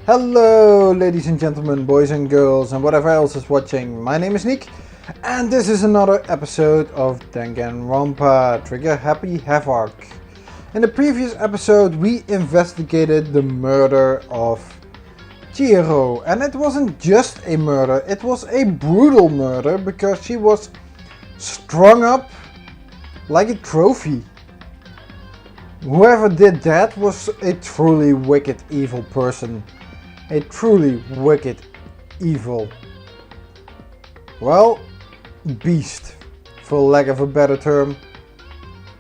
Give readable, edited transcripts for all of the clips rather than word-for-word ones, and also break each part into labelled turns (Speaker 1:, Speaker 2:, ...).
Speaker 1: Hello ladies and gentlemen, boys and girls and whatever else is watching. My name is Nick and this is another episode of Danganronpa Trigger Happy Havoc. In the previous episode we investigated the murder of Chihiro, and it wasn't just a murder, it was a brutal murder because she was strung up like a trophy. Whoever did that was a truly wicked evil person. A truly wicked evil. Well, beast, for lack of a better term.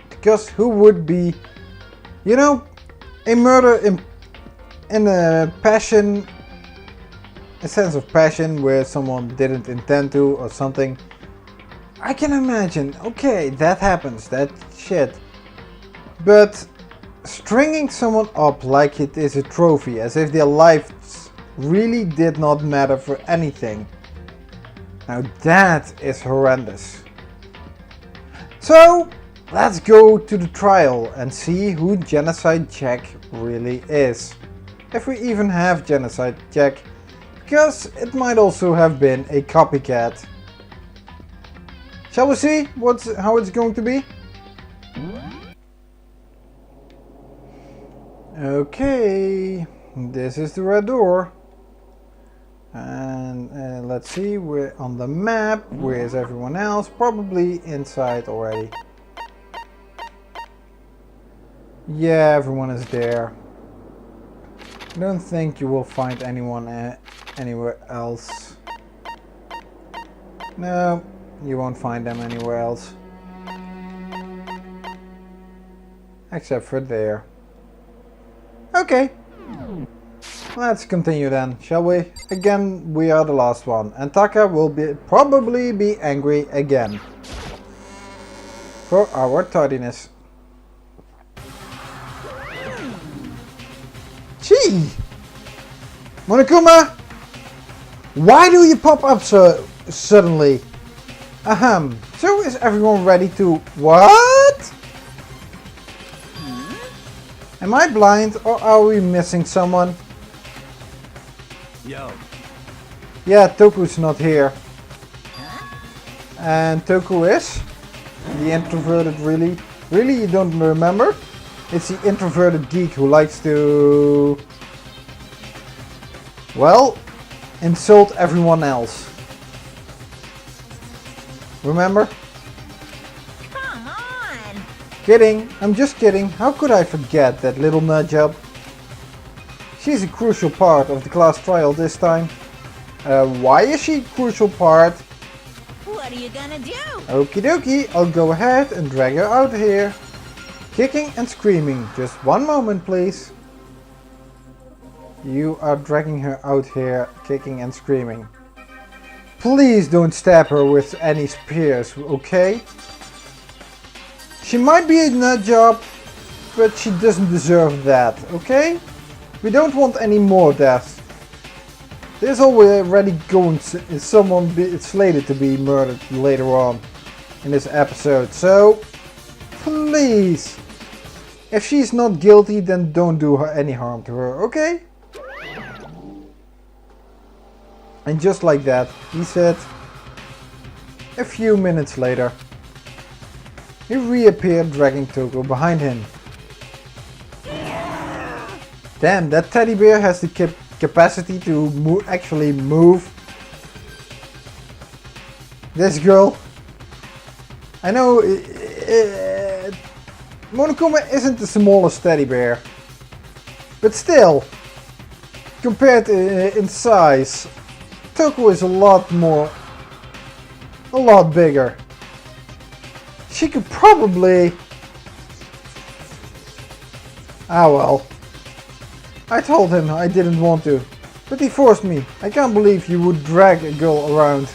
Speaker 1: Because who would be, you know, a murder in a passion, a sense of passion where someone didn't intend to or something. I can imagine, okay, that happens, that shit. But stringing someone up like it is a trophy, as if their lives really did not matter for anything. Now that is horrendous. So let's go to the trial and see who Genocide Jack really is. If we even have Genocide Jack, because it might also have been a copycat. Shall we see how it's going to be? Okay, this is the red door. And let's see, we're on the map. Where is everyone else? Probably inside already. Yeah, everyone is there. I don't think you will find anyone anywhere else. No, you won't find them anywhere else. Except for there. Okay. Let's continue then, shall we? Again, we are the last one, and Taka will probably be angry again for our tardiness. Gee! Monokuma! Why do you pop up so suddenly? Ahem. So is everyone ready to... What? Am I blind or are we missing someone?
Speaker 2: Yo.
Speaker 1: Yeah, Toku's not here. And Toku is? The introverted really? Really, you don't remember? It's the introverted geek who likes to... well, insult everyone else. Remember?
Speaker 3: Come on!
Speaker 1: Kidding, I'm just kidding. How could I forget that little nut job? She's a crucial part of the class trial this time. Why is she a crucial part?
Speaker 3: What are you gonna do?
Speaker 1: Okie dokie, I'll go ahead and drag her out here. Kicking and screaming. Just one moment please. You are dragging her out here, kicking and screaming. Please don't stab her with any spears, okay? She might be a nut job, but she doesn't deserve that, okay? We don't want any more deaths. There's already going someone slated to be murdered later on in this episode, so please, if she's not guilty, then don't do any harm to her, okay? And just like that, he said, a few minutes later, he reappeared dragging Toko behind him. Damn, that teddy bear has the capacity to actually move. This girl. I know Monokuma isn't the smallest teddy bear. But still, compared in size, Toko is a lot bigger. She could probably... ah well. I told him I didn't want to, but he forced me. I can't believe you would drag a girl around.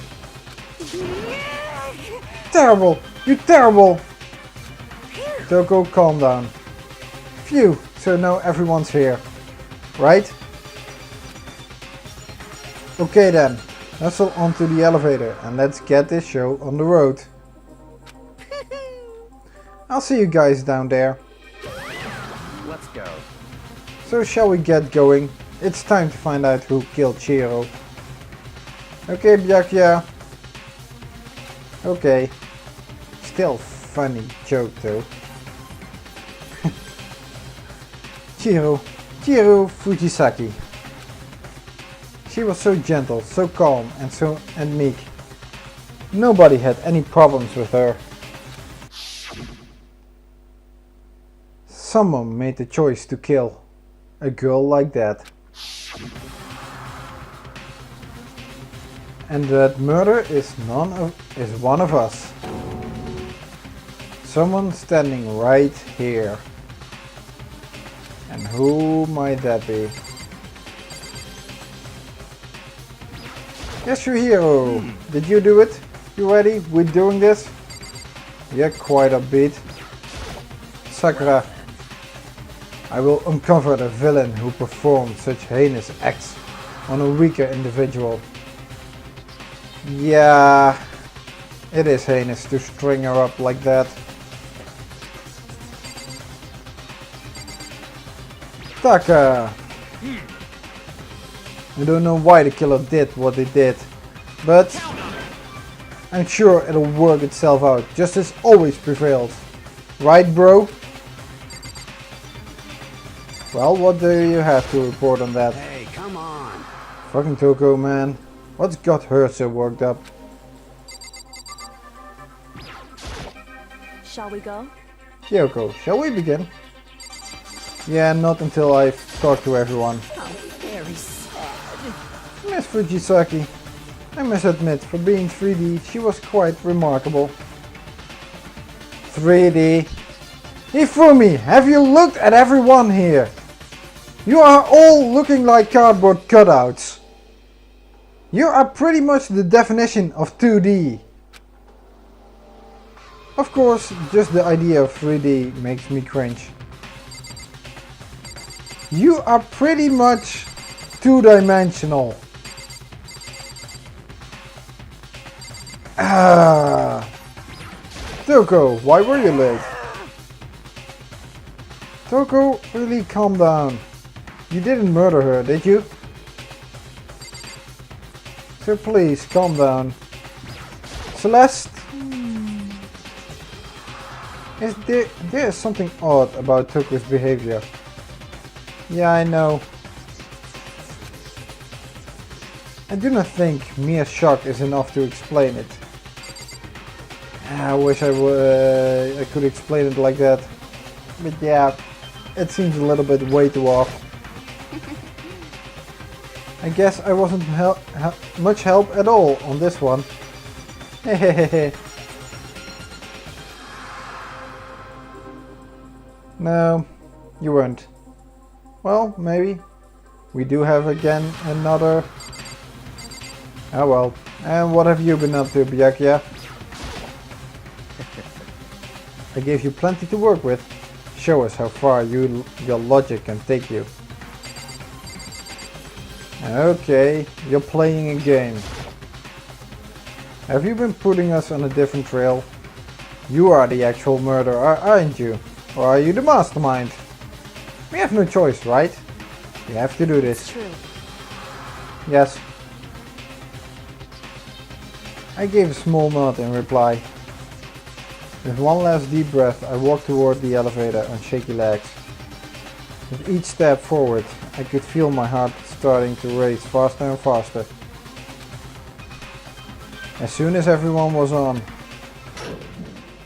Speaker 1: Terrible! You terrible! Toko, calm down. Phew, so now everyone's here. Right? Okay then, hustle onto the elevator and let's get this show on the road. I'll see you guys down there.
Speaker 2: Let's go.
Speaker 1: So shall we get going? It's time to find out who killed Chihiro. Okay, Byakuya. Okay. Still funny joke though. Chihiro Fujisaki. She was so gentle, so calm and meek. Nobody had any problems with her. Someone made the choice to kill a girl like that. And that murder is one of us. Someone standing right here. And who might that be? Yes, Chihiro. Did you do it? You ready? We're doing this? Yeah, quite upbeat. Sakura. I will uncover the villain who performed such heinous acts on a weaker individual. Yeah, it is heinous to string her up like that. Taka! I don't know why the killer did what he did, but I'm sure it'll work itself out. Justice always prevails. Right, bro? Well, what do you have to report on that?
Speaker 2: Hey, come on.
Speaker 1: Fucking Toko, man. What's got her so worked up?
Speaker 4: Shall we go?
Speaker 1: Kyoko, shall we begin? Yeah, not until I've talked to everyone.
Speaker 3: How very sad.
Speaker 1: Miss Fujisaki, I must admit, for being 3D, she was quite remarkable. 3D? Hifumi, have you looked at everyone here? You are all looking like cardboard cutouts. You are pretty much the definition of 2D. Of course, just the idea of 3D makes me cringe. You are pretty much two-dimensional. Toko, why were you late? Toko, really calm down. You didn't murder her, did you? So please, calm down. Celeste? There is something odd about Toko's behavior. Yeah, I know. I do not think mere shock is enough to explain it. I wish I could explain it like that. But yeah, it seems a little bit way too off. I guess I wasn't much help at all on this one. Hehehe. No, you weren't. Well, maybe. We do have again another... Oh well. And what have you been up to, Byakuya? I gave you plenty to work with. Show us how far your logic can take you. Okay, you're playing a game. Have you been putting us on a different trail? You are the actual murderer, aren't you? Or are you the mastermind? We have no choice, right? We have to do this.
Speaker 4: It's true.
Speaker 1: Yes. I gave a small nod in reply. With one last deep breath, I walked toward the elevator on shaky legs. With each step forward, I could feel my heart starting to race faster and faster. As soon as everyone was on,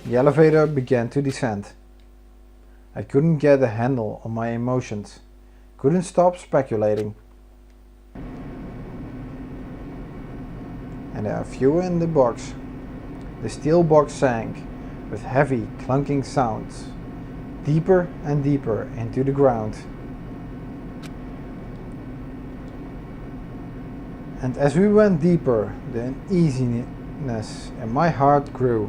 Speaker 1: the elevator began to descend. I couldn't get a handle on my emotions, couldn't stop speculating. And there are fewer in the box. The steel box sank with heavy clunking sounds, deeper and deeper into the ground. And as we went deeper, the uneasiness in my heart grew,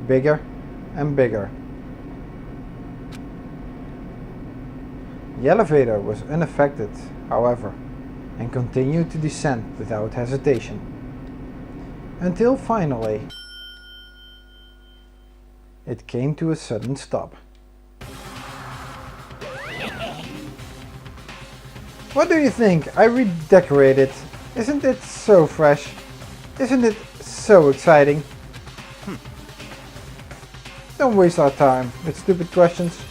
Speaker 1: bigger and bigger. The elevator was unaffected, however, and continued to descend without hesitation. Until finally, it came to a sudden stop. What do you think? I redecorated. Isn't it so fresh? Isn't it so exciting? Don't waste our time with stupid questions.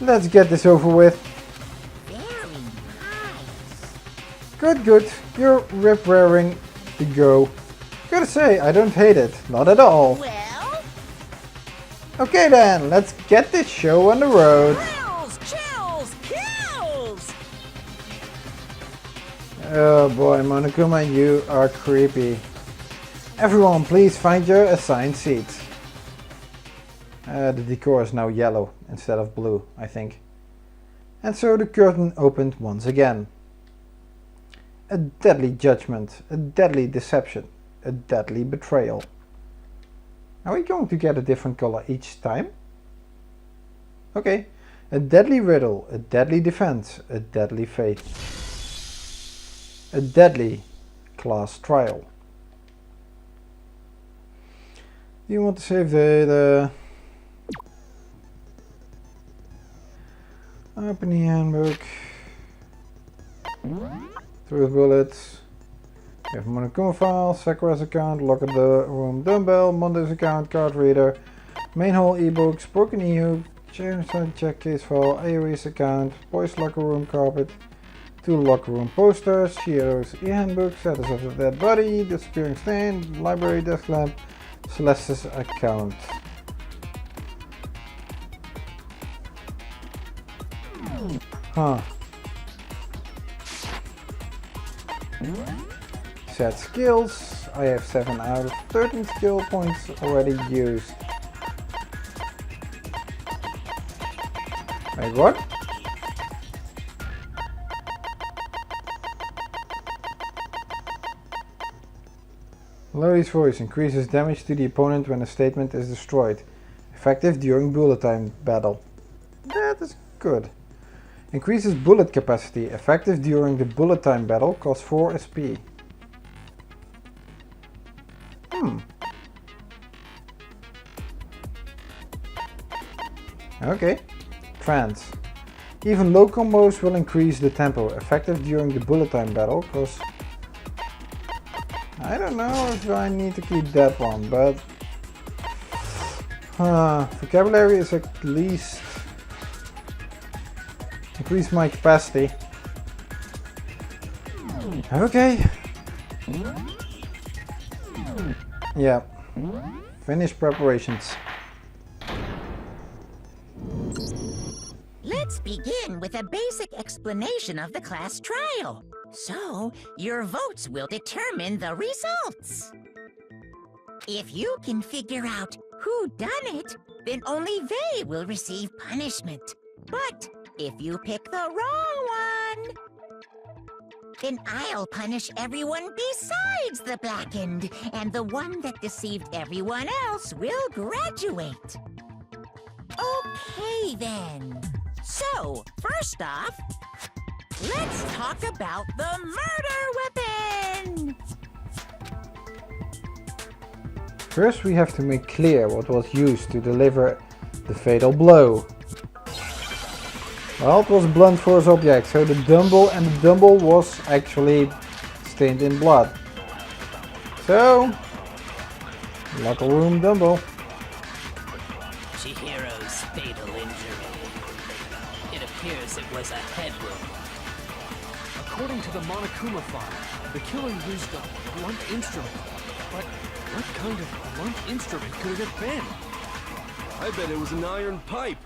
Speaker 1: Let's get this over with.
Speaker 3: Very nice.
Speaker 1: Good, good. You're raring to go. Gotta say, I don't hate it. Not at all.
Speaker 3: Well,
Speaker 1: Okay then, let's get this show on the road.
Speaker 3: thrills, chills, kills!
Speaker 1: Oh boy, Monokuma, you are creepy. Everyone, please find your assigned seats. The decor is now yellow instead of blue, I think. And so the curtain opened once again. A deadly judgment, a deadly deception, a deadly betrayal. Are we going to get a different color each time? Okay. A deadly riddle, a deadly defense, a deadly fate. A deadly class trial. Do you want to save the open the handbook. Truth bullets. We have Monokuma file, Sakura's account, lock at the room dumbbell, Monday's account, card reader, main hall ebooks, broken e-hook, Genocide Jack case file, AOE's account, boys locker room carpet, 2 locker room posters, Chihiro's e-handbook, status of the dead body, disappearing stain, library desk lamp, Celeste's account. Huh. Set skills. I have 7 out of 13 skill points already used. Wait, what? Lodi's voice increases damage to the opponent when a statement is destroyed. Effective during bullet time battle. That is good. Increases bullet capacity. Effective during the bullet time battle. Costs 4 SP. Okay. Trance. Even low combos will increase the tempo. Effective during the bullet time battle. Costs... I don't know if I need to keep that one, but... vocabulary is at least... Increase my capacity. Okay. Yeah. Finish preparations.
Speaker 3: Let's begin with a basic explanation of the class trial. So, your votes will determine the results. If you can figure out who done it, then only they will receive punishment. But if you pick the wrong one, then I'll punish everyone besides the blackened, and the one that deceived everyone else will graduate. Okay then. So, first off, let's talk about the murder weapon!
Speaker 1: First we have to make clear what was used to deliver the fatal blow. Well, it was a blunt force object, so the dumbbell was actually stained in blood. So, locker room dumbbell.
Speaker 2: Chihiro's fatal injury. It appears it was a head wound.
Speaker 4: According to the Monokuma file, the killer used a blunt instrument. But what kind of blunt instrument could it have been?
Speaker 5: I bet it was an iron pipe.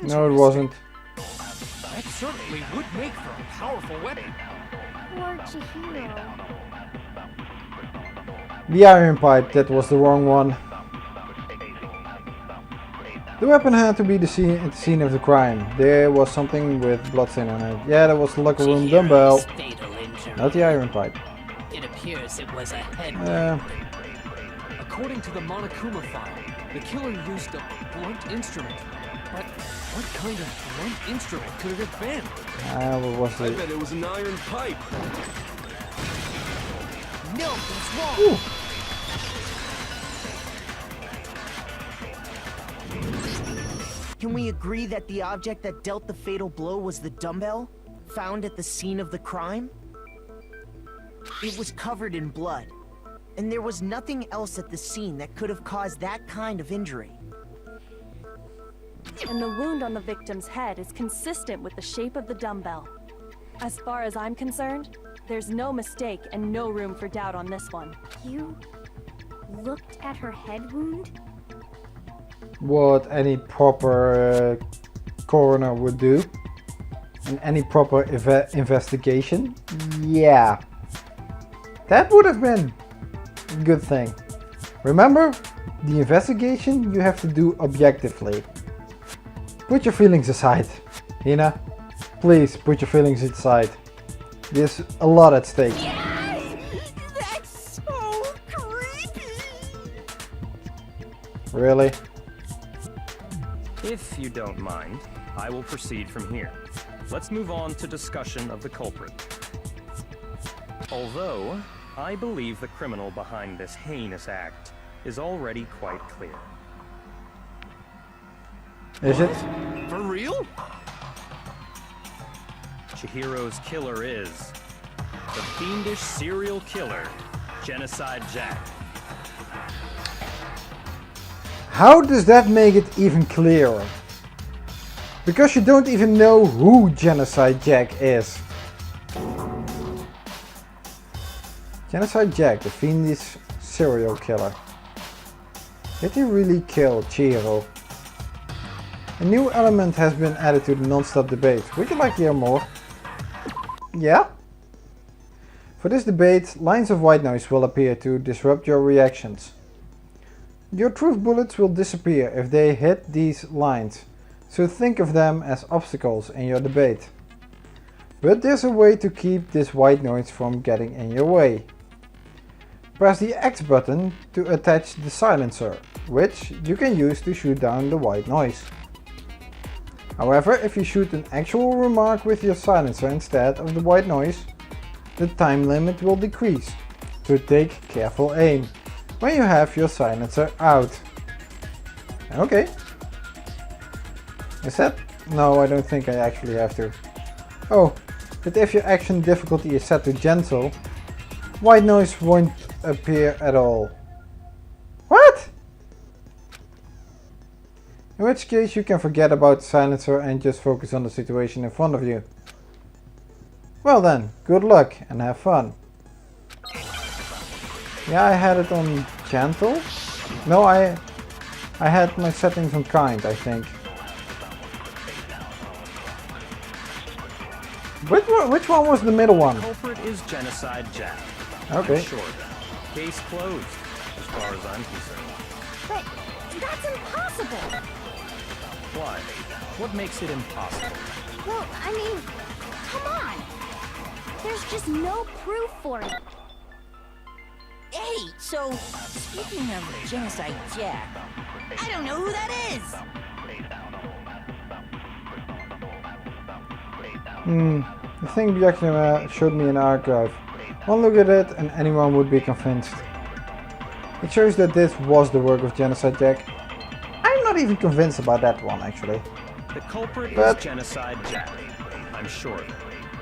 Speaker 1: No, it wasn't.
Speaker 4: That certainly would make for a powerful weapon.
Speaker 6: Or Chihiro.
Speaker 1: The iron pipe, that was the wrong one. The weapon had to be the scene of the crime. There was something with bloodstain on it. Yeah, that was the locker room dumbbell.
Speaker 2: Fatal injury.
Speaker 1: Not the iron pipe.
Speaker 2: It appears it was a head wound.
Speaker 4: According to the Monokuma file, the killer used a blunt instrument. But what kind of blunt instrument could it have been?
Speaker 1: What was
Speaker 5: I
Speaker 1: it?
Speaker 5: bet it was an iron pipe.
Speaker 4: No, that's wrong.
Speaker 1: Ooh.
Speaker 7: Can we agree that the object that dealt the fatal blow was the dumbbell? found at the scene of the crime? It was covered in blood, and there was nothing else at the scene that could have caused that kind of injury.
Speaker 6: And the wound on the victim's head is consistent with the shape of the dumbbell. As far as I'm concerned, there's no mistake and no room for doubt on this one.
Speaker 8: You looked at her head wound?
Speaker 1: What any proper coroner would do. In any proper investigation. Yeah. That would have been a good thing. Remember, the investigation you have to do objectively. Put your feelings aside. Hina, please put your feelings aside. There's a lot at stake.
Speaker 3: Yes! That's so creepy!
Speaker 1: Really?
Speaker 9: If you don't mind, I will proceed from here. Let's move on to discussion of the culprit. Although, I believe the criminal behind this heinous act is already quite clear.
Speaker 1: Is it?
Speaker 4: For real?
Speaker 9: Chihiro's killer is the fiendish serial killer, Genocide Jack.
Speaker 1: How does that make it even clearer? Because you don't even know who Genocide Jack is. Genocide Jack, the fiendish serial killer. Did he really kill Chihiro? A new element has been added to the non-stop debate. Would you like to hear more? Yeah? For this debate, lines of white noise will appear to disrupt your reactions. Your truth bullets will disappear if they hit these lines, so think of them as obstacles in your debate. But there's a way to keep this white noise from getting in your way. Press the X button to attach the silencer, which you can use to shoot down the white noise. However, if you shoot an actual remark with your silencer instead of the white noise, the time limit will decrease, so take careful aim when you have your silencer out. Okay. Is that? No, I don't think I actually have to. Oh, but if your action difficulty is set to gentle, white noise won't appear at all. What? In which case you can forget about the silencer and just focus on the situation in front of you. Well then, good luck and have fun. Yeah, I had it on gentle. No, I had my settings on kind, I think. Which one was the middle one?
Speaker 9: The culprit is Genocide Jack.
Speaker 1: Okay.
Speaker 9: Short. Case closed, as far as I'm concerned.
Speaker 8: But that's impossible!
Speaker 9: Why? What makes it impossible?
Speaker 8: Well, I mean, come on! There's just no proof for it.
Speaker 3: Hey, so, speaking of Genocide Jack, I don't know who that is!
Speaker 1: I think Byakuya showed me an archive. One look at it and anyone would be convinced. It shows that this was the work of Genocide Jack. I'm not even convinced about that one actually.
Speaker 9: The culprit is Genocide Jack. I'm sure.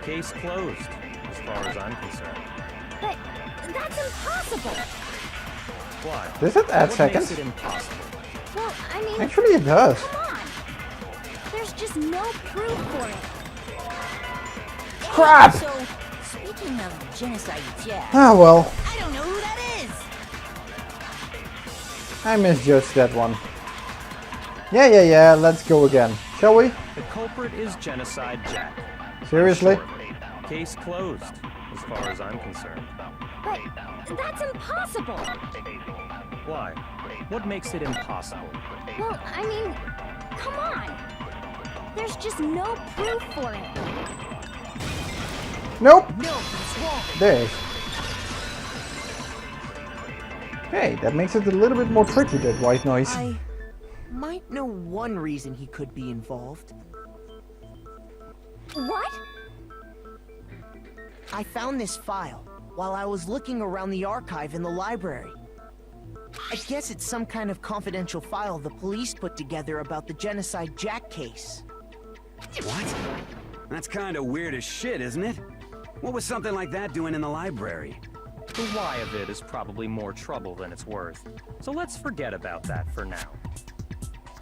Speaker 9: Case closed, as far as I'm concerned.
Speaker 8: But that's impossible!
Speaker 9: Why?
Speaker 1: Does it add
Speaker 9: What
Speaker 1: seconds?
Speaker 9: makes it impossible?
Speaker 8: Well, I mean,
Speaker 1: Actually it does.
Speaker 8: come on! There's just no proof for it.
Speaker 1: Crap!
Speaker 3: So, speaking of Genocide Jack,
Speaker 1: Ah well,
Speaker 3: I don't know who that is!
Speaker 1: I misjudged that one. Yeah, let's go again. Shall we?
Speaker 9: The culprit is Genocide Jack.
Speaker 1: Seriously?
Speaker 9: Sure. Case closed, as far as I'm concerned.
Speaker 8: But that's impossible!
Speaker 9: Why? What makes it impossible?
Speaker 8: Well, I mean, come on! There's just no proof for it.
Speaker 1: Nope.
Speaker 3: No, he's wrong.
Speaker 1: There is. Okay, that makes it a little bit more tricky, that white noise.
Speaker 7: I might know one reason he could be involved.
Speaker 8: What?
Speaker 7: I found this file while I was looking around the archive in the library. I guess it's some kind of confidential file the police put together about the Genocide Jack case.
Speaker 9: What?
Speaker 10: That's kinda weird as shit, isn't it? What was something like that doing in the library?
Speaker 9: The why of it is probably more trouble than it's worth, so let's forget about that for now.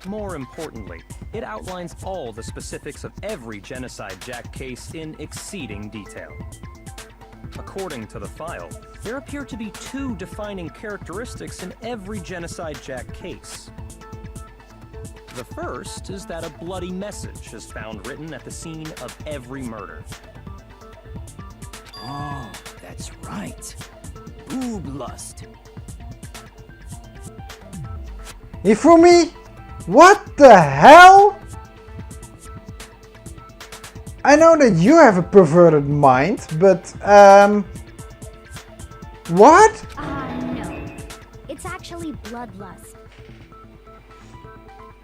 Speaker 9: More importantly, it outlines all the specifics of every Genocide Jack case in exceeding detail. According to the file, there appear to be two defining characteristics in every Genocide Jack case. The first is that a bloody message is found written at the scene of every murder.
Speaker 2: Oh, that's right. Boob lust.
Speaker 1: Ifumi? What the hell? I know that you have a perverted mind, but what?
Speaker 8: No. It's actually bloodlust.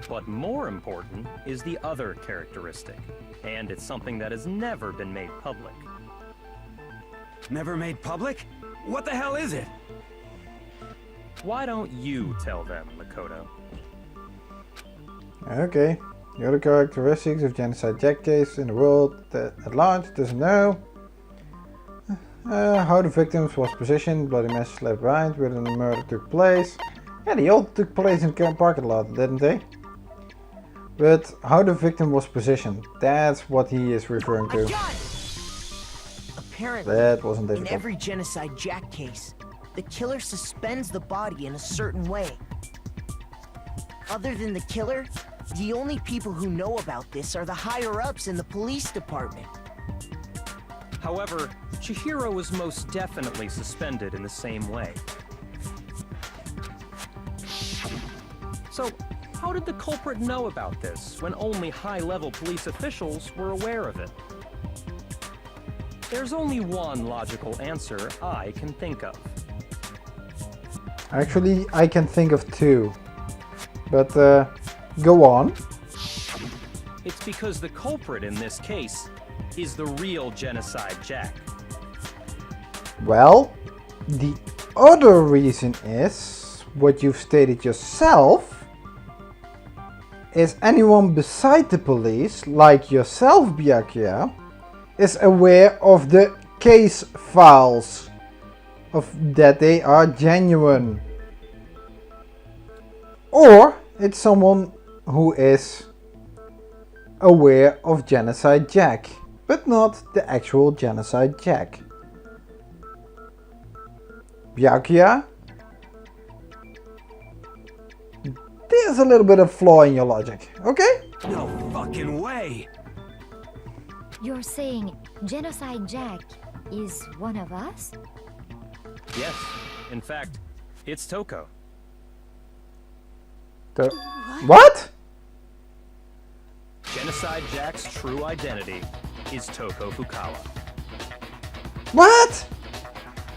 Speaker 9: But more important is the other characteristic, and it's something that has never been made public.
Speaker 10: Never made public? What the hell is it?
Speaker 9: Why don't you tell them, Makoto?
Speaker 1: Okay. The other characteristics of Genocide Jack case in the world that at large doesn't know. How the victims was positioned, bloody mess left behind, where the murder took place. Yeah, they all took place in the parking lot, didn't they? But how the victim was positioned, that's what he is referring to.
Speaker 7: Apparently,
Speaker 1: That wasn't
Speaker 7: in
Speaker 1: difficult.
Speaker 7: every Genocide Jack case, the killer suspends the body in a certain way. Other than the killer, the only people who know about this are the higher-ups in the police department.
Speaker 9: However, Chihiro was most definitely suspended in the same way. So, how did the culprit know about this when only high-level police officials were aware of it? There's only one logical answer I can think of.
Speaker 1: Actually, I can think of two. But go on.
Speaker 9: It's because the culprit in this case is the real Genocide Jack.
Speaker 1: Well, the other reason is what you've stated yourself. Is anyone beside the police, like yourself, Byakuya, is aware of the case files, of that they are genuine? Or it's someone who is aware of Genocide Jack, but not the actual Genocide Jack. Byakuya? There's a little bit of flaw in your logic, okay?
Speaker 10: No fucking way!
Speaker 8: You're saying Genocide Jack is one of us?
Speaker 9: Yes, in fact, it's Toko.
Speaker 1: What?
Speaker 9: Genocide Jack's true identity is Toko Fukawa.
Speaker 1: What?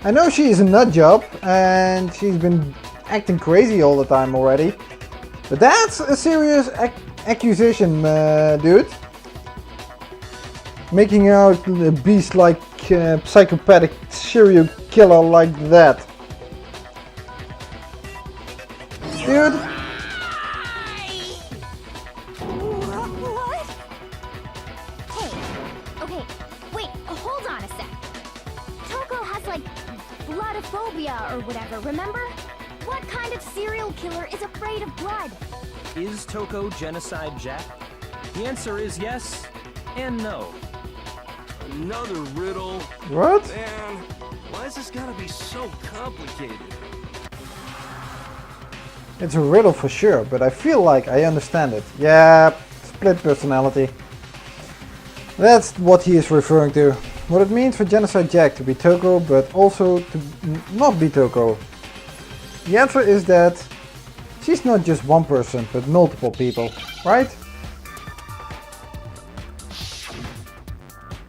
Speaker 1: I know she is a nut job and she's been acting crazy all the time already. But that's a serious accusation, dude. Making out a beast like psychopathic serial killer like that. Dude.
Speaker 8: What? Hey, okay, wait, hold on a sec. Toko has like bloodophobia or whatever, remember? What kind of serial killer is afraid of blood?
Speaker 9: Is Toko Genocide Jack? The answer is yes and no.
Speaker 5: Another riddle.
Speaker 1: What?
Speaker 5: Man, why is this gotta be so complicated?
Speaker 1: It's a riddle for sure, but I feel like I understand it. Yeah, split personality. That's what he is referring to. What it means for Genocide Jack to be Toko, but also to not be Toko. The answer is that she's not just one person, but multiple people, right?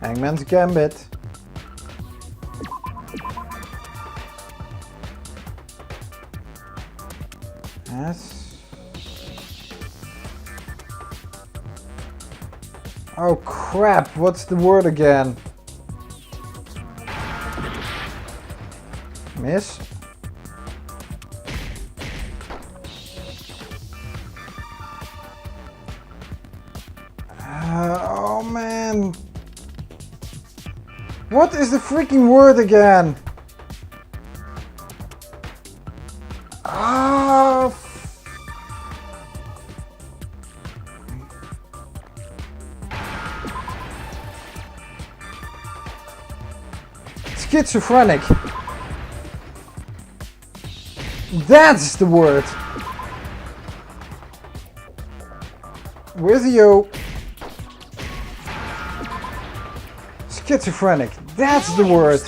Speaker 1: Hangman's Gambit. Yes. Oh crap, what's the word again? Miss? Oh man, What is the freaking word again? Ah. Schizophrenic. That's the word. With you. Schizophrenic. That's the word.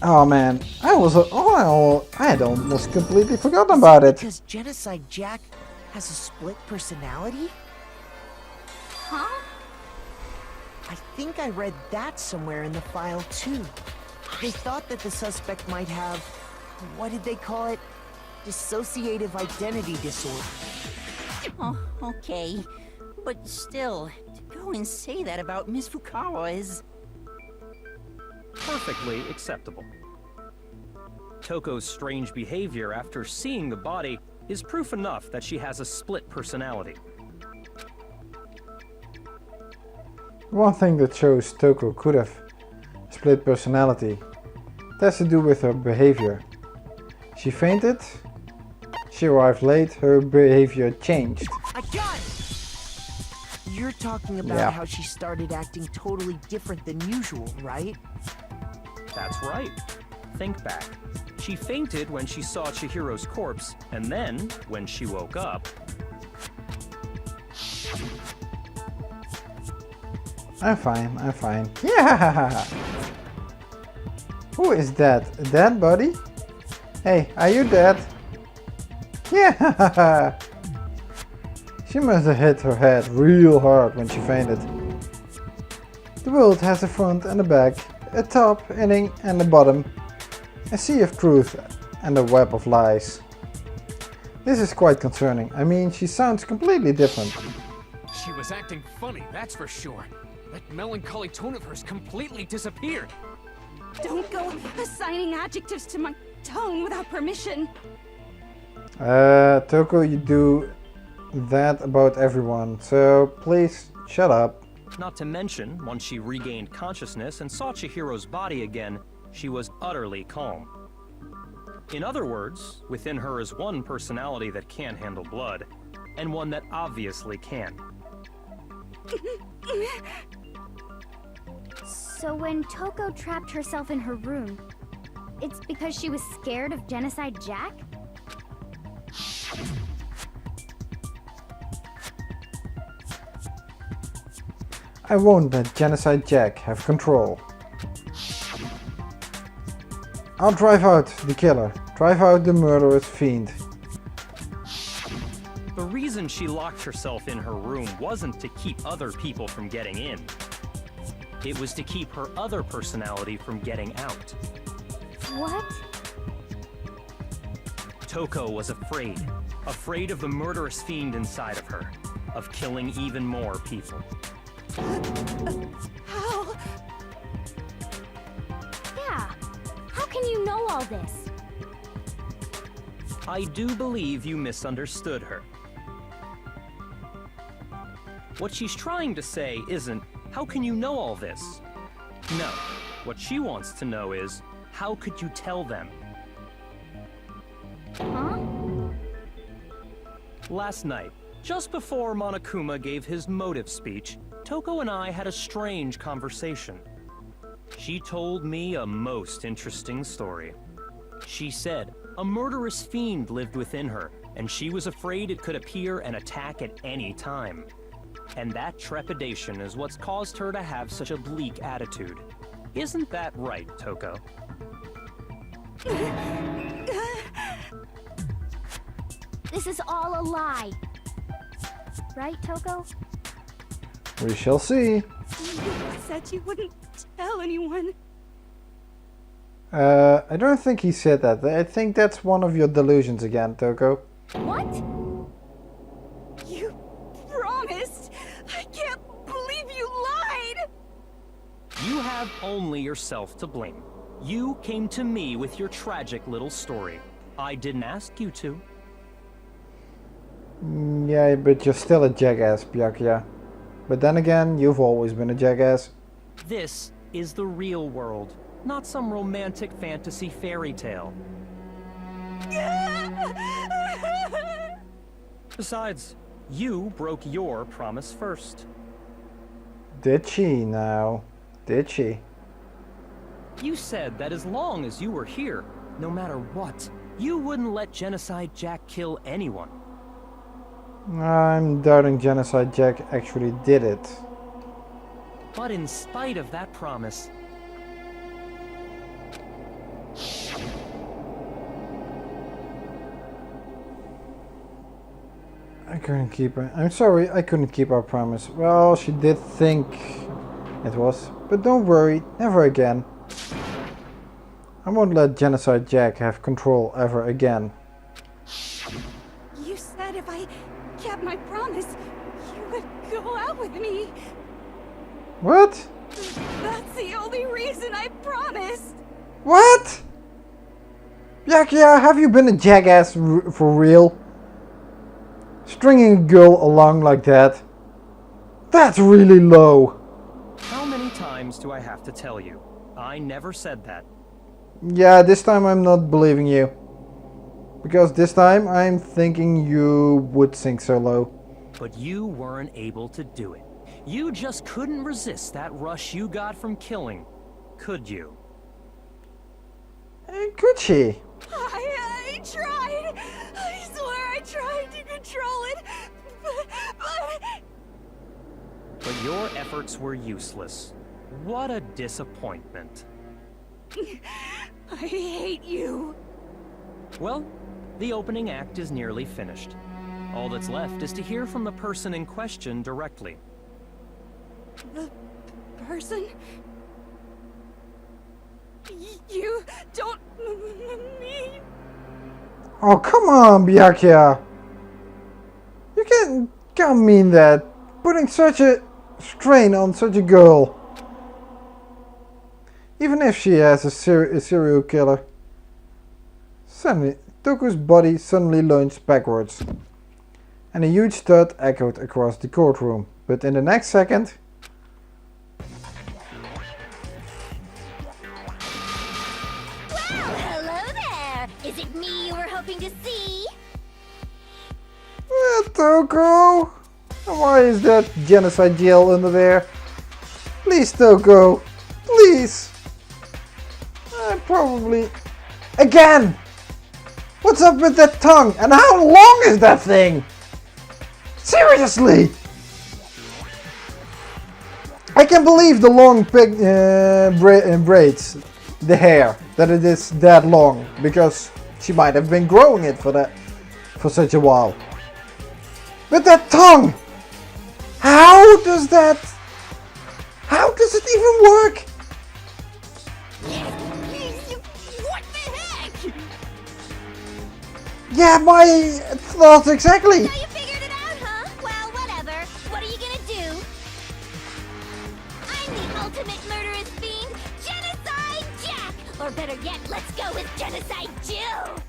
Speaker 1: Oh man, I had almost completely forgotten about it.
Speaker 7: Because Genocide Jack has a split personality?
Speaker 8: Huh?
Speaker 7: I think I read that somewhere in the file too. They thought that the suspect might have, what did they call it? Dissociative identity disorder.
Speaker 3: Oh, okay. But still, to go and say that about Miss Fukawa is...
Speaker 9: Perfectly acceptable. Toko's strange behavior after seeing the body is proof enough that she has a split personality.
Speaker 1: One thing that shows Toko could have split personality. It has to do with her behavior. She fainted, she arrived late, her behavior changed.
Speaker 7: I got it! You're talking about how she started acting totally different than usual, right?
Speaker 9: That's right. Think back. She fainted when she saw Chihiro's corpse, and then, when she woke up...
Speaker 1: I'm fine. Yeah! Who is that? A dead body? Hey, are you dead? Yeah! She must have hit her head real hard when she fainted. The world has a front and a back, a top, inning and a bottom, a sea of truth and a web of lies. This is quite concerning. I mean, she sounds completely different.
Speaker 4: She was acting funny, that's for sure. That melancholy tone of hers completely disappeared.
Speaker 8: Don't go assigning adjectives to my tone without permission.
Speaker 1: Toko, you do that about everyone, so please shut up.
Speaker 9: Not to mention, once she regained consciousness and saw Chihiro's body again, she was utterly calm. In other words, within her is one personality that can't handle blood, and one that obviously can.
Speaker 8: So when Toko trapped herself in her room, it's because she was scared of Genocide Jack?
Speaker 1: I won't let Genocide Jack have control. I'll drive out the killer, drive out the murderous fiend.
Speaker 9: The reason she locked herself in her room wasn't to keep other people from getting in. It was to keep her other personality from getting out.
Speaker 8: What?
Speaker 9: Toko was afraid. Afraid of the murderous fiend inside of her. Of killing even more people.
Speaker 8: How? Yeah. How can you know all this?
Speaker 9: I do believe you misunderstood her. What she's trying to say isn't, how can you know all this? No. What she wants to know is, how could you tell them?
Speaker 8: Huh?
Speaker 9: Last night, just before Monokuma gave his motive speech, Toko and I had a strange conversation. She told me a most interesting story. She said a murderous fiend lived within her, and she was afraid it could appear and attack at any time. And that trepidation is what's caused her to have such a bleak attitude. Isn't that right, Toko?
Speaker 8: This is all a lie. Right, Toko?
Speaker 1: We shall see.
Speaker 8: You said you wouldn't tell anyone.
Speaker 1: I don't think he said that. I think that's one of your delusions again, Toko.
Speaker 8: What? You promised! I can't believe you lied!
Speaker 9: You have only yourself to blame. You came to me with your tragic little story. I didn't ask you to.
Speaker 1: Yeah, but you're still a jackass, Byakuya. But then again, you've always been a jackass.
Speaker 9: This is the real world, not some romantic fantasy fairy tale. Besides, you broke your promise first.
Speaker 1: Did she now? Did she?
Speaker 9: You said that as long as you were here, no matter what, you wouldn't let Genocide Jack kill anyone.
Speaker 1: I'm doubting Genocide Jack actually did it.
Speaker 9: But in spite of that promise,
Speaker 1: I couldn't keep her. I'm sorry, I couldn't keep our promise. Well, she did think it was. But don't worry, never again. I won't let Genocide Jack have control ever again.
Speaker 11: You said if I kept my promise, you would go out with me.
Speaker 1: What?
Speaker 11: That's the only reason I promised.
Speaker 1: What? Byakuya, have you been a jackass for real? Stringing a girl along like that? That's really low.
Speaker 9: how many times do I have to tell you? I never said that.
Speaker 1: Yeah, this time I'm not believing you. Because this time I'm thinking you would sink so low.
Speaker 9: But you weren't able to do it. You just couldn't resist that rush you got from killing, could you?
Speaker 1: Could she?
Speaker 11: I tried. I swear I tried to control it.
Speaker 9: But your efforts were useless. What a disappointment.
Speaker 11: I hate you.
Speaker 9: Well, the opening act is nearly finished. All that's left is to hear from the person in question directly.
Speaker 11: The person? You don't mean...
Speaker 1: Oh, come on, Byakuya. You can't mean that. Putting such a strain on such a girl. Even if she has a serial killer. Suddenly, Toku's body suddenly lunged backwards. And a huge thud echoed across the courtroom. But in the next second...
Speaker 8: Hello there! Is it me you were hoping to see?
Speaker 1: Toku! Why is that genocide gel under there? Please, Toku! Please! Probably... Again! What's up with that tongue? And how long is that thing? Seriously! I can believe the long braids, the hair, that it is that long, because she might have been growing it for such a while. But that tongue! How does it even work?
Speaker 8: What the heck?
Speaker 1: Yeah, my thoughts exactly.
Speaker 8: So you figured it out, huh? Well, whatever. What are you gonna do? I'm the ultimate murderous fiend, Genocide Jack! Or better yet, let's go with Genocide Jill!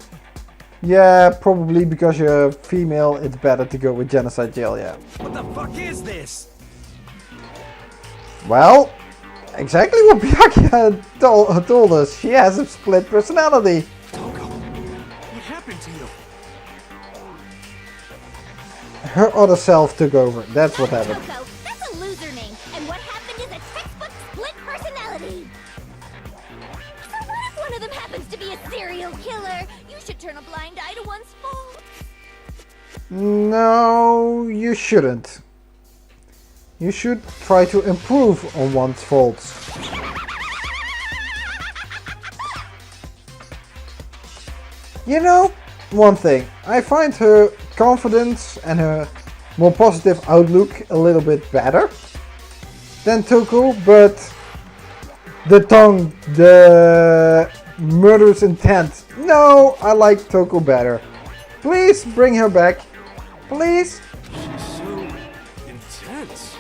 Speaker 1: Yeah, probably because you're female, it's better to go with Genocide Jail, yeah.
Speaker 10: What the fuck is this?
Speaker 1: Well, exactly what Byakuya told us. She has a split personality.
Speaker 5: Toko, what happened to you?
Speaker 1: Her other self took over. That's what happened.
Speaker 8: Toko, that's a loser name. And what happened is a textbook split personality. So what if one of them happens to be a serial killer? You should turn a blind eye to one's fault.
Speaker 1: No, you shouldn't. You should try to improve on one's faults. You know, one thing. I find her confidence and her more positive outlook a little bit better than Toku, but the tongue, the murderous intent. No, I like Toku better. Please bring her back. Please.
Speaker 5: She's so intense.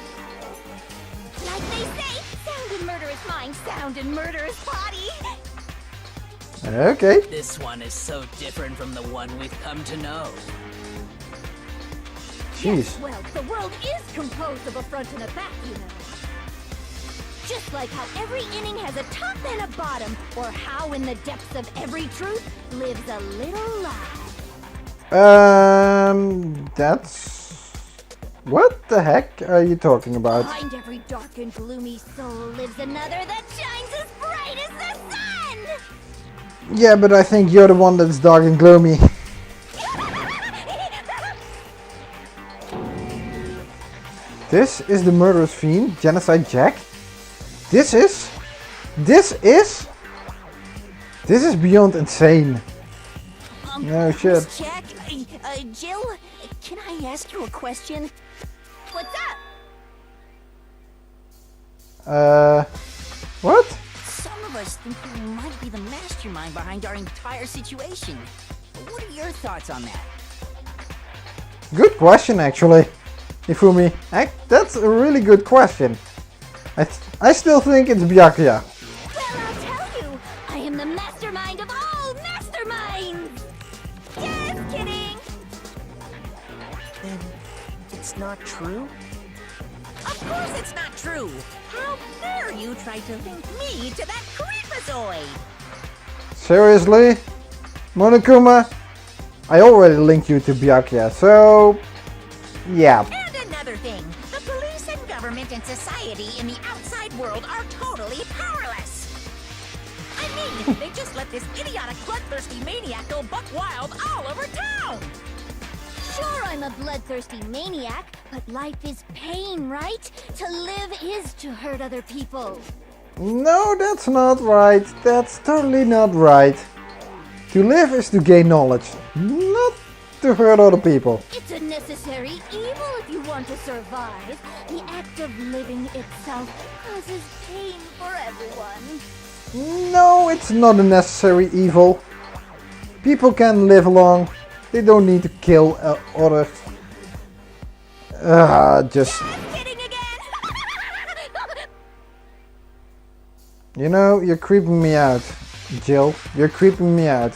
Speaker 8: Like they say, sound in murderous mind, sound in murderous body.
Speaker 1: Okay.
Speaker 2: This one is so different from the one we've come to know.
Speaker 1: Jeez.
Speaker 8: Well, the world is composed of a front and a back, you know. Just like how every inning has a top and a bottom, or how in the depths of every truth lives a little lie.
Speaker 1: That's... What the heck are you talking about?
Speaker 8: Behind every dark and gloomy soul lives another that shines as bright as the sun!
Speaker 1: Yeah, but I think you're the one that's dark and gloomy. This is the murderous fiend, Genocide Jack. This is beyond insane. No shit.
Speaker 3: Miss Jack, Jill, can I ask you a question?
Speaker 8: What's up?
Speaker 1: What?
Speaker 3: Some of us think you might be the mastermind behind our entire situation. What are your thoughts on that?
Speaker 1: Good question, actually. Ifumi, that's a really good question. I still think it's Byakuya.
Speaker 8: Well, I'll tell you, I am the mastermind of all masterminds! Just kidding!
Speaker 7: Then it's not true?
Speaker 3: Of course it's not true. How dare you try to link me to that creepazoid?
Speaker 1: Seriously? Monokuma? I already linked you to Byakuya, so... yeah.
Speaker 3: And another thing, the police and government and society in the outside world are totally powerless. I mean, they just let this idiotic bloodthirsty maniac go buck wild all over town.
Speaker 8: Sure, I'm a bloodthirsty maniac, but life is pain, right? To live is to hurt other people.
Speaker 1: No, that's not right. That's totally not right. To live is to gain knowledge, not to hurt other people.
Speaker 8: It's a necessary evil if you want to survive. The act of living itself causes pain for everyone.
Speaker 1: No, it's not a necessary evil. People can live long. They don't need to kill others. Just
Speaker 8: Kidding again.
Speaker 1: You know, you're creeping me out, Jill. You're creeping me out.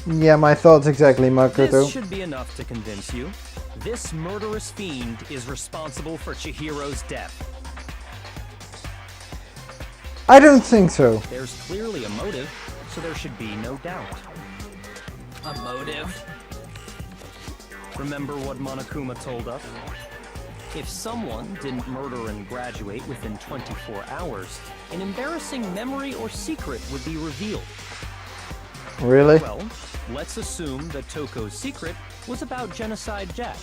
Speaker 1: Yeah, my thoughts exactly, Makoto.
Speaker 9: This should be enough to convince you. This murderous fiend is responsible for Chihiro's death.
Speaker 1: I don't think so.
Speaker 9: There's clearly a motive, so there should be no doubt.
Speaker 2: A motive?
Speaker 9: Remember what Monokuma told us? If someone didn't murder and graduate within 24 hours, an embarrassing memory or secret would be revealed.
Speaker 1: Really?
Speaker 9: Well, let's assume that Toko's secret was about Genocide Jack.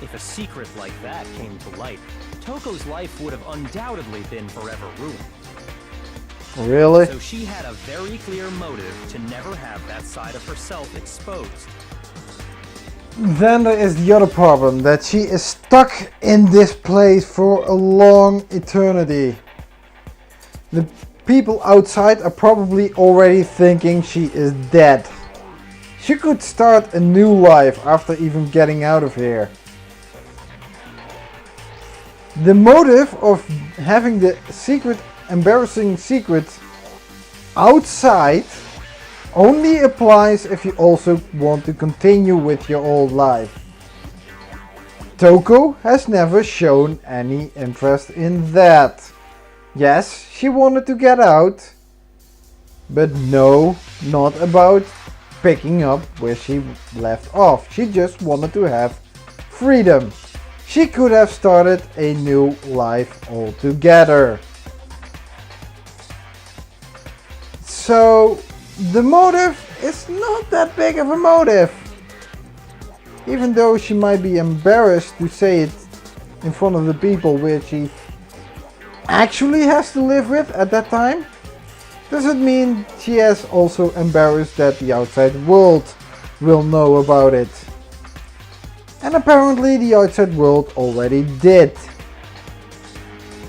Speaker 9: If a secret like that came to light, Toko's life would have undoubtedly been forever ruined.
Speaker 1: Really?
Speaker 9: So she had a very clear motive to never have that side of herself exposed.
Speaker 1: Then there is the other problem, that she is stuck in this place for a long eternity. The people outside are probably already thinking she is dead. She could start a new life after even getting out of here. The motive of having the secret, embarrassing secret outside only applies if you also want to continue with your old life. Toko has never shown any interest in that. Yes, she wanted to get out, but no, not about picking up where she left off. She just wanted to have freedom. She could have started a new life altogether. So the motive is not that big of a motive. Even though she might be embarrassed to say it in front of the people where she actually has to live with at that time, doesn't mean she is also embarrassed that the outside world will know about it. And apparently the outside world already did.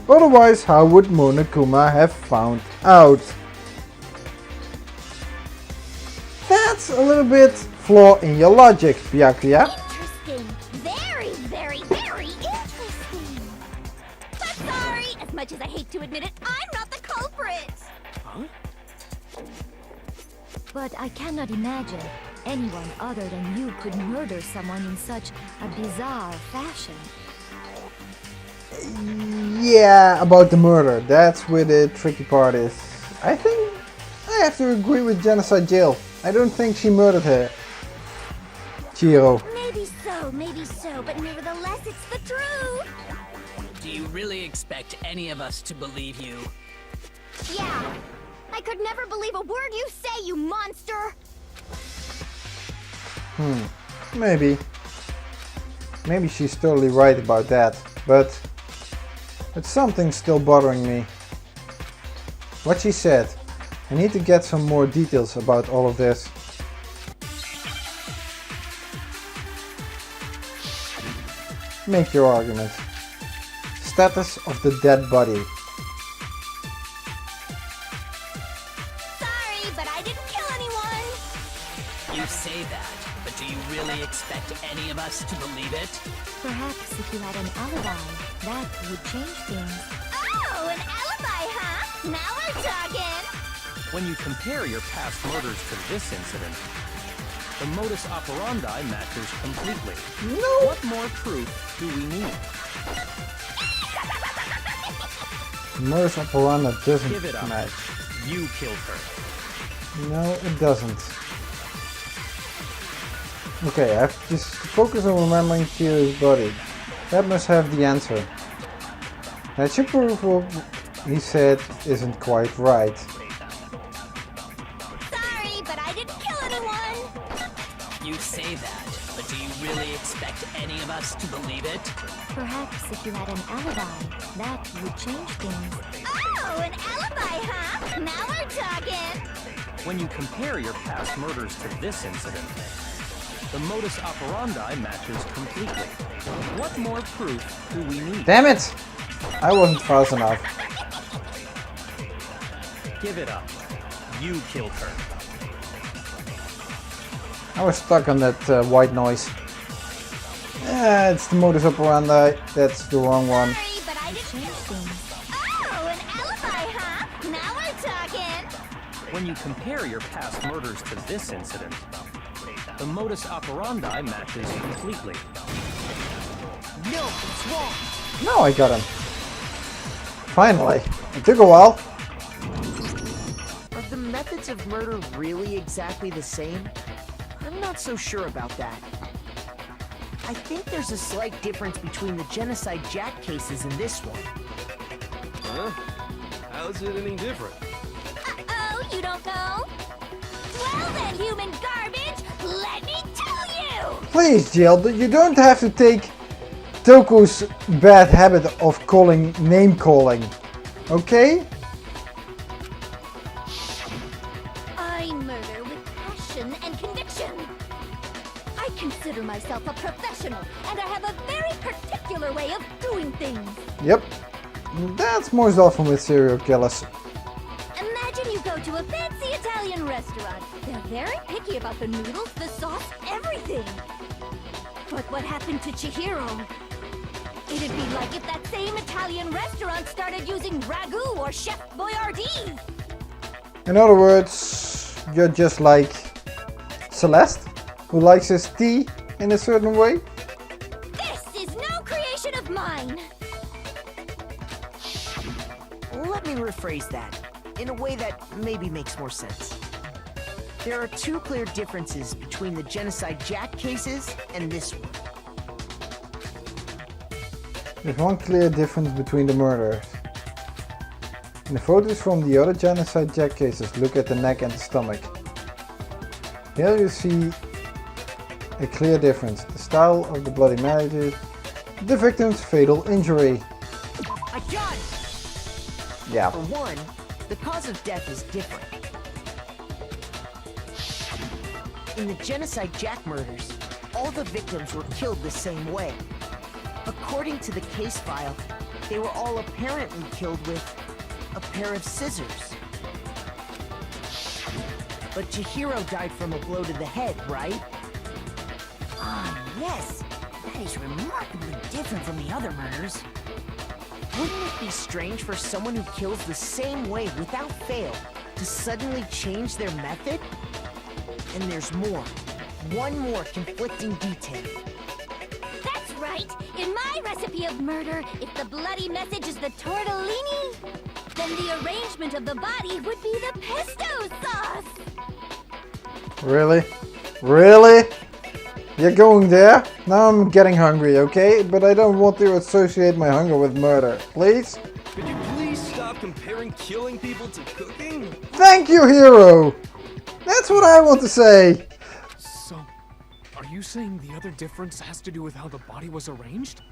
Speaker 1: Otherwise, how would Monokuma have found out? That's a little bit flaw in your logic, Byakuya.
Speaker 8: Interesting. Very, very, very interesting. But sorry, as much as I hate to admit it, I'm not the culprit.
Speaker 4: Huh?
Speaker 12: But I cannot imagine anyone other than you could murder someone in such a bizarre fashion.
Speaker 1: Yeah, about the murder. That's where the tricky part is. I think I have to agree with Genocide Jail. I don't think she murdered her. Chihiro.
Speaker 8: Maybe so, but nevertheless, it's the truth.
Speaker 2: Do you really expect any of us to believe you?
Speaker 8: Yeah. I could never believe a word you say, you monster!
Speaker 1: Maybe. Maybe she's totally right about that, but something's still bothering me. What she said. I need to get some more details about all of this. Make your argument. Status of the dead body.
Speaker 8: Sorry, but I didn't kill anyone!
Speaker 2: You say that, but do you really expect any of us to believe it?
Speaker 12: Perhaps if you had an alibi, that would change things.
Speaker 8: Oh, an alibi, huh? Now we're talking!
Speaker 9: When you compare your past murders to this incident, the modus operandi matches completely.
Speaker 1: No.
Speaker 9: What more proof do we need?
Speaker 1: Modus operandi doesn't
Speaker 9: Give it up.
Speaker 1: match.
Speaker 9: You killed her.
Speaker 1: No, it doesn't. Okay, I have to just focus on remembering Chihiro's body. That must have the answer. That should prove what he said isn't quite right.
Speaker 8: Sorry, but I didn't kill anyone!
Speaker 2: You say that, but do you really expect any of us to believe it?
Speaker 12: Perhaps if you had an alibi, that would change things.
Speaker 8: Oh, an alibi, huh? Now we're talking!
Speaker 9: When you compare your past murders to this incident, the modus operandi matches completely. What more proof do we need?
Speaker 1: Damn it! I wasn't fast enough.
Speaker 9: Give it up. You killed her.
Speaker 1: I was stuck on that white noise. It's the modus operandi. That's the wrong one.
Speaker 8: Sorry, but I didn't kill things. Oh, an alibi, huh? Now we're talking!
Speaker 9: When you compare your past murders to this incident, the modus operandi matches completely.
Speaker 7: No, it's wrong.
Speaker 1: No, I got him. Finally. It took a while.
Speaker 7: Are the methods of murder really exactly the same? I'm not so sure about that. I think there's a slight difference between the Genocide Jack cases and this one.
Speaker 5: Huh? How's it any different?
Speaker 8: Uh-oh, you don't know? Well then, human garbage, let me tell you!
Speaker 1: Please, Jill, you don't have to take Toku's bad habit of name calling. Okay?
Speaker 8: I murder with passion and conviction. I consider myself a professional, and I have a very particular way of doing things.
Speaker 1: Yep. That's most often with serial killers.
Speaker 8: Imagine you go to a fancy Italian restaurant. They're very picky about the noodles, the sauce, everything. But what happened to Chihiro? It'd be like if that same Italian restaurant started using ragu or Chef Boyardee.
Speaker 1: In other words, you're just like Celeste, who likes his tea in a certain way.
Speaker 8: This is no creation of mine.
Speaker 7: Let me rephrase that, in a way that maybe makes more sense. There are two clear differences between the Genocide Jack cases and this one.
Speaker 1: There's one clear difference between the murderers. In the photos from the other Genocide Jack cases, look at the neck and the stomach. Here you see a clear difference. The style of the bloody marriages, the victim's fatal injury.
Speaker 7: I got it!
Speaker 1: Yeah.
Speaker 7: For one, the cause of death is different. In the Genocide Jack murders, all the victims were killed the same way. According to the case file, they were all apparently killed with a pair of scissors. But Chihiro died from a blow to the head, right?
Speaker 3: Ah, yes. That is remarkably different from the other murders.
Speaker 7: Wouldn't it be strange for someone who kills the same way without fail to suddenly change their method? And there's more. One more conflicting detail.
Speaker 8: That's right. right. In my recipe of murder, if the bloody message is the tortellini, then the arrangement of the body would be the pesto sauce.
Speaker 1: Really? Really? You're going there? Now I'm getting hungry, okay? But I don't want to associate my hunger with murder. Please?
Speaker 5: Could you please stop comparing killing people to cooking?
Speaker 1: Thank you, Hero! That's what I want to say!
Speaker 4: So, are you saying the other difference has to do with how the body was arranged?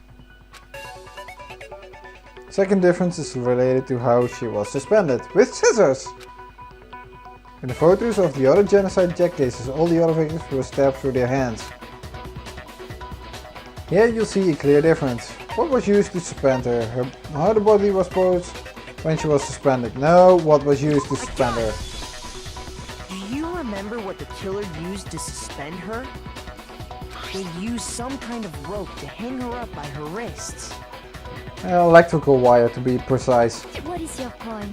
Speaker 1: Second difference is related to how she was suspended, with scissors! In the photos of the other Genocide Jack cases, all the other victims were stabbed through their hands. Here you'll see a clear difference. What was used to suspend her? How the body was posed when she was suspended? No, what was used to suspend her?
Speaker 7: Do you remember what the killer used to suspend her? They used some kind of rope to hang her up by her wrists.
Speaker 1: Electrical wire to be precise.
Speaker 12: What is your point?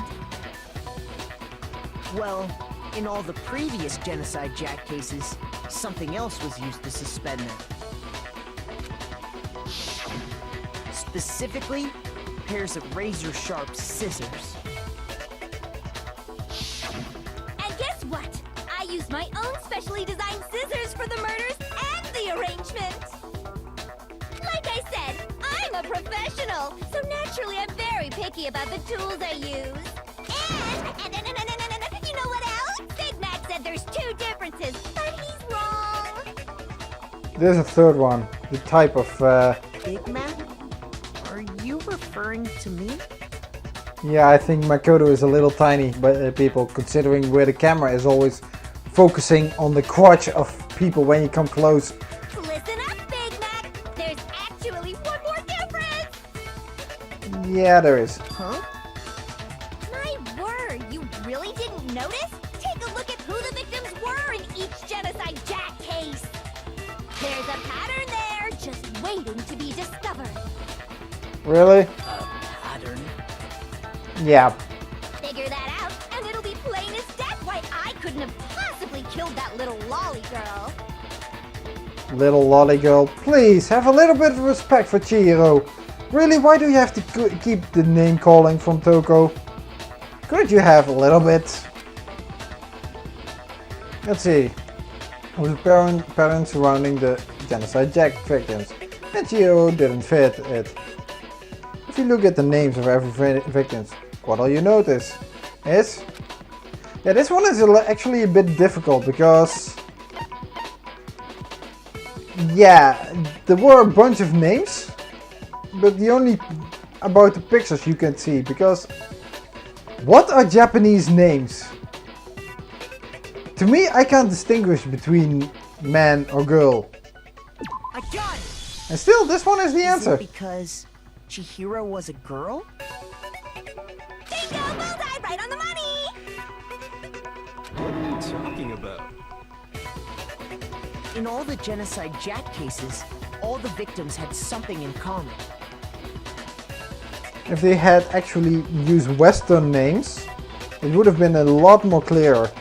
Speaker 7: Well, in all the previous Genocide Jack cases, something else was used to suspend them. Specifically, pairs of razor-sharp scissors.
Speaker 8: And guess what? I used my own specially designed scissors for the murders and the arrangement. Like I said, I'm a professional, so naturally I'm very picky about the tools I use. And you know what else? Big Mac said there's two differences, but he's wrong.
Speaker 1: There's a third one. The type of...
Speaker 7: Big Mac? Are you referring to me?
Speaker 1: Yeah, I think Makoto is a little tiny, but people, considering where the camera is always focusing on the crotch of people when you come close.
Speaker 8: Listen up, Big Mac. There's actually one more difference.
Speaker 1: Yeah, there is.
Speaker 7: Huh?
Speaker 8: My word, you really didn't notice? Take a look at who the victims were in each Genocide Jack case. There's a pattern there, just waiting to be discovered.
Speaker 1: Really?
Speaker 2: Pattern?
Speaker 1: Yeah.
Speaker 8: Figure that out, and it'll be plain as death why I couldn't have possibly killed that little lolly girl.
Speaker 1: Little lolly girl, please have a little bit of respect for Chihiro. Really, why do you have to keep the name calling from Toko? Couldn't you have a little bit? Let's see. Who's the parents surrounding the Genocide Jack victims? And Chihiro didn't fit it. If you look at the names of every victim, what will you notice is... Yeah, this one is actually a bit difficult because... Yeah, there were a bunch of names, but the only about the pictures you can see, because what are Japanese names? To me, I can't distinguish between man or girl.
Speaker 7: I got it!
Speaker 1: And still, this one is the answer.
Speaker 7: Is it because Chihiro was a girl?
Speaker 8: Bingo! Bullseye! Right on the money!
Speaker 5: What are you talking about?
Speaker 7: In all the Genocide Jack cases, all the victims had something in common.
Speaker 1: If they had actually used Western names, it would have been a lot more clearer.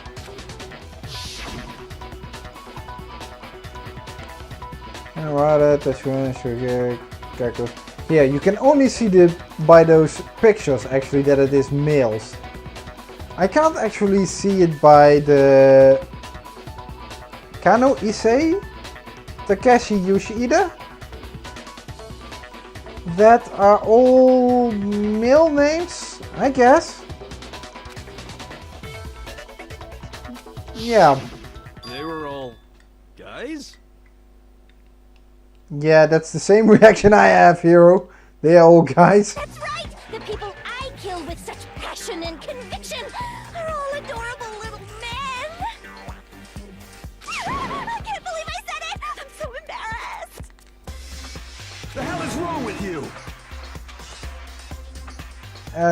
Speaker 1: Yeah, you can only see by those pictures actually that it is males. I can't actually see it by the Kano Issei, Takeshi Yoshida. That are all male names, I guess. Yeah.
Speaker 5: They were all guys?
Speaker 1: Yeah, that's the same reaction I have, Hero. They are all guys.
Speaker 8: That's right! The people I kill with such passion and conviction are all adorable little men! I can't believe I said it! I'm so embarrassed!
Speaker 10: The hell is wrong with you?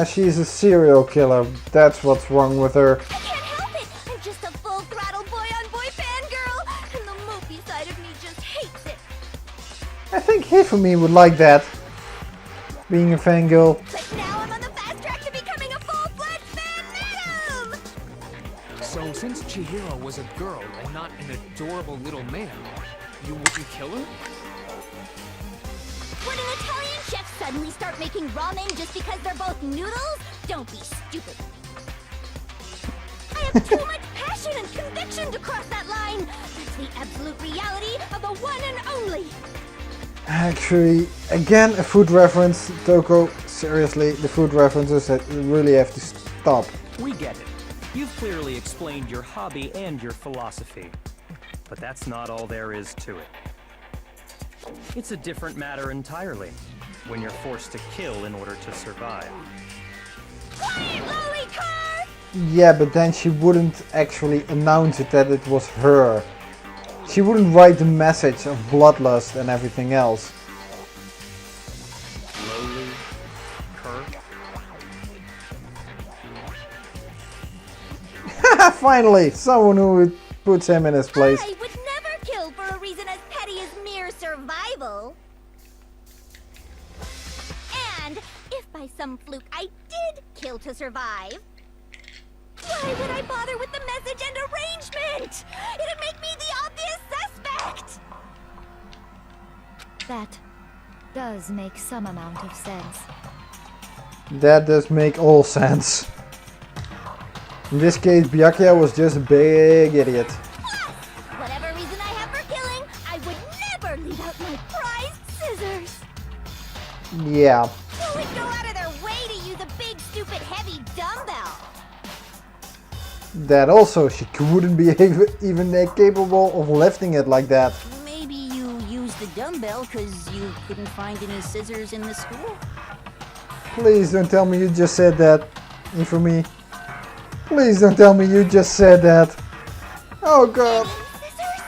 Speaker 1: She's a serial killer. That's what's wrong with her.
Speaker 8: I can't help it! I'm just a full-throttle boy-on-boy fangirl, and the mopey side of me just hates it.
Speaker 1: I think Hifumi would like that. Being a fangirl.
Speaker 8: But now I'm on the fast track to becoming a full-fledged fan madam!
Speaker 4: So since Chihiro was a girl and not an adorable little man, would you kill her?
Speaker 8: suddenly start making ramen just because they're both noodles? Don't be stupid. I have too much passion and conviction to cross that line. That's the absolute reality of the one and only.
Speaker 1: Actually, again a food reference, Toko. Seriously, the food references that really have to stop.
Speaker 9: We get it. You've clearly explained your hobby and your philosophy. But that's not all there is to it. It's a different matter entirely, when you're forced to kill in order to survive.
Speaker 8: Quiet, lolly car!
Speaker 1: Yeah, but then she wouldn't actually announce it that it was her. She wouldn't write the message of bloodlust and everything else.
Speaker 9: Lowly, Kirk.
Speaker 1: Finally, someone who puts him in his place.
Speaker 8: I would never kill for a reason as petty as mere survival. And if by some fluke I did kill to survive, why would I bother with the message and arrangement? It'd make me the obvious suspect!
Speaker 12: That does make some amount of sense.
Speaker 1: That does make all sense. In this case, Byakuya was just a big idiot.
Speaker 8: Plus, whatever reason I have for killing, I would never leave out my prized scissors.
Speaker 1: Yeah.
Speaker 8: Who would go out of their way to use a big, stupid, heavy dumbbell?
Speaker 1: That also, she wouldn't be even capable of lifting it like that.
Speaker 3: Maybe you used the dumbbell because you couldn't find any scissors in the school?
Speaker 1: Please don't tell me you just said that. Ifumi. Please don't tell me you just said that. Oh god.
Speaker 8: Scissors?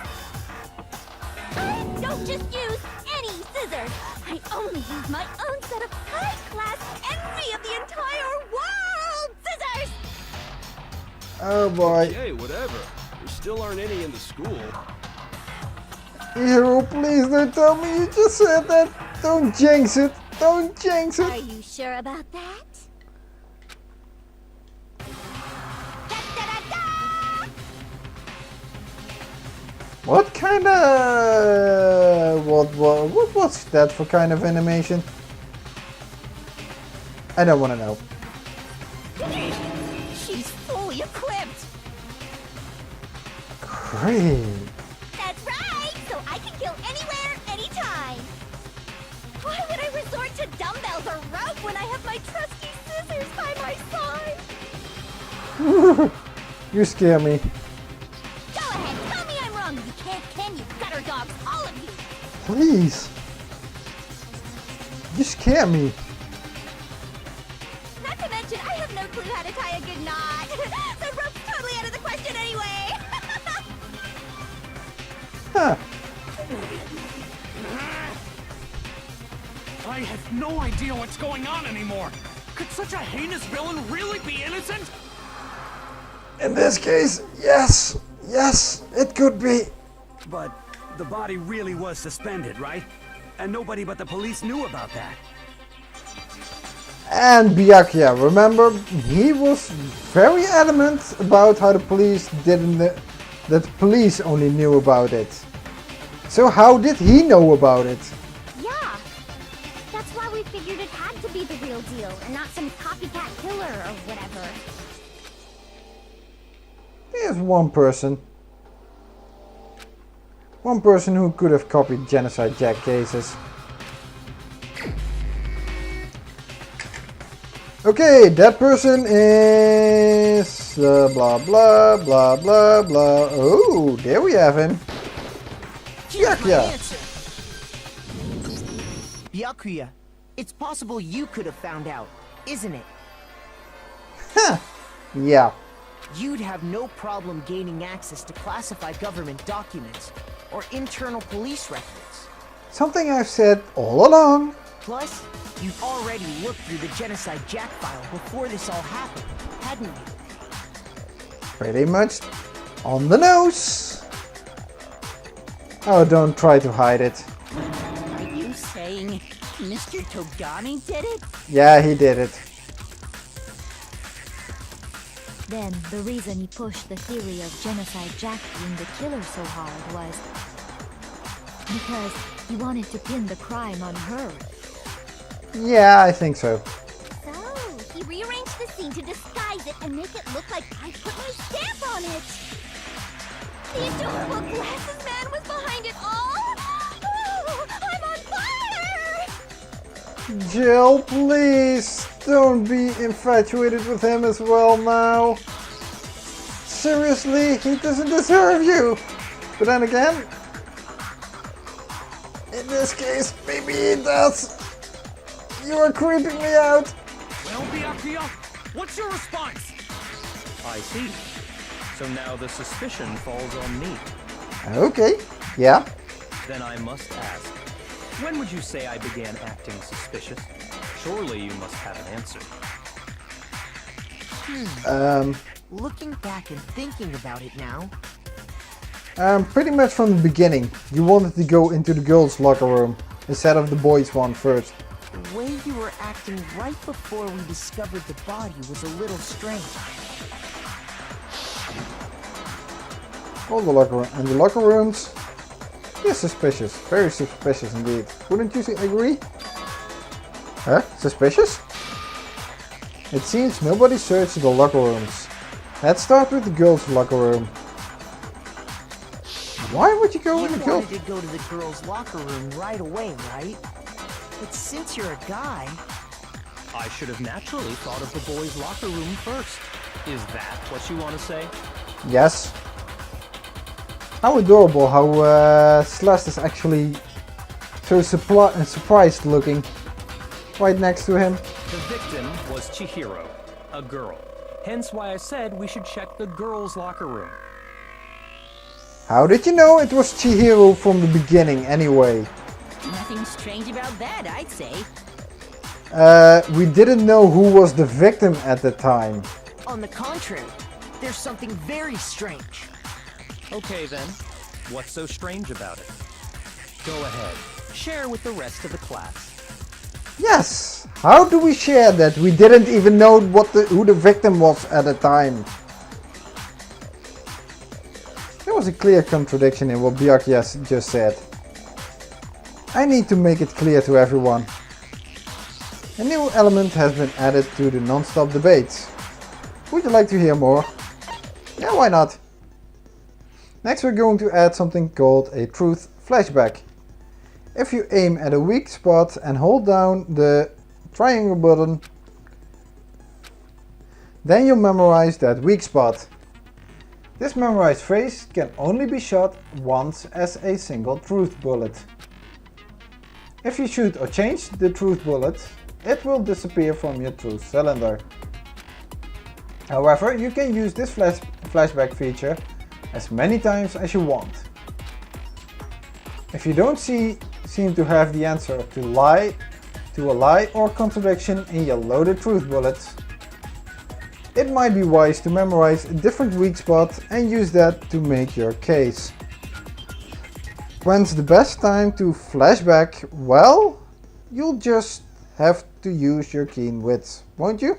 Speaker 8: I don't just use any scissors. I only use my own set of high-class envy of the entire world scissors!
Speaker 1: Oh boy.
Speaker 5: Hey, whatever. There still aren't any in the school.
Speaker 1: Hero, please don't tell me you just said that. Don't jinx it. Don't jinx
Speaker 8: Are
Speaker 1: it.
Speaker 8: you sure about that?
Speaker 1: What kind of... What was that for kind of animation? I don't want to know.
Speaker 3: She's fully equipped!
Speaker 1: Great.
Speaker 8: That's right! So I can kill anywhere, anytime! Why would I resort to dumbbells or rope when I have my trusty scissors by my side?
Speaker 1: You scare me.
Speaker 8: Go ahead, tell me I'm wrong! You can't, can you, gutter dogs, all of you!
Speaker 1: Please. You scare me.
Speaker 8: Not to mention, I have no clue how to tie a good knot! So rope's totally out of the question anyway!
Speaker 1: Huh.
Speaker 4: I have no idea what's going on anymore. Could such a heinous villain really be innocent?
Speaker 1: In this case, yes. Yes, it could be.
Speaker 10: But the body really was suspended, right? And nobody but the police knew about that.
Speaker 1: And Byakuya, remember, he was very adamant about how the police didn't, that the police only knew about it. So how did he know about it?
Speaker 8: Yeah! That's why we figured it had to be the real deal, and not some copycat killer or whatever.
Speaker 1: There's one person. One person who could have copied Genocide Jack cases. Okay, that person is blah blah blah blah blah. Oh, there we have him. Byakuya.
Speaker 7: Byakuya, it's possible you could have found out, isn't it?
Speaker 1: Huh. Yeah.
Speaker 7: You'd have no problem gaining access to classified government documents or internal police records.
Speaker 1: Something I've said all along.
Speaker 7: Plus, you've already looked through the Genocide Jack file before this all happened, hadn't you?
Speaker 1: Pretty much on the nose. Oh, don't try to hide it.
Speaker 3: Are you saying Mr. Togami did it?
Speaker 1: Yeah, he did it.
Speaker 12: Then, the reason he pushed the theory of Genocide Jack being the killer so hard was because he wanted to pin the crime on her.
Speaker 1: Yeah, I think so.
Speaker 8: So, he rearranged the scene to disguise it and make it look like I put my stamp on it. The adorable glasses man was behind it all. Oh, I'm on fire!
Speaker 1: Jill, please don't be infatuated with him as well now. Seriously, he doesn't deserve you. But then again, in this case, maybe he does. You are creeping me out.
Speaker 4: Well, Byakuya, what's your response?
Speaker 9: I see. So now the suspicion falls on me.
Speaker 1: Okay, yeah.
Speaker 9: Then I must ask, when would you say I began acting suspicious? Surely you must have an answer.
Speaker 7: Looking back and thinking about it now,
Speaker 1: Pretty much from the beginning. You wanted to go into the girls' locker room instead of the boys' one first.
Speaker 7: the way you were acting right before we discovered the body was a little strange.
Speaker 1: All the locker room and the locker rooms. Yeah, suspicious. Very suspicious indeed. Wouldn't you agree? Huh? Suspicious? It seems nobody searched the locker rooms. Let's start with the girls' locker room. Why would you go in the girls'?
Speaker 7: You wanted to go to the girls' locker room right away, right? But since you're a guy...
Speaker 9: I should have naturally thought of the boys' locker room first. Is that what you want to say?
Speaker 1: Yes. How adorable how Celeste is actually so surprised looking right next to him.
Speaker 9: The victim was Chihiro, a girl. Hence why I said we should check the girls' locker room.
Speaker 1: How did you know it was Chihiro from the beginning anyway?
Speaker 3: Nothing strange about that, I'd say.
Speaker 1: We didn't know who was the victim at the time.
Speaker 7: On the contrary, there's something very strange.
Speaker 9: Okay then, what's so strange about it? Go ahead, share with the rest of the class.
Speaker 1: Yes! How do we share that? We didn't even know who the victim was at the time. There was a clear contradiction in what Byakuya just said. I need to make it clear to everyone. A new element has been added to the non-stop debates. Would you like to hear more? Yeah, why not? Next we're going to add something called a truth flashback. If you aim at a weak spot and hold down the triangle button, then you'll memorize that weak spot. This memorized phrase can only be shot once as a single truth bullet. If you shoot or change the truth bullet, it will disappear from your truth cylinder. However, you can use this flashback feature as many times as you want. If you don't seem to have the answer to a lie or contradiction in your loaded truth bullets, it might be wise to memorize a different weak spot and use that to make your case. When's the best time to flashback? Well, you'll just have to use your keen wits, won't you?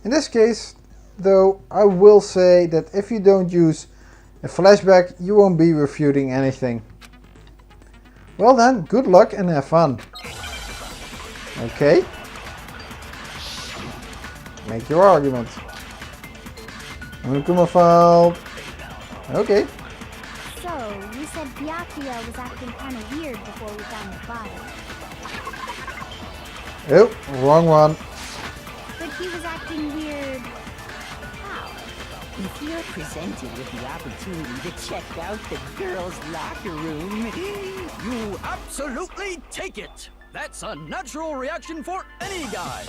Speaker 1: In this case, though, I will say that if you don't use a flashback, you won't be refuting anything. Well then, good luck and have fun. Okay. Make your argument. Monokuma. Okay.
Speaker 8: So, you said Byakuya was acting kind of weird before we found the body.
Speaker 1: Oh, wrong one.
Speaker 8: But he was acting weird... how?
Speaker 3: If you're presented with the opportunity to check out the girls' locker room,
Speaker 5: You absolutely take it! That's a natural reaction for any guy!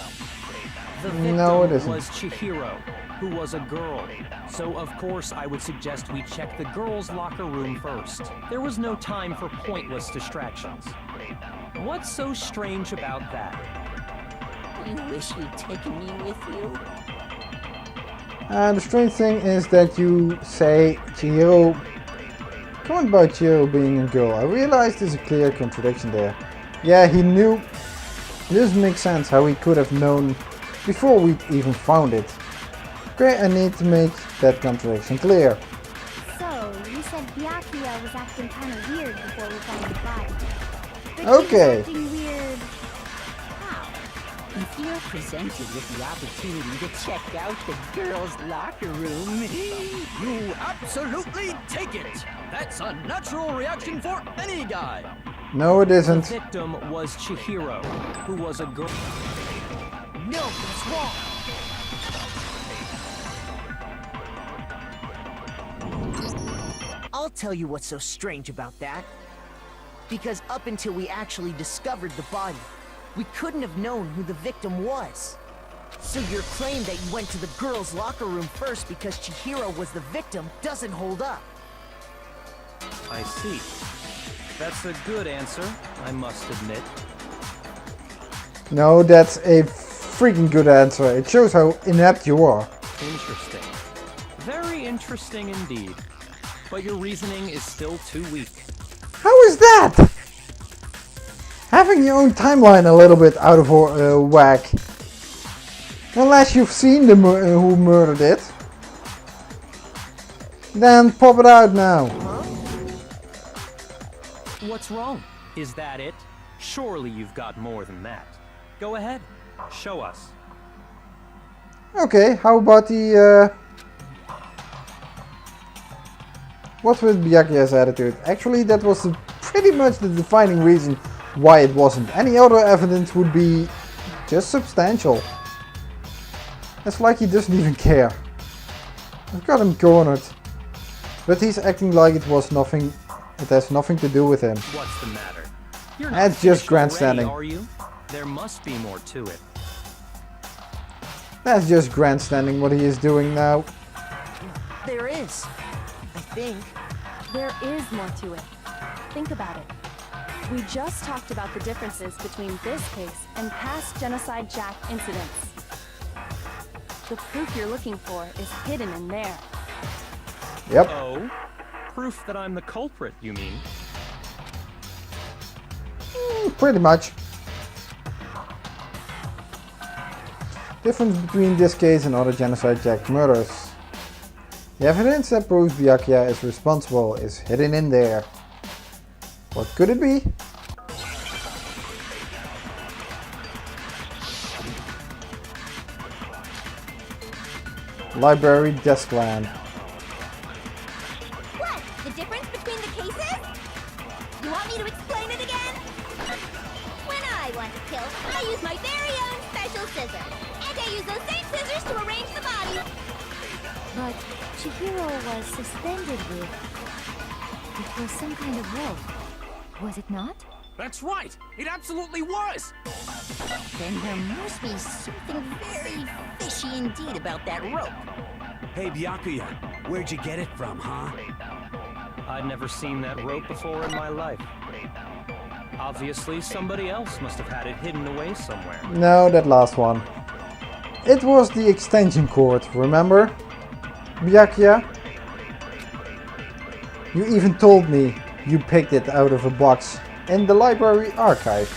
Speaker 9: The victim
Speaker 1: No, it isn't.
Speaker 9: was Chihiro, who was a girl. So of course I would suggest we check the girls' locker room first. There was no time for pointless distractions. What's so strange about that?
Speaker 3: you wish you'd taken me with you.
Speaker 1: The strange thing is that you say Chihiro... Comment about Chihiro being a girl. I realized there's a clear contradiction there. Yeah, he knew. It doesn't make sense how he could have known before we even found it. Okay, I need to make that contradiction clear.
Speaker 8: So, you said Byakuya was acting kind of weird before we found the body. But
Speaker 1: Okay.
Speaker 8: he was acting weird...
Speaker 2: If you're presented with the opportunity to check out the girls' locker room,
Speaker 5: You absolutely take it! That's a natural reaction for any guy!
Speaker 1: No, it
Speaker 9: The
Speaker 1: isn't.
Speaker 9: victim was Chihiro, who was a girl.
Speaker 7: No, that's wrong. I'll tell you what's so strange about that. Because up until we actually discovered the body, we couldn't have known who the victim was. So your claim that you went to the girls' locker room first because Chihiro was the victim doesn't hold up.
Speaker 9: I see. That's a good answer, I must admit.
Speaker 1: No, that's a freaking good answer. It shows how inept you are.
Speaker 9: Interesting. Very interesting indeed. But your reasoning is still too weak.
Speaker 1: How is that? Having your own timeline a little bit out of whack. Unless you've seen the who murdered it. Then pop it out now.
Speaker 9: What's wrong? Is that it? Surely you've got more than that. Go ahead. Show us.
Speaker 1: Okay, how about the... What's with Byakuya's attitude? Actually, that was pretty much the defining reason why it wasn't. Any other evidence would be just substantial. It's like he doesn't even care. I've got him cornered. But he's acting like it was nothing. It has nothing to do with him.
Speaker 9: What's the matter? You're not
Speaker 1: That's just
Speaker 9: finished already,
Speaker 1: grandstanding.
Speaker 9: are you? There must be more to it.
Speaker 1: That's just grandstanding what he is doing now.
Speaker 7: There is. I think.
Speaker 6: There is more to it. Think about it. We just talked about the differences between this case and past Genocide Jack incidents. The proof you're looking for is hidden in there.
Speaker 1: Yep.
Speaker 9: Oh? Proof that I'm the culprit, you mean?
Speaker 1: Pretty much. Difference between this case and other Genocide Jack murders. The evidence that proves Byakuya is responsible is hidden in there. What could it be? Library desk land.
Speaker 8: What? The difference between the cases? You want me to explain it again? When I want to kill, I use my very own special scissors. And I use those same scissors to arrange the body.
Speaker 12: But Chihiro was suspended with... It was some kind of rope. Was it not?
Speaker 4: That's right! It absolutely was!
Speaker 3: Then there must be something very fishy indeed about that rope.
Speaker 10: Hey, Byakuya, where'd you get it from, huh?
Speaker 9: I'd never seen that rope before in my life. Obviously, somebody else must have had it hidden away somewhere.
Speaker 1: No, that last one. It was the extension cord, remember? Byakuya? You even told me you picked it out of a box in the library archive.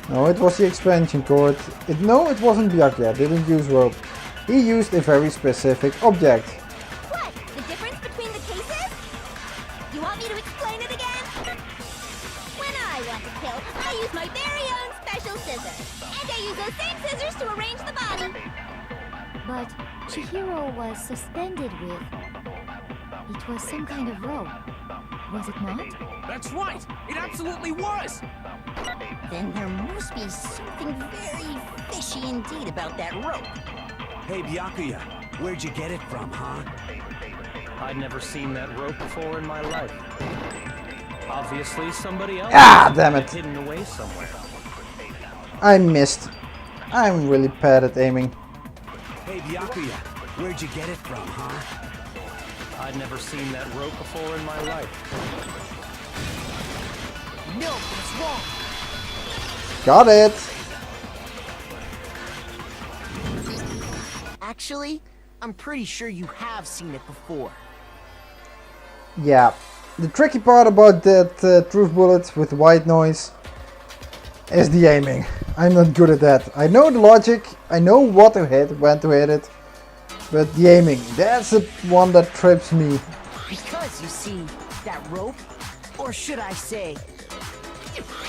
Speaker 1: No, it was the expansion cord. No, it wasn't Byakuya. Didn't use rope. He used a very specific object.
Speaker 8: What? The difference between the cases? You want me to explain it again? When I want to kill, I use my very own special scissors. And I use those same scissors to arrange the body.
Speaker 12: But Chihiro was suspended with... It was some kind of rope. Was it not?
Speaker 4: That's right! It absolutely was!
Speaker 3: Then there must be something very fishy indeed about that rope.
Speaker 10: Hey, Byakuya, where'd you get it from, huh?
Speaker 9: I'd never seen that rope before in my life. Obviously, somebody else
Speaker 1: Damn
Speaker 9: had
Speaker 1: it.
Speaker 9: hidden away somewhere.
Speaker 1: I missed. I'm really bad at aiming.
Speaker 10: Hey, Byakuya, where'd you get it from, huh?
Speaker 9: I'd never seen that rope before in my life.
Speaker 7: No, it's wrong.
Speaker 1: Got it.
Speaker 7: Actually, I'm pretty sure you have seen it before.
Speaker 1: Yeah. The tricky part about that truth bullet with white noise is the aiming. I'm not good at that. I know the logic. I know what to hit, when to hit it. But the aiming, that's the one that trips me.
Speaker 7: Because, you see, that rope, or should I say,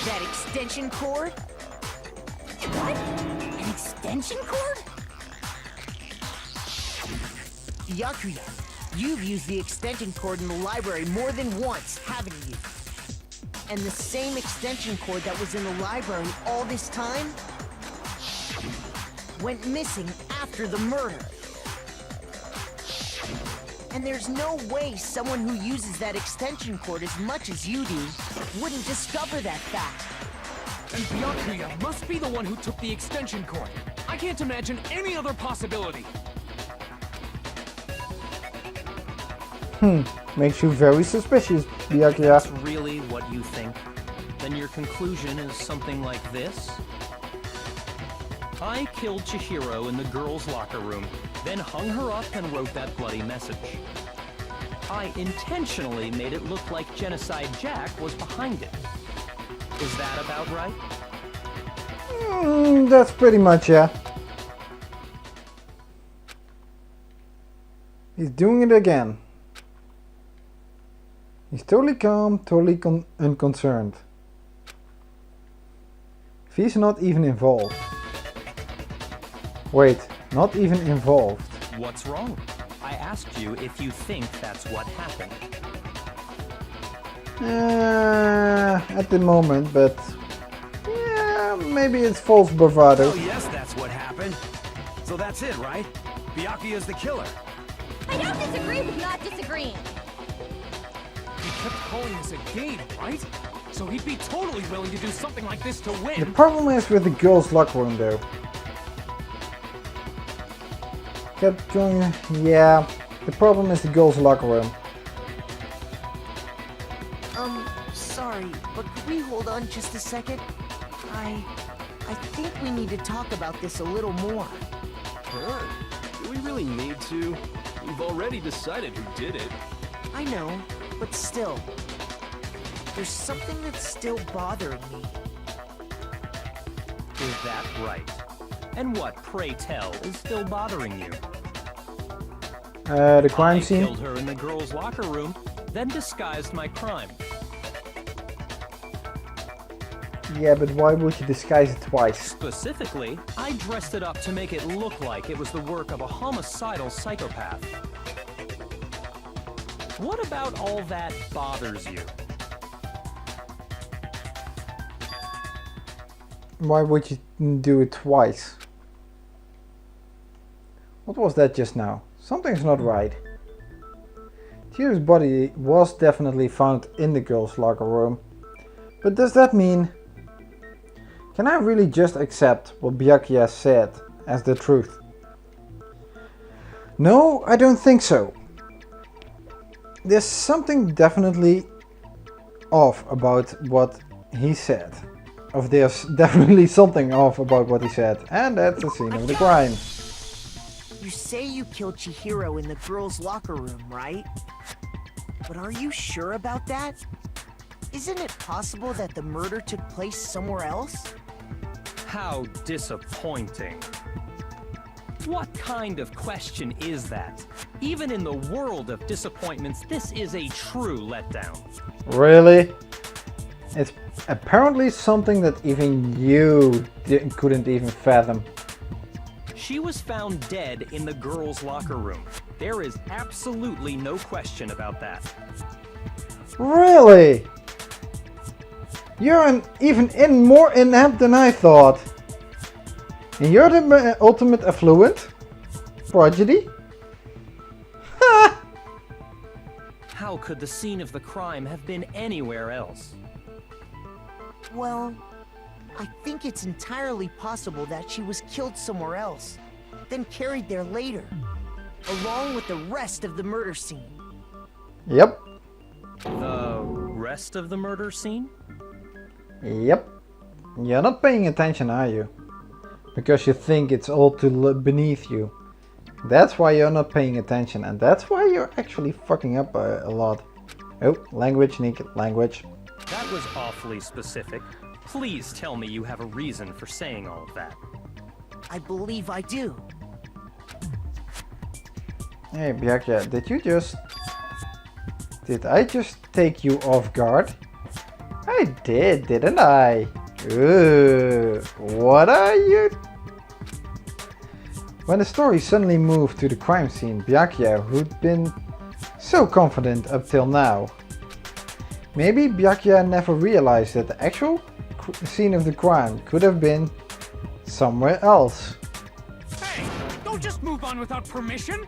Speaker 7: That extension cord?
Speaker 3: What? An extension cord?
Speaker 7: Byakuya, you've used the extension cord in the library more than once, haven't you? And the same extension cord that was in the library all this time went missing after the murder. And there's no way someone who uses that extension cord as much as you do wouldn't discover that fact.
Speaker 4: And Byakuya must be the one who took the extension cord. I can't imagine any other possibility.
Speaker 1: Makes you very suspicious, Byakuya.
Speaker 9: That's really what you think? Then your conclusion is something like this? I killed Chihiro in the girls' locker room, then hung her up and wrote that bloody message. I intentionally made it look like Genocide Jack was behind it. Is that about right?
Speaker 1: That's pretty much, yeah. He's doing it again. He's totally calm, totally unconcerned. If he's not even involved. Wait, not even involved.
Speaker 9: What's wrong? I asked you if you think that's what happened.
Speaker 1: At the moment, but yeah, maybe it's false bravado.
Speaker 10: Oh yes, that's what happened. So that's it, right? Byakuya's the killer.
Speaker 8: I don't disagree with not disagreeing.
Speaker 4: He kept calling this a game, right? So he'd be totally willing to do something like this to win.
Speaker 1: The problem is with the girls' locker room, though. Kept going. Yeah, the problem is the girls' locker room.
Speaker 7: Sorry, but could we hold on just a second? I think we need to talk about this a little more.
Speaker 5: Huh? Do we really need to? We've already decided who did it.
Speaker 7: I know, but still. There's something that's still bothering me.
Speaker 9: Is that right? And what, pray tell, is still bothering you?
Speaker 1: The crime
Speaker 9: I
Speaker 1: scene.
Speaker 9: killed her in the girls' locker room, then disguised my crime.
Speaker 1: Yeah, but why would you disguise it twice?
Speaker 9: Specifically, I dressed it up to make it look like it was the work of a homicidal psychopath. What about all that bothers you?
Speaker 1: Why would you do it twice? What was that just now? Something's not right. Chihiro's body was definitely found in the girls' locker room. But does that mean... Can I really just accept what Byakuya said as the truth? No, I don't think so. There's something definitely off about what he said. Or there's definitely something off about what he said. And that's the scene of the crime.
Speaker 7: You say you killed Chihiro in the girls' locker room, right? But are you sure about that? Isn't it possible that the murder took place somewhere else?
Speaker 9: How disappointing. What kind of question is that? Even in the world of disappointments, this is a true letdown.
Speaker 1: Really? It's apparently something that even you couldn't even fathom.
Speaker 9: She was found dead in the girls' locker room. There is absolutely no question about that.
Speaker 1: Really? You're even more inept than I thought. And you're the ultimate affluent? Prodigy? Ha!
Speaker 9: How could the scene of the crime have been anywhere else?
Speaker 7: Well, I think it's entirely possible that she was killed somewhere else, then carried there later, along with the rest of the murder scene.
Speaker 1: Yep.
Speaker 9: The rest of the murder scene?
Speaker 1: Yep. You're not paying attention, are you? Because you think it's all too beneath you. That's why you're not paying attention, and that's why you're actually fucking up a lot. Oh, language, Nick, language.
Speaker 9: That was awfully specific. Please tell me you have a reason for saying all of that.
Speaker 7: I believe I do.
Speaker 1: Hey, Byakuya, did I just take you off guard? I did, didn't I? Ooh, what are you? When the story suddenly moved to the crime scene, Byakuya, who'd been so confident up till now. Maybe Byakuya never realized that the actual scene of the crime could have been somewhere else.
Speaker 4: Hey, don't just move on without permission.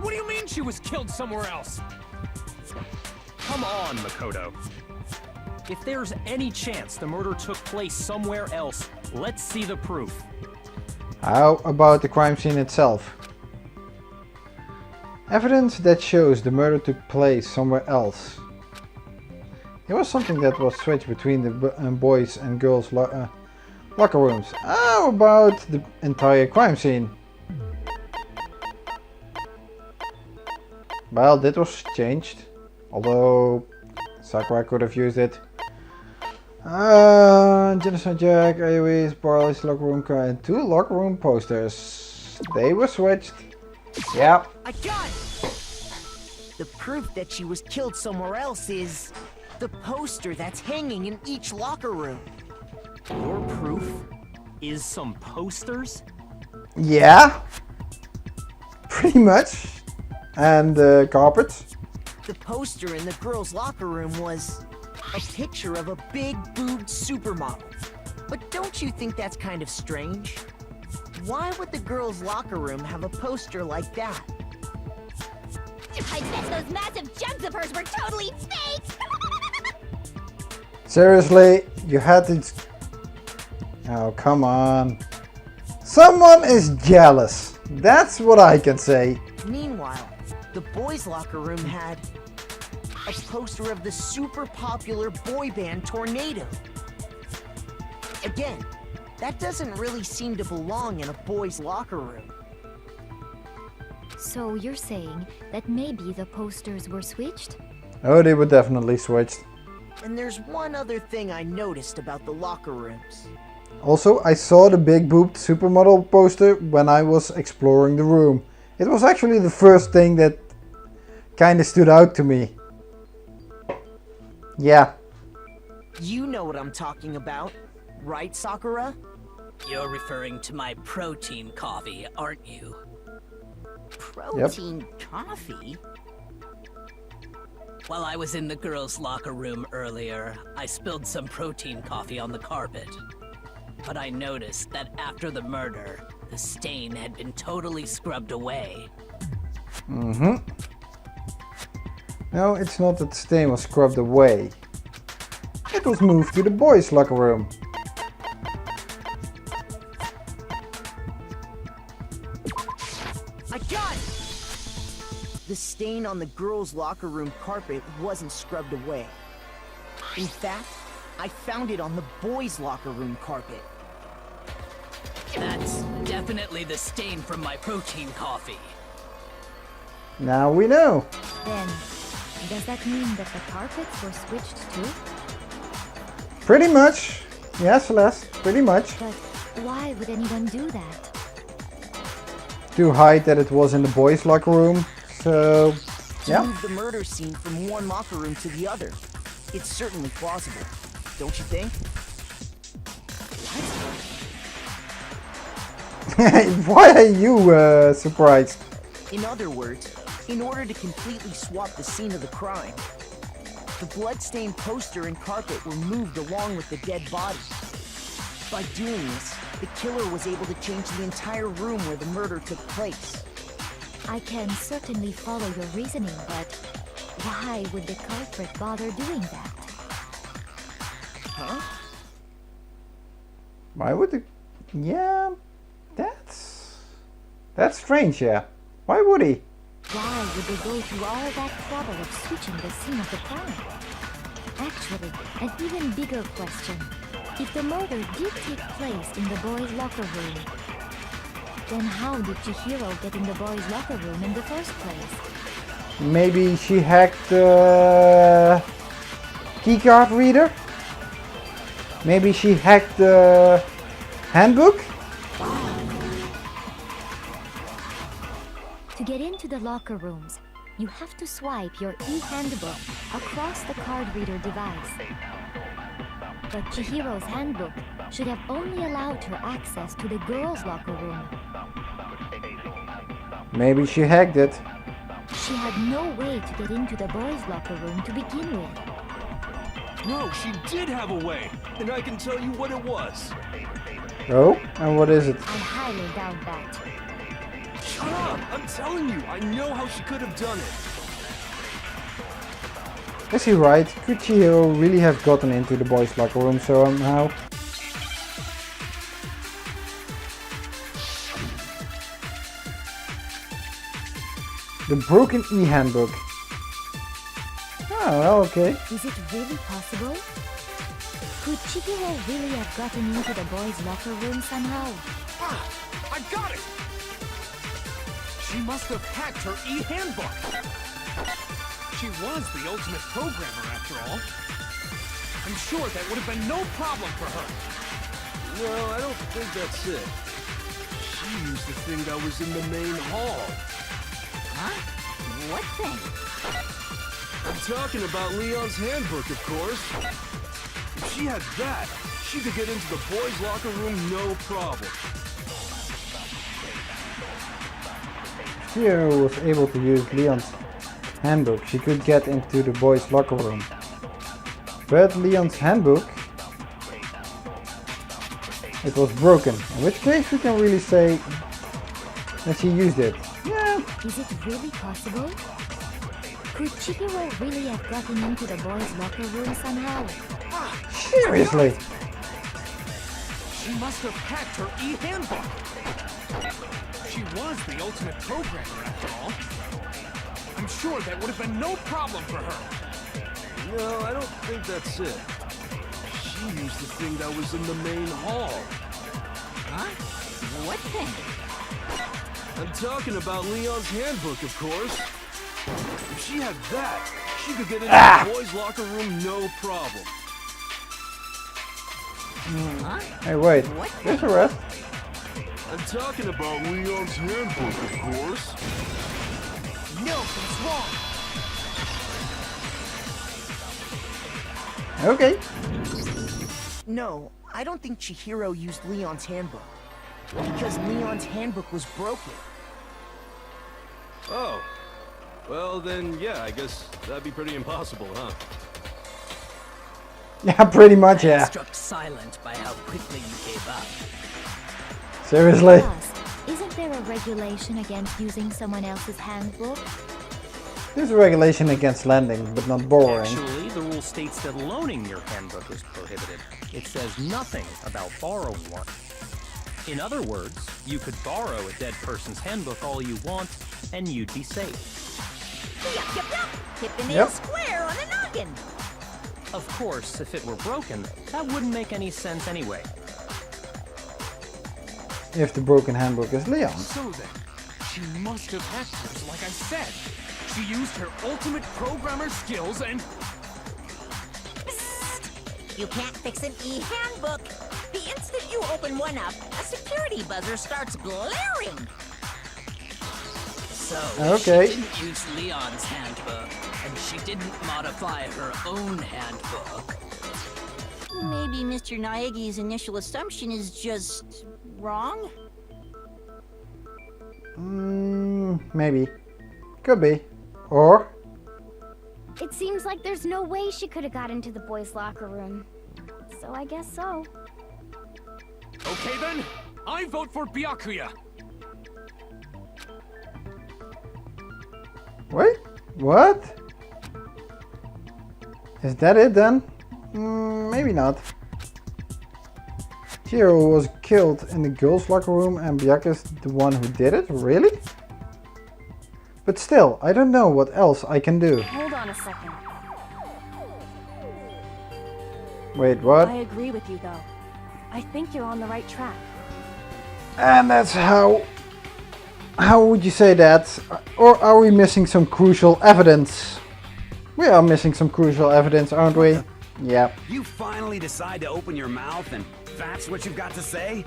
Speaker 4: What do you mean she was killed somewhere else?
Speaker 9: Come on, Makoto. If there's any chance the murder took place somewhere else, let's see the proof.
Speaker 1: How about the crime scene itself? Evidence that shows the murder took place somewhere else. It was something that was switched between the boys and girls locker rooms. How about the entire crime scene? Well, that was changed, although Sakura could have used it. Genocide Jack, AoE's, Barley's locker room card, and 2 locker room posters. They were switched. Yep.
Speaker 7: I got it! The proof that she was killed somewhere else is the poster that's hanging in each locker room.
Speaker 9: Your proof is some posters?
Speaker 1: Yeah. Pretty much. And carpets.
Speaker 7: The poster in the girls' locker room was a picture of a big-boobed supermodel. But don't you think that's kind of strange? Why would the girls' locker room have a poster like that?
Speaker 8: I bet those massive jugs of hers were totally fake!
Speaker 1: Seriously, you had to... Oh, come on. Someone is jealous. That's what I can say.
Speaker 7: Meanwhile, the boys' locker room had a poster of the super popular boy band Tornado. Again, that doesn't really seem to belong in a boys' locker room.
Speaker 12: So you're saying that maybe the posters were switched?
Speaker 1: Oh, they were definitely switched.
Speaker 7: And there's one other thing I noticed about the locker rooms.
Speaker 1: Also, I saw the big boobed supermodel poster when I was exploring the room. It was actually the first thing that kinda stood out to me. Yeah.
Speaker 7: You know what I'm talking about, right, Sakura?
Speaker 2: You're referring to my protein coffee, aren't you?
Speaker 7: Protein coffee?
Speaker 2: While I was in the girls' locker room earlier, I spilled some protein coffee on the carpet. But I noticed that after the murder, the stain had been totally scrubbed away.
Speaker 1: Mm-hmm. No, it's not that the stain was scrubbed away. It was moved to the boys' locker room.
Speaker 7: I got it! The stain on the girls' locker room carpet wasn't scrubbed away. In fact, I found it on the boys' locker room carpet.
Speaker 2: That's definitely the stain from my protein coffee.
Speaker 1: Now we know.
Speaker 12: Then, does that mean that the carpets were switched too?
Speaker 1: Pretty much. Yes, Celeste, pretty much.
Speaker 12: But why would anyone do that?
Speaker 1: To hide that it was in the boys' locker room. So, yeah.
Speaker 7: Move the murder scene from one locker room to the other. It's certainly plausible, don't you think?
Speaker 1: Why are you surprised?
Speaker 7: In other words, in order to completely swap the scene of the crime, the bloodstained poster and carpet were moved along with the dead body. By doing this, the killer was able to change the entire room where the murder took place.
Speaker 12: I can certainly follow your reasoning, but why would the culprit bother doing that?
Speaker 7: Huh?
Speaker 1: Why would the... Yeah, that's strange, yeah. Why would he?
Speaker 12: Why would they go through all that trouble of switching the scene of the crime? Actually, an even bigger question. If the murder did take place in the boys' locker room, then how did Chihiro get in the boys' locker room in the first place?
Speaker 1: Maybe she hacked the keycard reader? Maybe she hacked the handbook?
Speaker 12: To get into the locker rooms, you have to swipe your e-handbook across the card reader device. but Chihiro's handbook should have only allowed her access to the girls' locker room.
Speaker 1: Maybe she hacked it.
Speaker 12: She had no way to get into the boys' locker room to begin with.
Speaker 4: No, she did have a way, and I can tell you what it was.
Speaker 1: Oh, and what is it?
Speaker 12: I highly doubt that.
Speaker 4: Shut up! I'm telling you, I know how she could have done it.
Speaker 1: Is he right? Could Chihiro really have gotten into the boys' locker room somehow? The broken e-handbook. Oh, well, okay.
Speaker 12: Is it really possible? Could Chihiro really have gotten into the boys' locker room somehow?
Speaker 4: Ah, I got it! She must have hacked her e-handbook. She was the ultimate programmer after all. I'm sure that would have been no problem for her.
Speaker 10: No, I don't think that's it. She used the thing that was in the main hall.
Speaker 3: Huh? What thing?
Speaker 10: I'm talking about Leon's handbook, of course. If she had that, she could get into the boys' locker room no problem.
Speaker 1: Chihiro was able to use Leon's handbook. She could get into the boys' locker room. But Leon's handbook, it was broken. In which case we can really say that she used it. Yeah.
Speaker 12: Is it really possible? Could Chihiro really have gotten into the boys' locker room somehow?
Speaker 1: Seriously?
Speaker 4: She must have hacked her e-handbook. She was the ultimate programmer after all. I'm sure that would have been no problem for her.
Speaker 10: No, I don't think that's it. She used the thing that was in the main hall.
Speaker 3: Huh? What thing?
Speaker 10: I'm talking about Leon's handbook, of course. If she had that, she could get into the boys' locker room no problem.
Speaker 3: Huh?
Speaker 1: Hey, wait. There's a rest.
Speaker 10: I'm talking about Leon's handbook, of course.
Speaker 7: No, what's wrong?
Speaker 1: Okay.
Speaker 7: No, I don't think Chihiro used Leon's handbook. Because Leon's handbook was broken.
Speaker 10: Oh. Well, then, yeah, I guess that'd be pretty impossible, huh?
Speaker 1: Yeah, pretty much, yeah.
Speaker 2: Struck silent by how quickly you gave up.
Speaker 1: Seriously?
Speaker 12: Plus, isn't there a regulation against using someone else's handbook?
Speaker 1: There's a regulation against lending, but not borrowing.
Speaker 9: Actually, the rule states that loaning your handbook is prohibited. It says nothing about borrowing one. In other words, you could borrow a dead person's handbook all you want, and you'd be safe.
Speaker 3: Yup, yup, yup. Hit the nail
Speaker 1: Yep.
Speaker 3: square on the noggin.
Speaker 9: Of course, if it were broken, that wouldn't make any sense anyway.
Speaker 1: If the broken handbook is Leon's.
Speaker 4: So then, she must have hacked hers like I said. She used her ultimate programmer skills and...
Speaker 3: Psst. You can't fix an e-handbook. The instant you open one up, a security buzzer starts blaring.
Speaker 2: So,
Speaker 1: Okay.
Speaker 2: she didn't use Leon's handbook, and she didn't modify her own handbook.
Speaker 3: Maybe Mr. Naegi's initial assumption is just wrong?
Speaker 1: Maybe. Could be. Or?
Speaker 8: It seems like there's no way she could have got into the boys' locker room. So I guess so.
Speaker 4: Okay then, I vote for Byakuya.
Speaker 1: Wait, what? Is that it then? Maybe not. Chihiro was killed in the girls' locker room and Byakuya's the one who did it? Really? But still, I don't know what else I can do.
Speaker 6: Hold on a second.
Speaker 1: Wait, what?
Speaker 6: I agree with you, though. I think you're on the right track.
Speaker 1: And that's how... How would you say that? Or are we missing some crucial evidence? We are missing some crucial evidence, aren't we? Yeah.
Speaker 10: You finally decide to open your mouth and that's what you've got to say?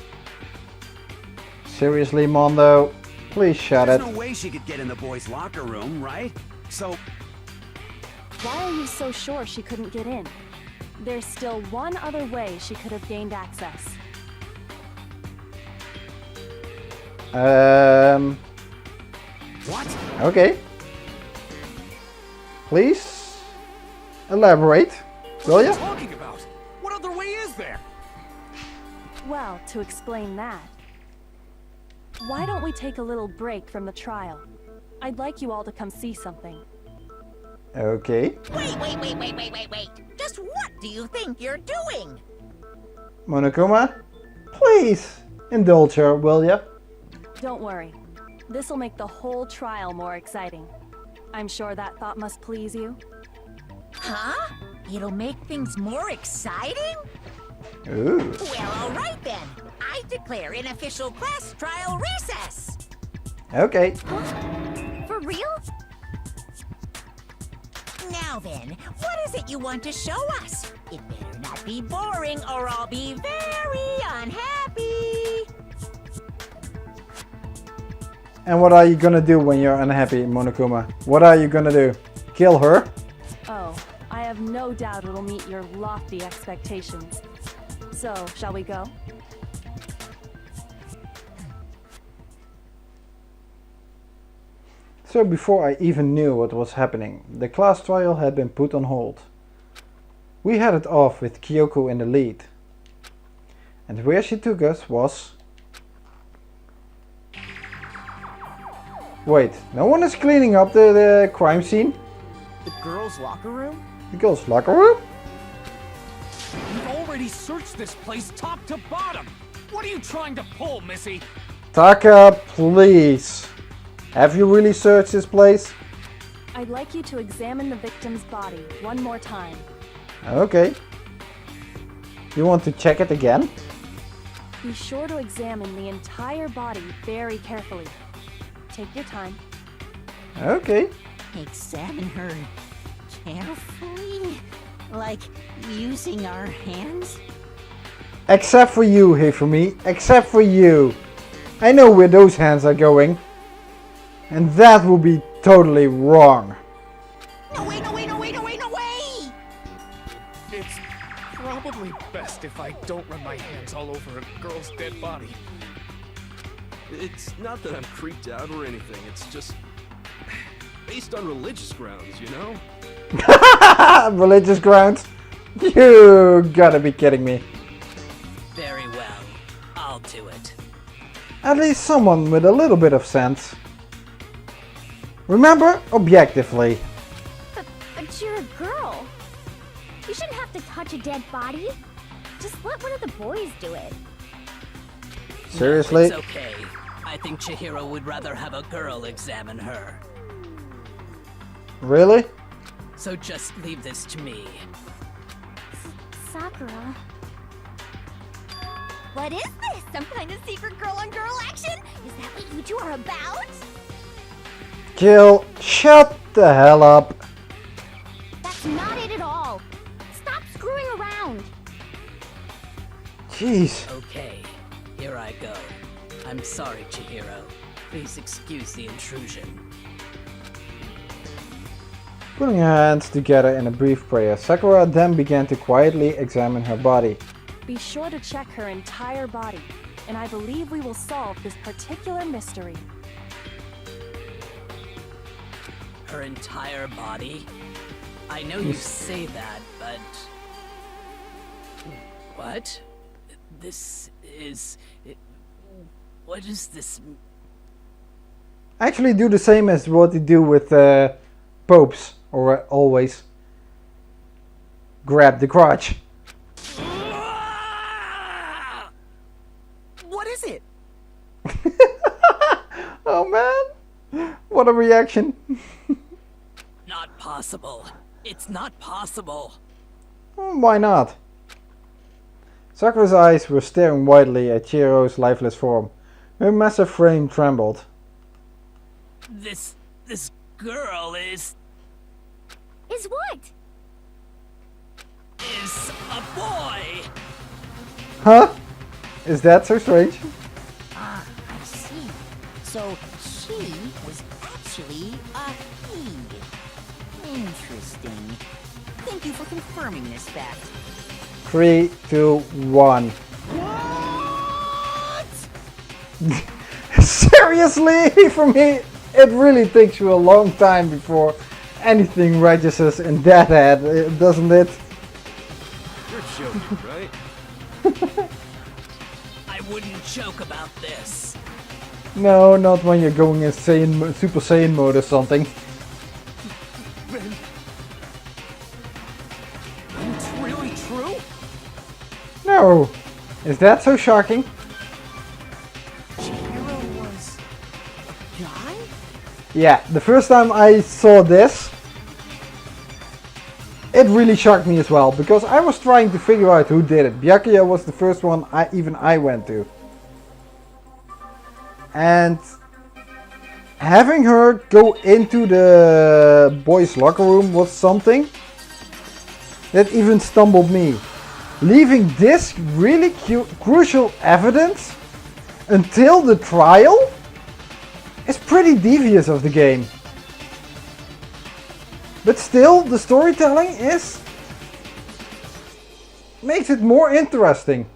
Speaker 1: Seriously, Mondo? Please shut it.
Speaker 10: There's no way she could get in the boys' locker room, right? So...
Speaker 6: Why are you so sure she couldn't get in? There's still one other way she could have gained access.
Speaker 4: What?
Speaker 1: Okay. Please elaborate, will
Speaker 4: What are
Speaker 1: you?
Speaker 4: you talking about? What other way is there?
Speaker 6: Well, to explain that, why don't we take a little break from the trial? I'd like you all to come see something.
Speaker 1: Okay.
Speaker 3: Wait. Just what do you think you're doing?
Speaker 1: Monokuma, please indulge her, will you?
Speaker 6: Don't worry. This'll make the whole trial more exciting. I'm sure that thought must please you.
Speaker 3: Huh? It'll make things more exciting?
Speaker 1: Ooh.
Speaker 3: Well, alright then. I declare an official class trial recess.
Speaker 1: Okay.
Speaker 8: For real?
Speaker 3: Now then, what is it you want to show us? It better not be boring or I'll be very unhappy.
Speaker 1: And what are you gonna do when you're unhappy, Monokuma? What are you gonna do? Kill her?
Speaker 6: Oh, I have no doubt it'll meet your lofty expectations. So, shall we go?
Speaker 1: So before I even knew what was happening, the class trial had been put on hold. We headed off with Kyoko in the lead. And where she took us was... Wait, no one is cleaning up the crime scene?
Speaker 7: The girls' locker room?
Speaker 1: The girls' locker room?
Speaker 4: We've already searched this place top to bottom. What are you trying to pull, Missy?
Speaker 1: Taka, please. Have you really searched this place?
Speaker 6: I'd like you to examine the victim's body one more time.
Speaker 1: Okay. You want to check it again?
Speaker 6: Be sure to examine the entire body very carefully. Take your time.
Speaker 1: Okay.
Speaker 3: Examine her carefully? Like using our hands?
Speaker 1: Except for you, Hifumi. Except for you. I know where those hands are going. And that would be totally wrong.
Speaker 3: No way!
Speaker 4: It's probably best if I don't run my hands all over a girl's dead body.
Speaker 10: It's not that I'm creeped out or anything, it's just based on religious grounds, you know?
Speaker 1: Religious grounds? You gotta be kidding me.
Speaker 2: Very well. I'll do it.
Speaker 1: At least someone with a little bit of sense. Remember, objectively.
Speaker 8: But you're a girl. You shouldn't have to touch a dead body. Just let one of the boys do it.
Speaker 1: Seriously?
Speaker 2: It's okay. I think Chihiro would rather have a girl examine her.
Speaker 1: Really?
Speaker 2: So just leave this to me.
Speaker 8: Sakura. What is this? Some kind of secret girl-on-girl action? Is that what you two are about?
Speaker 1: Jill, shut the hell up.
Speaker 8: That's not it at all. Stop screwing around.
Speaker 1: Jeez.
Speaker 2: Okay, here I go. I'm sorry, Chihiro. Please excuse the intrusion.
Speaker 1: Putting her hands together in a brief prayer, Sakura then began to quietly examine her body.
Speaker 6: Be sure to check her entire body, and I believe we will solve this particular mystery.
Speaker 2: Her entire body? I know you say that, but... What? This is... What is this?
Speaker 1: Actually do the same as what you do with popes, or always grab the crotch.
Speaker 7: What is it?
Speaker 1: Oh man, what a reaction.
Speaker 2: Not possible. It's not possible.
Speaker 1: Why not? Sakura's eyes were staring widely at Chihiro's lifeless form. Her massive frame trembled.
Speaker 2: This girl is
Speaker 8: what?
Speaker 2: Is a boy.
Speaker 1: Huh? Is that so strange?
Speaker 3: Ah, I see. So she was actually a fiend. Interesting. Thank you for confirming this fact.
Speaker 1: 3, 2, 1.
Speaker 5: What?
Speaker 1: Seriously? For me, it really takes you a long time before anything registers in that head, doesn't it?
Speaker 10: You're joking, right?
Speaker 2: I wouldn't joke about this.
Speaker 1: No, not when you're going insane, Super Saiyan mode or something.
Speaker 5: It's really true?
Speaker 1: No. Is that so shocking?
Speaker 7: Chihiro was a guy?
Speaker 1: Yeah, the first time I saw this, it really shocked me as well, because I was trying to figure out who did it. Byakuya was the first one I went to. And having her go into the boys' locker room was something that even stumbled me. Leaving this really crucial evidence until the trial is pretty devious of the game. But still, the storytelling makes it more interesting.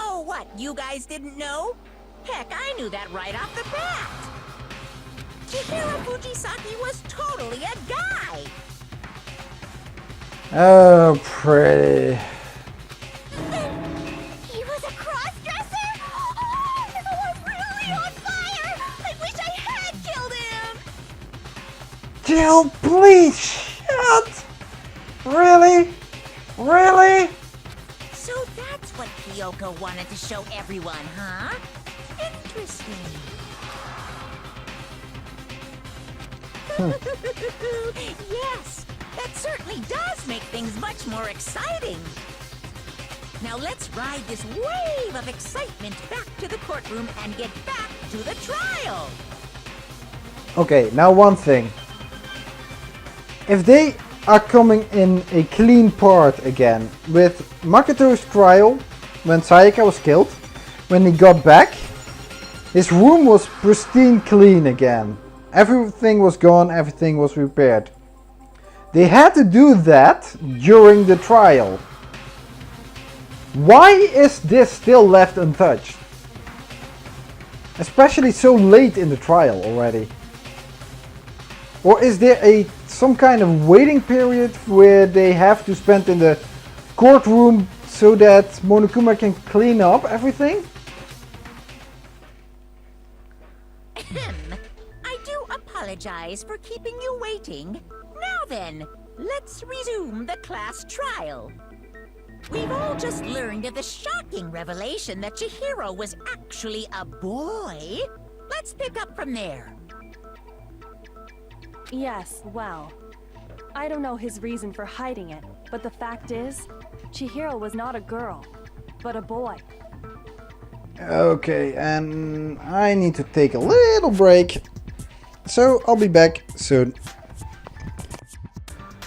Speaker 3: Oh, what? You guys didn't know? Heck, I knew that right off the bat. Chihiro Fujisaki was totally a guy.
Speaker 1: Oh, pretty.
Speaker 8: He was a cross-dresser? Oh, I'm really on fire! I wish I had killed him!
Speaker 1: Jill, please, shut! Really? Really?
Speaker 3: So that's what Kyoko wanted to show everyone, huh? Interesting. Yes, that certainly does make things much more exciting. Now let's ride this wave of excitement back to the courtroom and get back to the trial.
Speaker 1: Okay, now one thing. If they are coming in a clean part again, with Makoto's trial, when Sayaka was killed, when he got back, his room was pristine clean again. Everything was gone, everything was repaired. They had to do that during the trial. Why is this still left untouched? Especially so late in the trial already. Or is there some kind of waiting period where they have to spend in the courtroom so that Monokuma can clean up everything?
Speaker 3: I do apologize for keeping you waiting. Now then, let's resume the class trial. We've all just learned of the shocking revelation that Chihiro was actually a boy. Let's pick up from there.
Speaker 6: Yes, well, I don't know his reason for hiding it, but the fact is, Chihiro was not a girl, but a boy.
Speaker 1: Okay, and I need to take a little break, so I'll be back soon.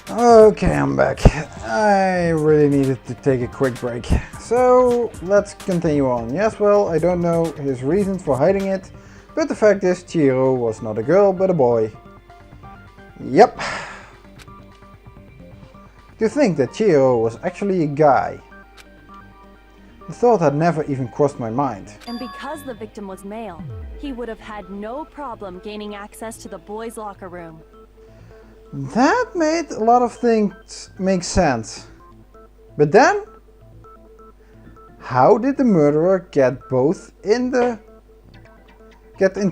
Speaker 1: Okay, I'm back. I really needed to take a quick break, so let's continue on. Yes, well, I don't know his reasons for hiding it, but the fact is Chihiro was not a girl, but a boy. Yep. To think that Chihiro was actually a guy. The thought had never even crossed my mind.
Speaker 6: And because the victim was male, he would have had no problem gaining access to the boys' locker room.
Speaker 1: That made a lot of things make sense. But then, how did the murderer get into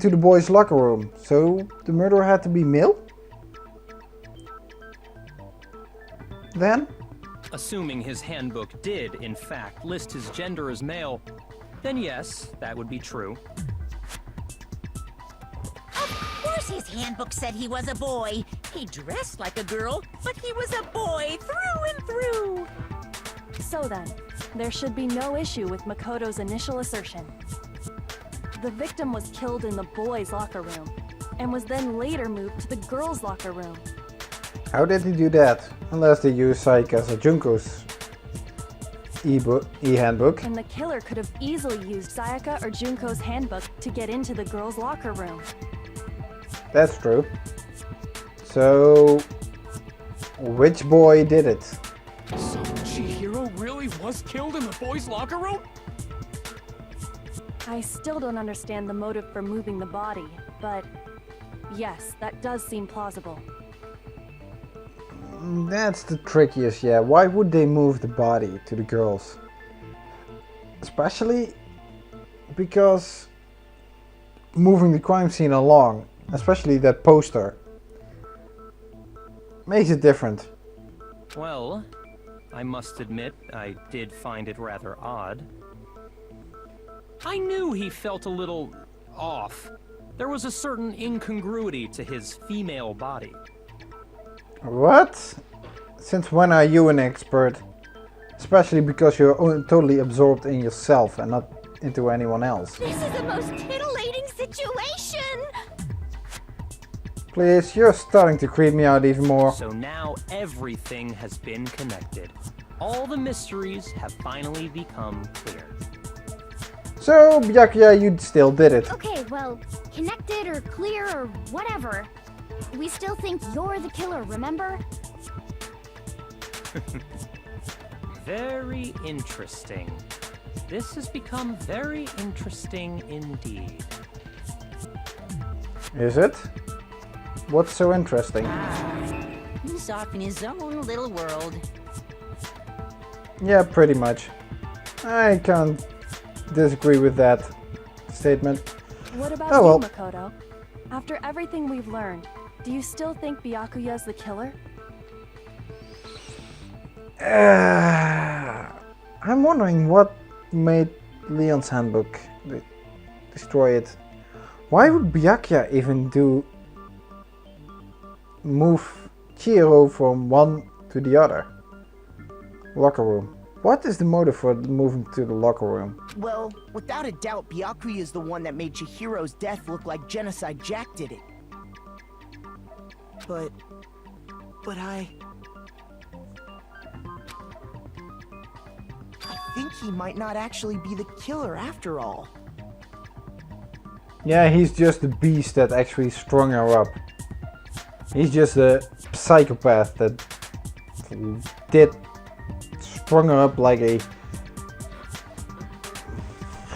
Speaker 1: the boys' locker room? So the murderer had to be male? Then?
Speaker 9: Assuming his handbook did, in fact, list his gender as male, then yes, that would be true.
Speaker 3: Of course his handbook said he was a boy. He dressed like a girl, but he was a boy through and through.
Speaker 6: So then, there should be no issue with Makoto's initial assertion. The victim was killed in the boys' locker room, and was then later moved to the girls' locker room.
Speaker 1: How did he do that? Unless they used Sayaka's or Junko's e-handbook.
Speaker 6: And the killer could have easily used Sayaka or Junko's handbook to get into the girls' locker room.
Speaker 1: That's true. So, which boy did it.
Speaker 4: So Chihiro really was killed in the boys' locker room?
Speaker 6: I still don't understand the motive for moving the body, but yes, that does seem plausible.
Speaker 1: That's the trickiest, yeah. Why would they move the body to the girls? Especially because moving the crime scene along, especially that poster, makes it different.
Speaker 9: Well, I must admit, I did find it rather odd. I knew he felt a little off. There was a certain incongruity to his female body.
Speaker 1: What? Since when are you an expert? Especially because you're totally absorbed in yourself and not into anyone else.
Speaker 8: This is the most titillating situation!
Speaker 1: Please, you're starting to creep me out even more.
Speaker 9: So now everything has been connected. All the mysteries have finally become clear.
Speaker 1: So, Byakuya, you still did it.
Speaker 8: Okay, well, connected or clear or whatever. We still think you're the killer, remember?
Speaker 9: Very interesting. This has become very interesting indeed.
Speaker 1: Is it? What's so interesting?
Speaker 3: He's off in his own little world.
Speaker 1: Yeah, pretty much. I can't disagree with that statement.
Speaker 6: What about
Speaker 1: Oh, well.
Speaker 6: you, Makoto? After everything we've learned, do you still think Byakuya's the killer?
Speaker 1: I'm wondering what made Leon's handbook destroy it. Why would Byakuya even move Chihiro from one to the other locker room? What is the motive for moving to the locker room?
Speaker 7: Well, without a doubt, Byakuya is the one that made Chihiro's death look like Genocide Jack did it. But I think he might not actually be the killer after all.
Speaker 1: Yeah, he's just the beast that actually strung her up. He's just a psychopath that strung her up like a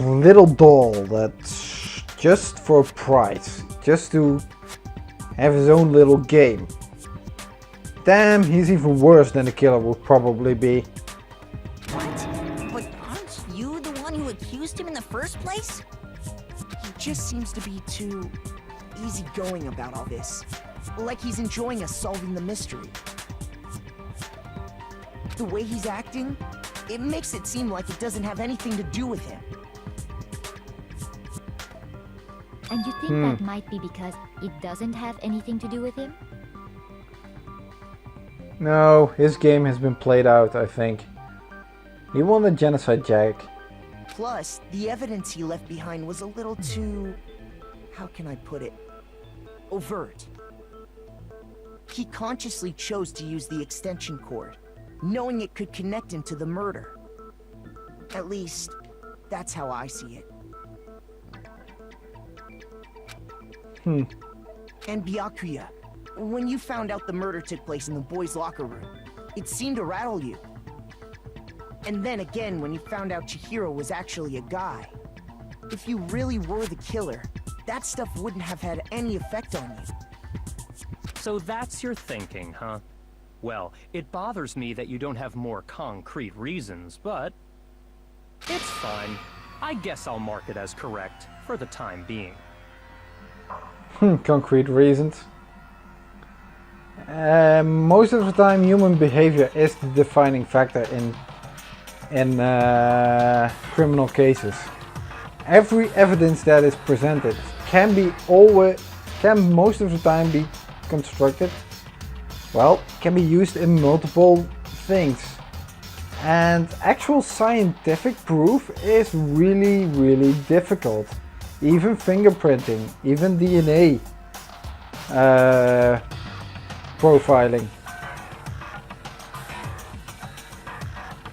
Speaker 1: little doll that's just for a prize, just to have his own little game. Damn, he's even worse than the killer would probably be.
Speaker 3: What? But aren't you the one who accused him in the first place?
Speaker 7: He just seems to be too easygoing about all this. Like he's enjoying us solving the mystery. The way he's acting, it makes it seem like it doesn't have anything to do with him.
Speaker 12: And you think that might be because it doesn't have anything to do with him?
Speaker 1: No, his game has been played out, I think. He won the Genocide Jack.
Speaker 7: Plus, the evidence he left behind was a little too... how can I put it? Overt. He consciously chose to use the extension cord, knowing it could connect him to the murder. At least, that's how I see it. And Byakuya, when you found out the murder took place in the boys' locker room, it seemed to rattle you. And then again, when you found out Chihiro was actually a guy. If you really were the killer, that stuff wouldn't have had any effect on you.
Speaker 9: So that's your thinking, huh? Well, it bothers me that you don't have more concrete reasons, but it's fine. I guess I'll mark it as correct for the time being.
Speaker 1: Concrete reasons. Most of the time, human behavior is the defining factor in criminal cases. Every evidence that is presented can most of the time be constructed. Well, can be used in multiple things. And actual scientific proof is really, really difficult. Even fingerprinting, even DNA profiling.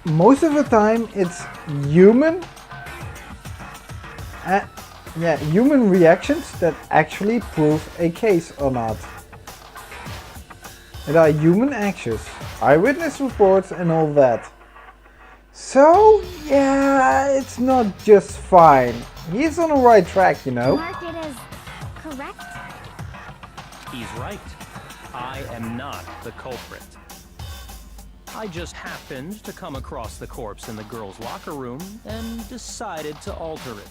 Speaker 1: Most of the time it's human reactions that actually prove a case or not. It are human actions, eyewitness reports and all that. So, yeah, it's not just fine. He's on the right track, you know.
Speaker 8: Mark it as correct?
Speaker 9: He's right. I am not the culprit. I just happened to come across the corpse in the girls' locker room and decided to alter it.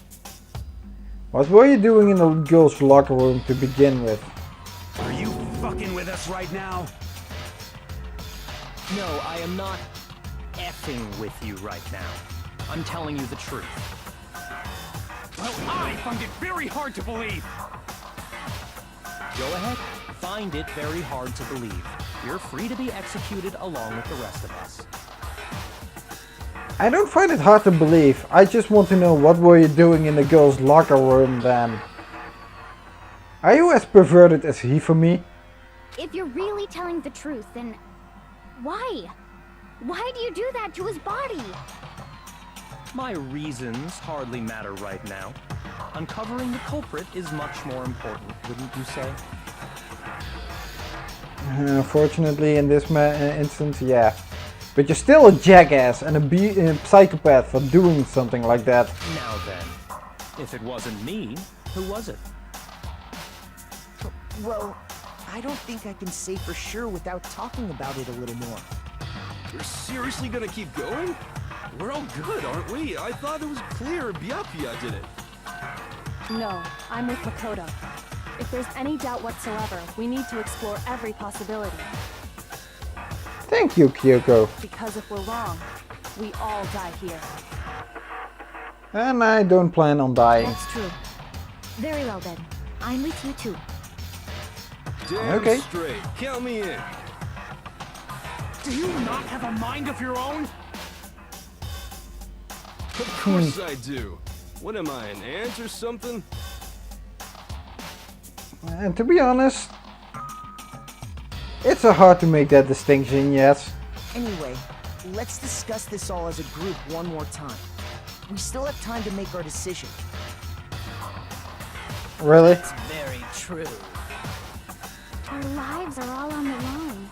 Speaker 1: What were you doing in the girls' locker room to begin with?
Speaker 10: Are you fucking with us right now?
Speaker 9: No, I am not effing with you right now. I'm telling you the truth.
Speaker 4: Well, I find it very hard to believe.
Speaker 9: Go ahead, find it very hard to believe. You're free to be executed along with the rest of us.
Speaker 1: I don't find it hard to believe. I just want to know what were you doing in the girls' locker room then? Are you as perverted as he for me?
Speaker 8: If you're really telling the truth, then why? Why do you do that to his body?
Speaker 9: My reasons hardly matter right now. Uncovering the culprit is much more important, wouldn't you say?
Speaker 1: Unfortunately, in this instance, yeah. But you're still a jackass and a psychopath for doing something like that.
Speaker 9: Now then, if it wasn't me, who was it?
Speaker 7: Well, I don't think I can say for sure without talking about it a little more.
Speaker 10: You're seriously gonna keep going? We're all good, aren't we? I thought it was clear Byakuya did it.
Speaker 6: No, I'm with Makoto. If there's any doubt whatsoever, we need to explore every possibility.
Speaker 1: Thank you, Kyoko.
Speaker 6: Because if we're wrong, we all die here.
Speaker 1: And I don't plan on dying.
Speaker 12: That's true. Very well then. I'm with you too.
Speaker 10: Damn
Speaker 1: Okay.
Speaker 10: straight. Count me in.
Speaker 4: Do you not have a mind of your own?
Speaker 10: Of course I do. What am I, an ant or something?
Speaker 1: And to be honest, it's hard to make that distinction, yes.
Speaker 7: Anyway, let's discuss this all as a group one more time. We still have time to make our decision.
Speaker 1: Really?
Speaker 2: It's very true.
Speaker 8: Our lives are all on the line.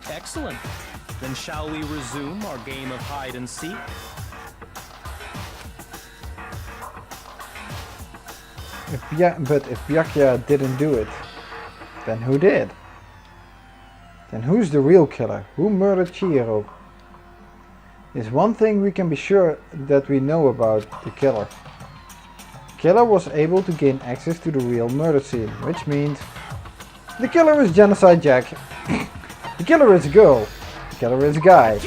Speaker 9: Excellent. Then shall we resume our game of hide and seek?
Speaker 1: But if Byakuya didn't do it, then who did? Then who's the real killer? Who murdered Chihiro? There's one thing we can be sure that we know about the killer. The killer was able to gain access to the real murder scene, which means the killer is Genocide Jack. The killer is a girl. The killer is a guy.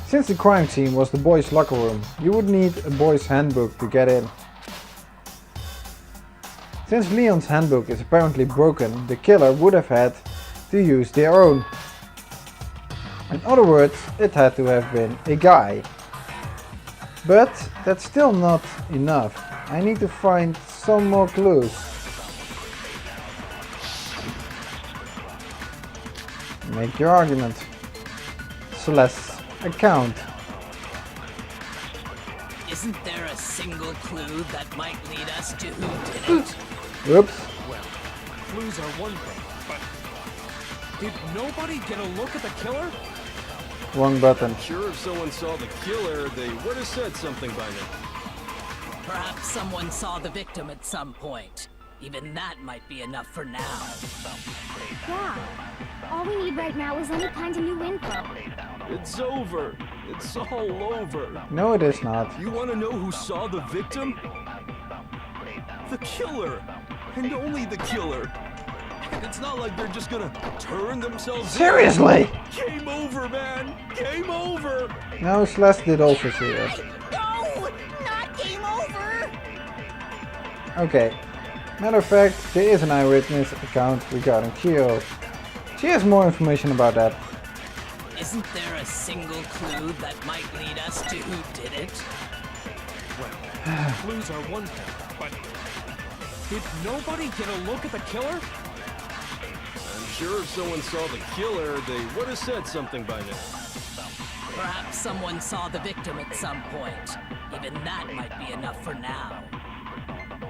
Speaker 1: Since the crime scene was the boys' locker room, you would need a boys' handbook to get in. Since Leon's handbook is apparently broken, the killer would have had to use their own. In other words, it had to have been a guy. But that's still not enough. I need to find some more clues. Make your argument. Celeste's account.
Speaker 2: Isn't there a single clue that might lead us to who did it?
Speaker 1: Whoops.
Speaker 4: Well, clues are one thing, but did nobody get a look at the killer?
Speaker 1: Wrong button.
Speaker 10: Sure, if someone saw the killer, they would have said something by now.
Speaker 2: Perhaps someone saw the victim at some point. Even that might be enough for now.
Speaker 8: Yeah. All we need right now is any kind of new info.
Speaker 10: It's over. It's all over.
Speaker 1: No, it is not.
Speaker 10: You want to know who saw the victim? The killer. And only the killer. And it's not like they're just gonna turn themselves
Speaker 1: Seriously?
Speaker 10: in. Game over, man. Game over.
Speaker 1: No, Celeste did also see it.
Speaker 8: No! Not game over!
Speaker 1: Okay. Matter of fact, there is an eyewitness account regarding Chihiro. She has more information about that.
Speaker 2: Isn't there a single clue that might lead us to who did it?
Speaker 4: Well, clues are one thing, but did nobody get a look at the killer?
Speaker 10: I'm sure if someone saw the killer, they would have said something by now.
Speaker 2: Perhaps someone saw the victim at some point. Even that might be enough for now.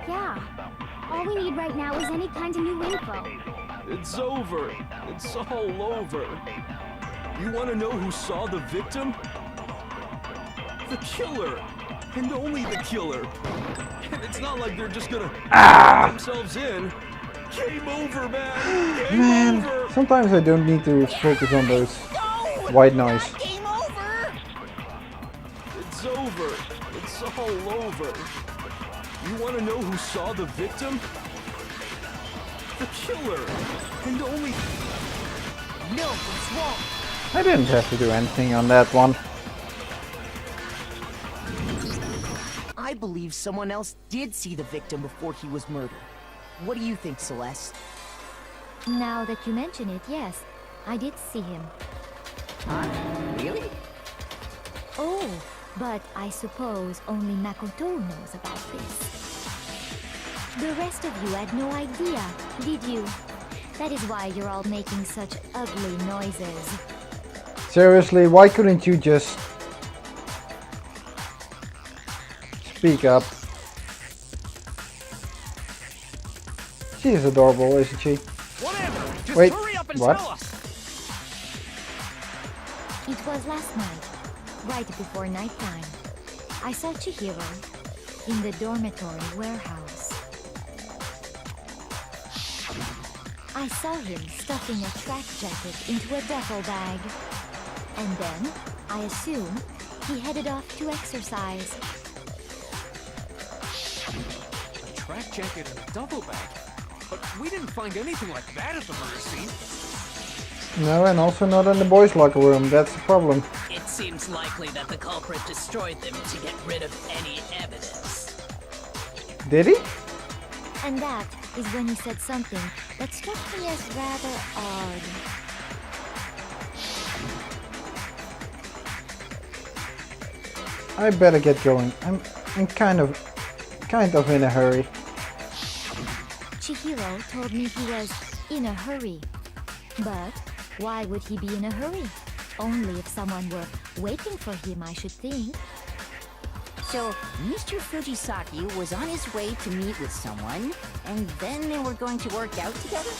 Speaker 8: Yeah. All we need right now is any kind of new info.
Speaker 10: It's over. It's all over. You want to know who saw the victim? The killer. And only the killer. And it's not like they're just gonna let themselves in. Game over, man. Game over.
Speaker 1: Sometimes I don't need to focus on those white noise.
Speaker 7: Game over!
Speaker 10: It's over. It's all over. You want to know who saw the victim? The killer. And only...
Speaker 7: No, what's wrong?
Speaker 1: I didn't have to do anything on that one.
Speaker 7: I believe someone else did see the victim before he was murdered. What do you think, Celeste?
Speaker 12: Now that you mention it, yes, I did see him.
Speaker 7: Huh? Really?
Speaker 12: Oh, but I suppose only Makoto knows about this. The rest of you had no idea, did you? That is why you're all making such ugly noises.
Speaker 1: Seriously, why couldn't you just speak up? She is adorable, isn't she?
Speaker 5: Whatever. Just
Speaker 1: Wait,
Speaker 5: hurry up and
Speaker 1: what?
Speaker 5: tell us.
Speaker 12: It was last night, right before nighttime. I saw Chihiro in the dormitory warehouse. I saw him stuffing a track jacket into a duffel bag. And then, I assume, he headed off to exercise.
Speaker 4: A track jacket and a duffel bag? But we didn't find anything like that at the murder scene.
Speaker 1: No, and also not in the boys' locker room. That's the problem.
Speaker 2: It seems likely that the culprit destroyed them to get rid of any evidence.
Speaker 1: Did he?
Speaker 12: And that is when he said something that struck me as rather odd.
Speaker 1: I better get going. I'm kind of in a hurry.
Speaker 12: Chihiro told me he was in a hurry. But why would he be in a hurry? Only if someone were waiting for him, I should think.
Speaker 3: So, Mr. Fujisaki was on his way to meet with someone, and then they were going to work out together?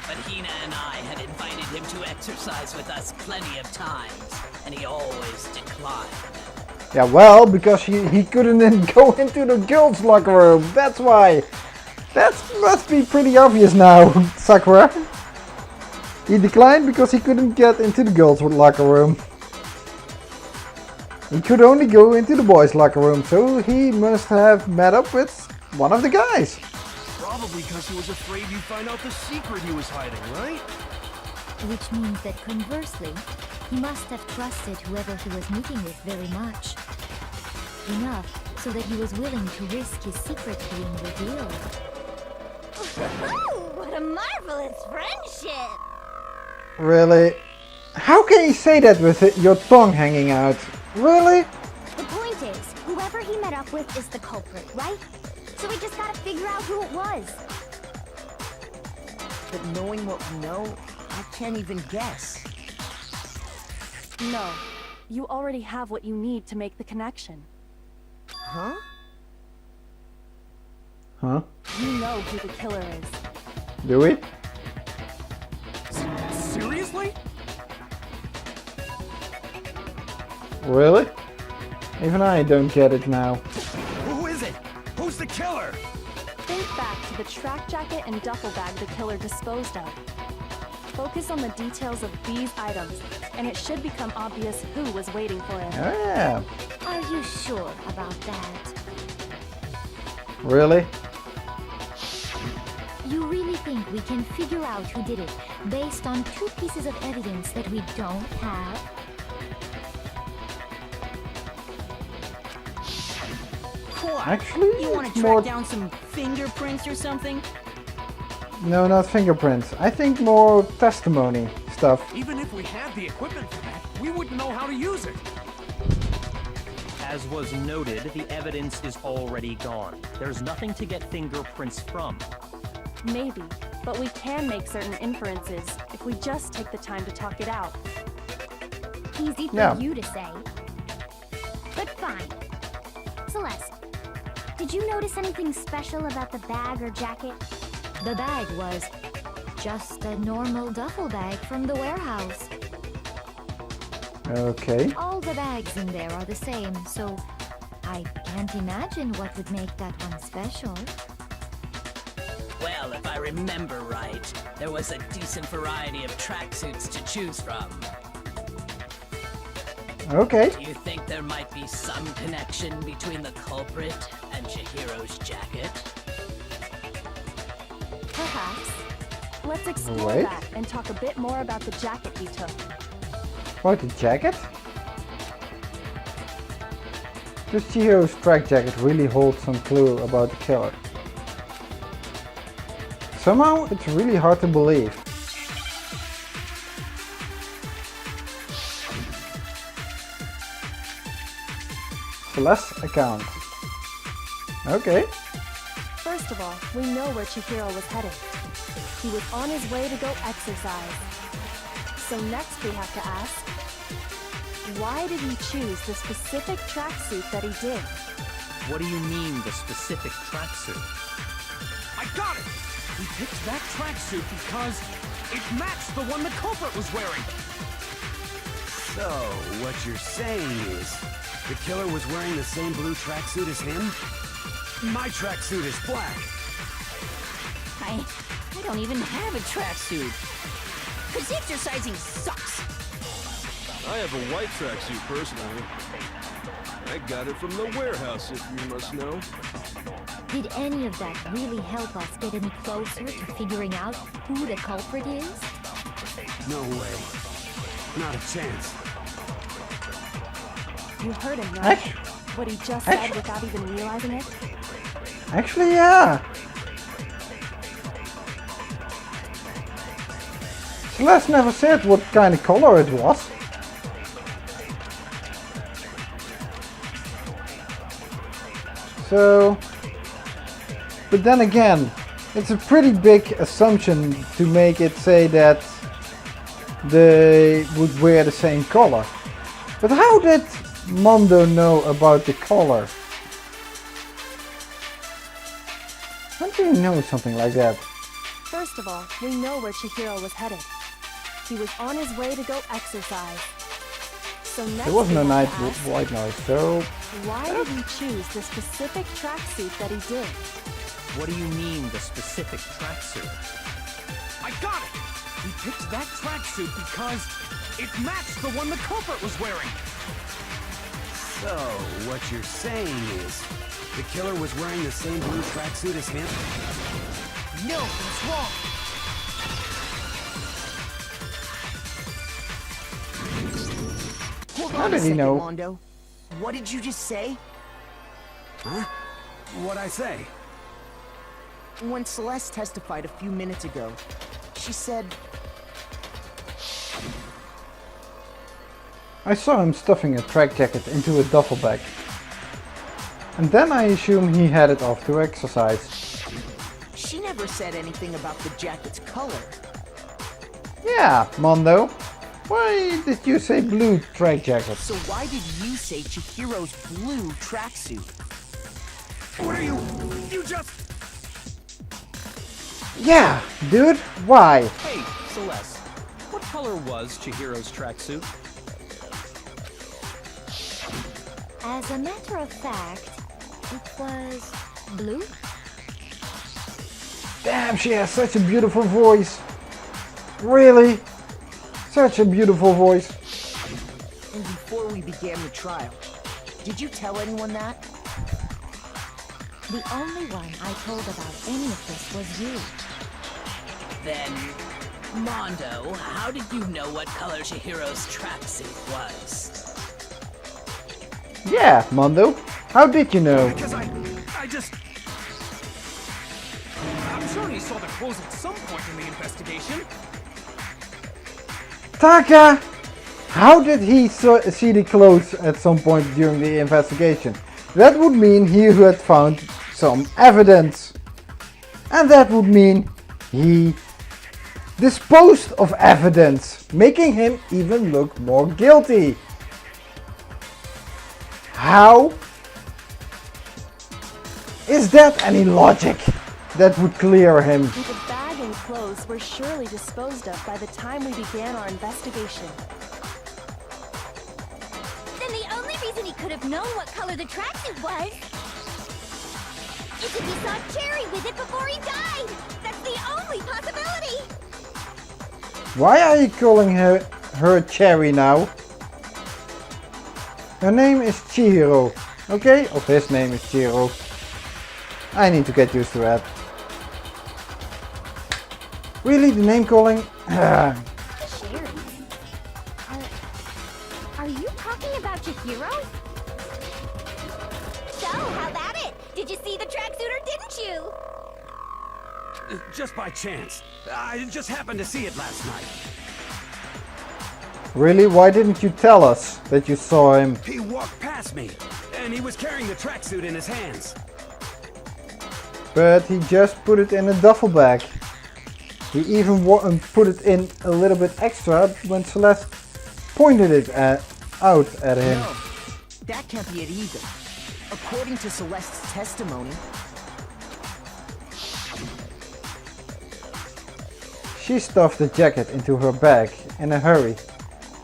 Speaker 2: But Hina and I had invited him to exercise with us plenty of times, and he always declined.
Speaker 1: Yeah, well, because he couldn't then go into the girls' locker room. That's why. That must be pretty obvious now, Sakura. He declined because he couldn't get into the girls' locker room. He could only go into the boys' locker room, so he must have met up with one of the guys.
Speaker 10: Probably because he was afraid you'd find out the secret he was hiding, right?
Speaker 12: Which means that conversely, he must have trusted whoever he was meeting with very much. Enough so that he was willing to risk his secret being revealed.
Speaker 8: What a marvelous friendship!
Speaker 1: Really? How can you say that with your tongue hanging out? Really?
Speaker 8: The point is, whoever he met up with is the culprit, right? So we just gotta figure out who it was.
Speaker 7: But knowing what we know, I can't even guess.
Speaker 6: No, you already have what you need to make the connection.
Speaker 7: Huh?
Speaker 1: Huh?
Speaker 6: You know who the killer is.
Speaker 1: Do we?
Speaker 4: Seriously?
Speaker 1: Really? Even I don't get it now.
Speaker 5: Who is it? Who's the killer?
Speaker 6: Think back to the track jacket and duffel bag the killer disposed of. Focus on the details of these items, and it should become obvious who was waiting for him.
Speaker 1: Oh yeah.
Speaker 12: Are you sure about that?
Speaker 1: Really?
Speaker 12: You really think we can figure out who did it based on 2 pieces of evidence that we don't have?
Speaker 1: Actually,
Speaker 3: You want
Speaker 1: it's
Speaker 3: to track
Speaker 1: more...
Speaker 3: down some fingerprints or something?
Speaker 1: No, not fingerprints. I think more testimony stuff.
Speaker 4: Even if we had the equipment for that, we wouldn't know how to use it.
Speaker 9: As was noted, the evidence is already gone. There's nothing to get fingerprints from.
Speaker 6: Maybe, but we can make certain inferences if we just take the time to talk it out.
Speaker 8: Easy for
Speaker 1: Yeah.
Speaker 8: you to say. But fine. Celeste, did Did you notice anything special about the bag or jacket?
Speaker 12: The bag was just a normal duffel bag from the warehouse.
Speaker 1: Okay.
Speaker 12: All the bags in there are the same, so I can't imagine what would make that one special.
Speaker 2: Well, if I remember right, there was a decent variety of tracksuits to choose from.
Speaker 1: Okay.
Speaker 2: Do you think there might be some connection between the culprit and Chihiro's jacket?
Speaker 6: Perhaps. Let's explore
Speaker 1: Wait.
Speaker 6: that and talk a bit more about the jacket he took.
Speaker 1: What, the jacket? Does Chihiro's track jacket really hold some clue about the killer? Somehow, it's really hard to believe. Celeste's account. Okay.
Speaker 6: First of all, we know where Chihiro was headed. He was on his way to go exercise. So next we have to ask, why did he choose the specific tracksuit that he did?
Speaker 9: What do you mean, the specific tracksuit?
Speaker 4: I got it! He picked that tracksuit because it matched the one the culprit was wearing.
Speaker 5: So, what you're saying is, the killer was wearing the same blue tracksuit as him? My tracksuit is black.
Speaker 3: I don't even have a tracksuit. Cause exercising sucks.
Speaker 10: I have a white tracksuit personally. I got it from the warehouse, if you must know.
Speaker 12: Did any of that really help us get any closer to figuring out who the culprit is?
Speaker 5: No way. Not a chance.
Speaker 6: You heard him, right? What he just said without even realizing it?
Speaker 1: Actually, yeah. Celeste never said what kind of color it was. So, but then again, it's a pretty big assumption to make it say that they would wear the same color. But how did Mondo know about the color? How do you know something like that?
Speaker 6: First of all, we know where Chihiro was headed. He was on his way to go exercise. So next
Speaker 1: There wasn't a
Speaker 6: we
Speaker 1: night
Speaker 6: have to ask,
Speaker 1: white noise, so
Speaker 6: why did he choose the specific tracksuit that he did?
Speaker 9: What do you mean, the specific tracksuit?
Speaker 4: I got it! He picked that tracksuit because it matched the one the culprit was wearing.
Speaker 5: So, what you're saying is, the killer was wearing the same blue tracksuit as him?
Speaker 7: No, that's wrong. Hold
Speaker 1: How
Speaker 7: on
Speaker 1: did
Speaker 7: a
Speaker 1: he
Speaker 7: second,
Speaker 1: know?
Speaker 7: Mondo. What did you just say?
Speaker 5: Huh? What'd I say?
Speaker 7: When Celeste testified a few minutes ago, she said...
Speaker 1: I saw him stuffing a track jacket into a duffel bag. And then I assume he headed off to exercise.
Speaker 7: She never said anything about the jacket's color.
Speaker 1: Yeah, Mondo. Why did you say blue track jacket?
Speaker 7: So why did you say Chihiro's blue tracksuit?
Speaker 4: What are you? You just...
Speaker 1: Yeah, dude, why?
Speaker 9: Hey, Celeste. What color was Chihiro's tracksuit?
Speaker 12: As a matter of fact, it was blue.
Speaker 1: Damn, she has such a beautiful voice. Really? Such a beautiful voice.
Speaker 7: And before we began the trial, did you tell anyone that?
Speaker 12: The only one I told about any of this was you.
Speaker 2: Then, Mondo, how did you know what color Chihiro's tracksuit was?
Speaker 1: Yeah, Mondo. How did you know?
Speaker 4: Because I just... I'm sure he saw the clothes at some point in the investigation.
Speaker 1: Taka! How did he see the clothes at some point during the investigation? That would mean he had found some evidence. And that would mean he disposed of evidence, making him even look more guilty. How? Is that any logic that would clear him?
Speaker 6: The bag and clothes were surely disposed of by the time we began our investigation.
Speaker 8: Then the only reason he could have known what color the tracksuit was is if he saw Cherry with it before he died. That's the only possibility.
Speaker 1: Why are you calling her Cherry now? Her name is Chihiro, okay? Or his name is Chihiro. I need to get used to that. Really, the name calling?
Speaker 8: Cherry? Are you talking about Chihiro? So, how about it? Did you see the tracksuit or didn't you?
Speaker 5: Just by chance. I just happened to see it last night.
Speaker 1: Really? Why didn't you tell us that you saw him?
Speaker 5: He walked past me, and he was carrying the tracksuit in his hands.
Speaker 1: But he just put it in a duffel bag. He even put it in a little bit extra when Celeste pointed it out at him.
Speaker 7: No, that can't be it either. According to Celeste's testimony,
Speaker 1: she stuffed the jacket into her bag in a hurry.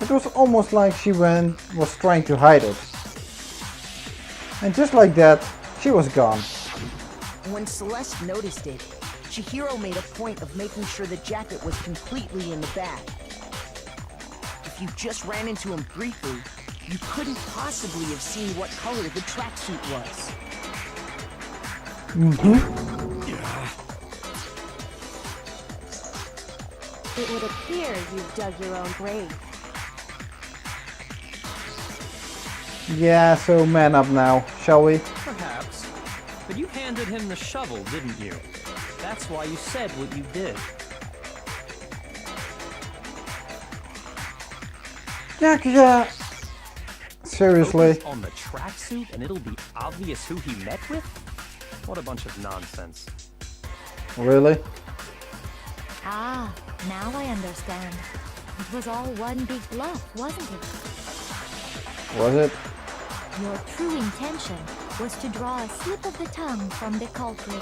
Speaker 1: It was almost like she was trying to hide it. And just like that, she was gone.
Speaker 7: when Celeste noticed it, Chihiro made a point of making sure the jacket was completely in the bag. If you just ran into him briefly, you couldn't possibly have seen what color the tracksuit was.
Speaker 6: It would appear you've dug your own grave.
Speaker 1: Yeah, so man up now, shall we?
Speaker 9: Perhaps. But you handed him the shovel, didn't you? That's why you said what you did.
Speaker 1: Yeah, seriously.
Speaker 9: Focus on the tracksuit and it'll be obvious who he met with? What a bunch of nonsense.
Speaker 1: Really?
Speaker 12: Ah, now I understand. It was all one big bluff, wasn't it?
Speaker 1: Was it?
Speaker 12: Your true intention was to draw a slip of the tongue from the culprit.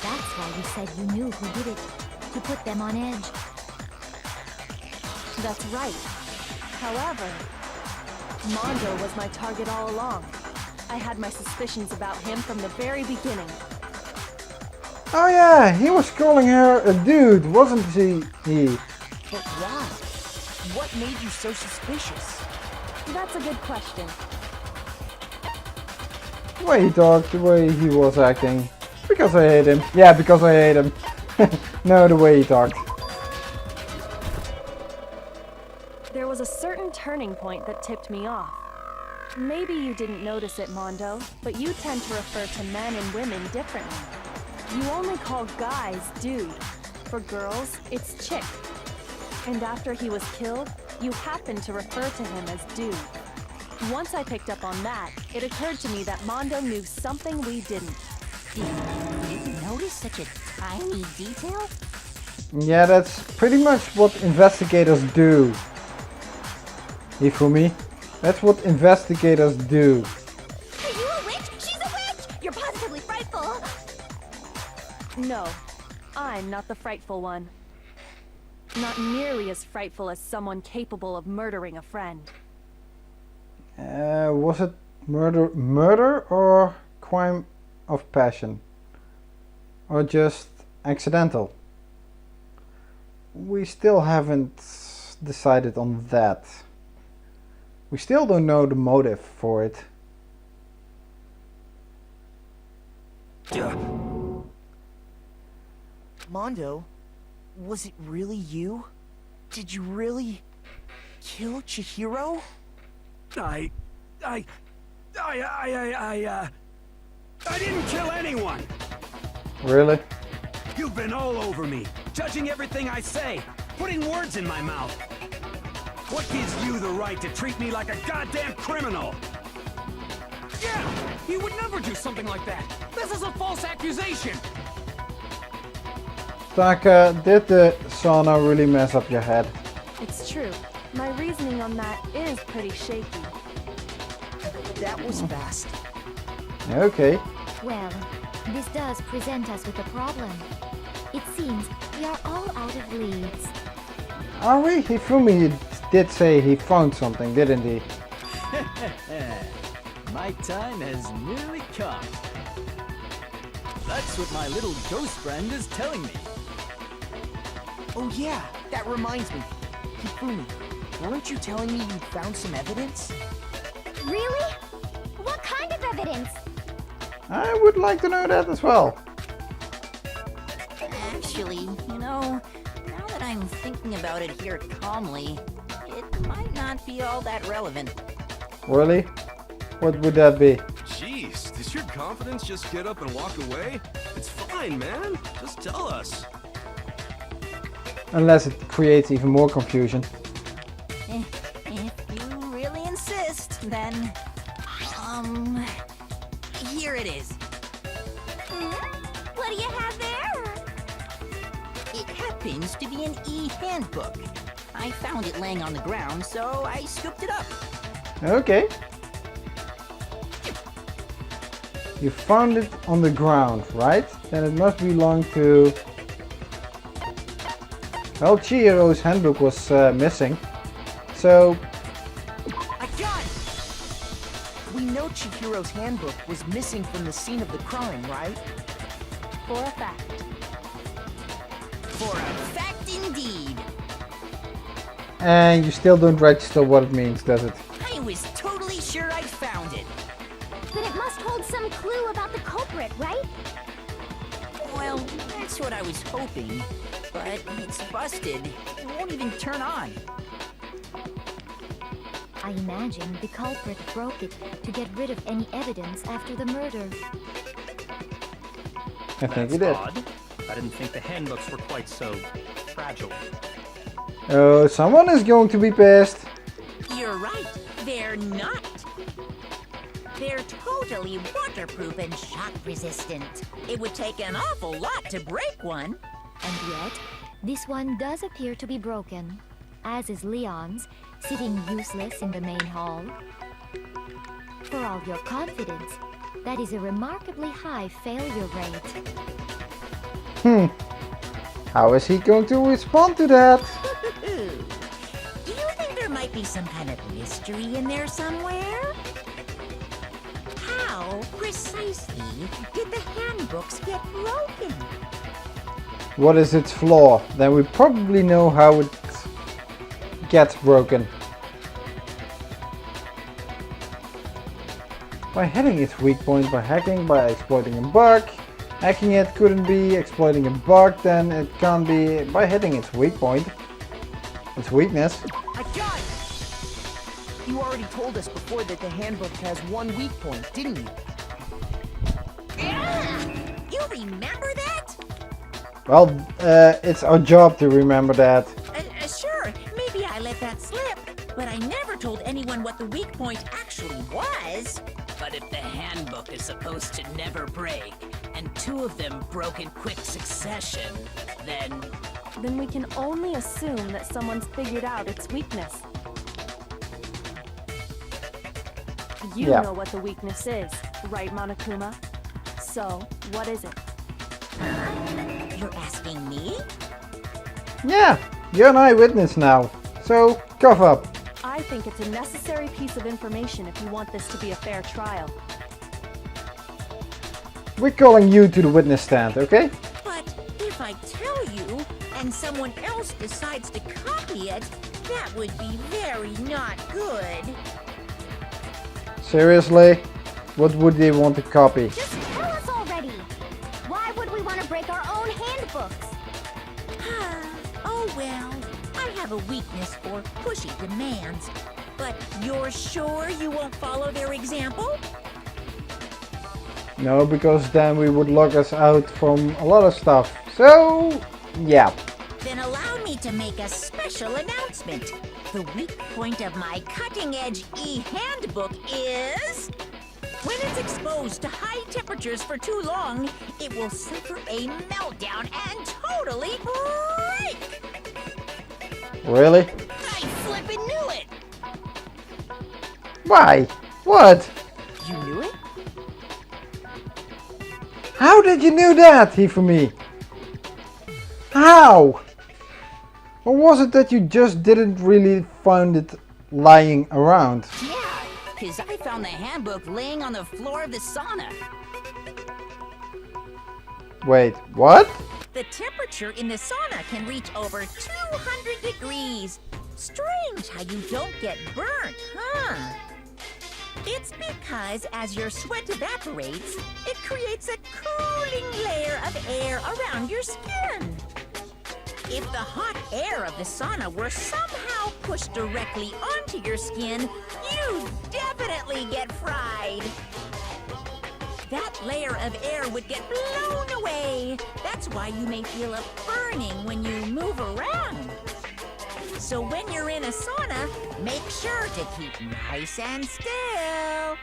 Speaker 12: That's why you said you knew who did it, to put them on edge.
Speaker 6: That's right. However, Mondo was my target all along. I had my suspicions about him from the very beginning.
Speaker 1: Oh yeah, he was calling her a dude, wasn't he?
Speaker 7: But why? What made you so suspicious?
Speaker 6: That's a good question.
Speaker 1: The way he talked, the way he was acting. Because I hate him. Yeah, because I hate him. No, the way he talked.
Speaker 6: There was a certain turning point that tipped me off. Maybe you didn't notice it, Mondo, but you tend to refer to men and women differently. You only call guys dude. For girls, it's chick. And after he was killed, you happened to refer to him as dude. Once I picked up on that, it occurred to me that Mondo knew something we didn't.
Speaker 3: Did you notice such a tiny detail?
Speaker 1: Yeah, that's pretty much what investigators do. Ifumi, that's what investigators do.
Speaker 8: Are you a witch? She's a witch! You're positively frightful!
Speaker 6: No, I'm not the frightful one. Not nearly as frightful as someone capable of murdering a friend.
Speaker 1: Was it murder or crime of passion? Or just accidental? We still haven't decided on that. We still don't know the motive for it.
Speaker 7: Mondo, was it really you? Did you really kill Chihiro?
Speaker 5: I didn't kill anyone!
Speaker 1: Really?
Speaker 5: You've been all over me, judging everything I say, putting words in my mouth. What gives you the right to treat me like a goddamn criminal?
Speaker 4: Yeah! He would never do something like that! This is a false accusation!
Speaker 1: Taka, did the sauna really mess up your head?
Speaker 6: It's true. My reasoning on that is pretty shaky.
Speaker 7: That was fast.
Speaker 1: Okay.
Speaker 12: Well, this does present us with a problem. It seems we are all out of leads.
Speaker 1: Are we? Hifumi did say he found something, didn't he?
Speaker 13: My time has nearly come. That's what my little ghost friend is telling me.
Speaker 7: Oh yeah, that reminds me. Hifumi, weren't you telling me you found some evidence?
Speaker 8: Really? What kind of evidence?
Speaker 1: I would like to know that as well.
Speaker 3: Actually, you know, now that I'm thinking about it here calmly, it might not be all that relevant.
Speaker 1: Really? What would that be?
Speaker 10: Jeez, does your confidence just get up and walk away? It's fine, man. Just tell us.
Speaker 1: Unless it creates even more confusion.
Speaker 3: If you really insist, then... here it is.
Speaker 8: What do you have there?
Speaker 3: It happens to be an e-handbook. I found it laying on the ground, so I scooped it up.
Speaker 1: Okay. You found it on the ground, right? Then it must belong to... Well, Chihiro's handbook was missing. So...
Speaker 7: I got it! We know Chihiro's handbook was missing from the scene of the crime, right?
Speaker 6: For a fact.
Speaker 3: For a fact indeed.
Speaker 1: And you still don't register what it means, does it?
Speaker 3: I was totally sure I'd found it.
Speaker 8: Then it must hold some clue about the culprit, right?
Speaker 3: Well, that's what I was hoping. But it's busted. It won't even turn on.
Speaker 12: I imagine the culprit broke it to get rid of any evidence after the murder.
Speaker 1: I think he
Speaker 9: That's
Speaker 1: did.
Speaker 9: odd. I didn't think the handbooks were quite so fragile.
Speaker 1: Oh, someone is going to be pissed.
Speaker 3: You're right. They're not. They're totally waterproof and shock resistant. It would take an awful lot to break one.
Speaker 12: And yet, this one does appear to be broken, as is Leon's, sitting useless in the main hall. For all your confidence, that is a remarkably high failure rate.
Speaker 1: How is he going to respond to that?
Speaker 3: Do you think there might be some kind of mystery in there somewhere? How precisely did the handbooks get broken?
Speaker 1: What is its flaw? Then we probably know how it gets broken. By hitting its weak point, by hacking, by exploiting a bug. Hacking it couldn't be, exploiting a bug, then it can't be by hitting its weak point. Its weakness.
Speaker 7: I got it! You already told us before that the handbook has one weak point, didn't you?
Speaker 3: You remember that?
Speaker 1: Well, it's our job to remember that.
Speaker 3: Sure, maybe I let that slip, but I never told anyone what the weak point actually was.
Speaker 2: But if the handbook is supposed to never break, and two of them broke in quick succession, then...
Speaker 6: Then we can only assume that someone's figured out its weakness. You
Speaker 1: Yeah.
Speaker 6: know what the weakness is, right, Monokuma? So, what is it?
Speaker 3: You're asking me?
Speaker 1: Yeah, you're an eyewitness now. So, cough up.
Speaker 6: I think it's a necessary piece of information if you want this to be a fair trial.
Speaker 1: We're calling you to the witness stand, okay?
Speaker 3: But if I tell you, and someone else decides to copy it, that would be very not good.
Speaker 1: Seriously? What would they want to copy?
Speaker 8: Just tell us already! Why would we want to break our own handbooks?
Speaker 3: Oh well, I have a weakness for pushy demands. But you're sure you won't follow their example?
Speaker 1: No, because then we would lock us out from a lot of stuff. So, yeah.
Speaker 3: Then allow me to make a special announcement. The weak point of my cutting-edge e-handbook is... When it's exposed to high temperatures for too long, it will suffer a meltdown and totally break!
Speaker 1: Really?
Speaker 3: I flippin' knew it!
Speaker 1: Why? What?
Speaker 7: You knew it?
Speaker 1: How did you know that, Hifumi? How? Or was it that you just didn't really find it lying around?
Speaker 3: Yeah, because I found the handbook laying on the floor of the sauna.
Speaker 1: Wait, what?
Speaker 3: The temperature in the sauna can reach over 200 degrees. Strange how you don't get burnt, huh? It's because as your sweat evaporates, it creates a cooling layer of air around your skin. If the hot air of the sauna were somehow pushed directly onto your skin, you'd definitely get fried. That layer of air would get blown away. That's why you may feel a burning when you move around. So when you're in a sauna, make sure to keep nice and still.